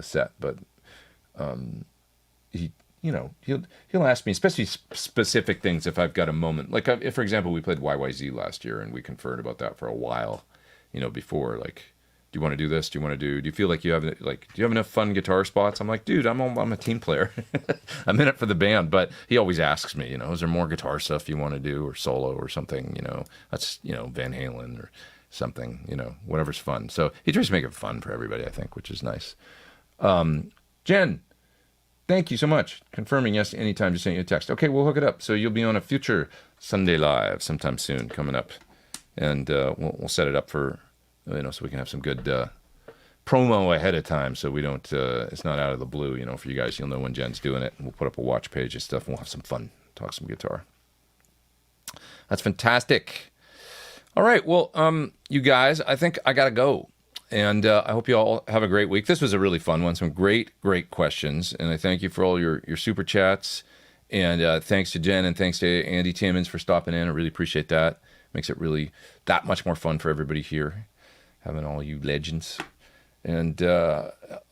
set. But he'll ask me, especially specific things if I've got a moment. Like, if, for example, we played YYZ last year, and we conferred about that for a while, before, like, do you want to do this? Do you feel like do you have enough fun guitar spots? I'm like, dude, I'm a team player. I'm in it for the band. But he always asks me, is there more guitar stuff you want to do, or solo or something? That's, Van Halen or something, whatever's fun. So he tries to make it fun for everybody, I think, which is nice. Jen, thank you so much. Confirming yes anytime, just sent you a text. Okay, we'll hook it up. So you'll be on a future Sunday Live sometime soon coming up. And we'll set it up for... so we can have some good promo ahead of time, so we don't, it's not out of the blue, for you guys. You'll know when Jen's doing it, and we'll put up a watch page and stuff, and we'll have some fun, talk some guitar. That's fantastic. All right, well, you guys, I think I got to go, and I hope you all have a great week. This was a really fun one, some great questions, and I thank you for all your super chats, and thanks to Jen, and thanks to Andy Timmons for stopping in. I really appreciate that. Makes it really that much more fun for everybody here, having all you legends. And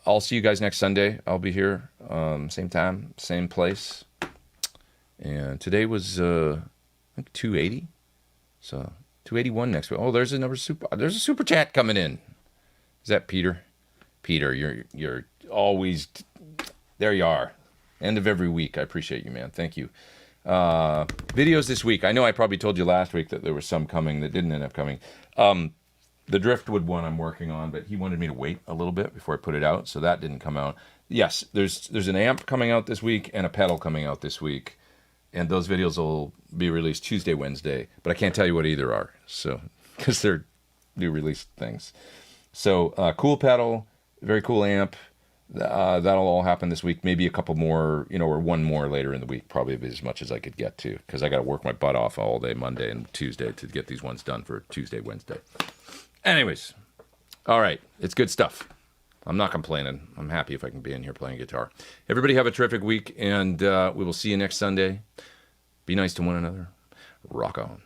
I'll see you guys next Sunday. I'll be here, same time, same place. And today was I think 280, so 281 next week. Oh, there's a super chat coming in. Is that Peter? Peter, you're always there. You are. End of every week. I appreciate you, man. Thank you. Videos this week. I know I probably told you last week that there was some coming that didn't end up coming. The driftwood one I'm working on, but he wanted me to wait a little bit before I put it out, so that didn't come out. Yes, there's an amp coming out this week and a pedal coming out this week, and those videos will be released Tuesday, Wednesday, but I can't tell you what either are, so because they're new release things. So cool pedal, very cool amp. That'll all happen this week. Maybe a couple more, or one more later in the week. Probably as much as I could get to, because I got to work my butt off all day Monday and Tuesday to get these ones done for Tuesday, Wednesday. Anyways, all right, it's good stuff. I'm not complaining. I'm happy if I can be in here playing guitar. Everybody have a terrific week, and we will see you next Sunday. Be nice to one another. Rock on.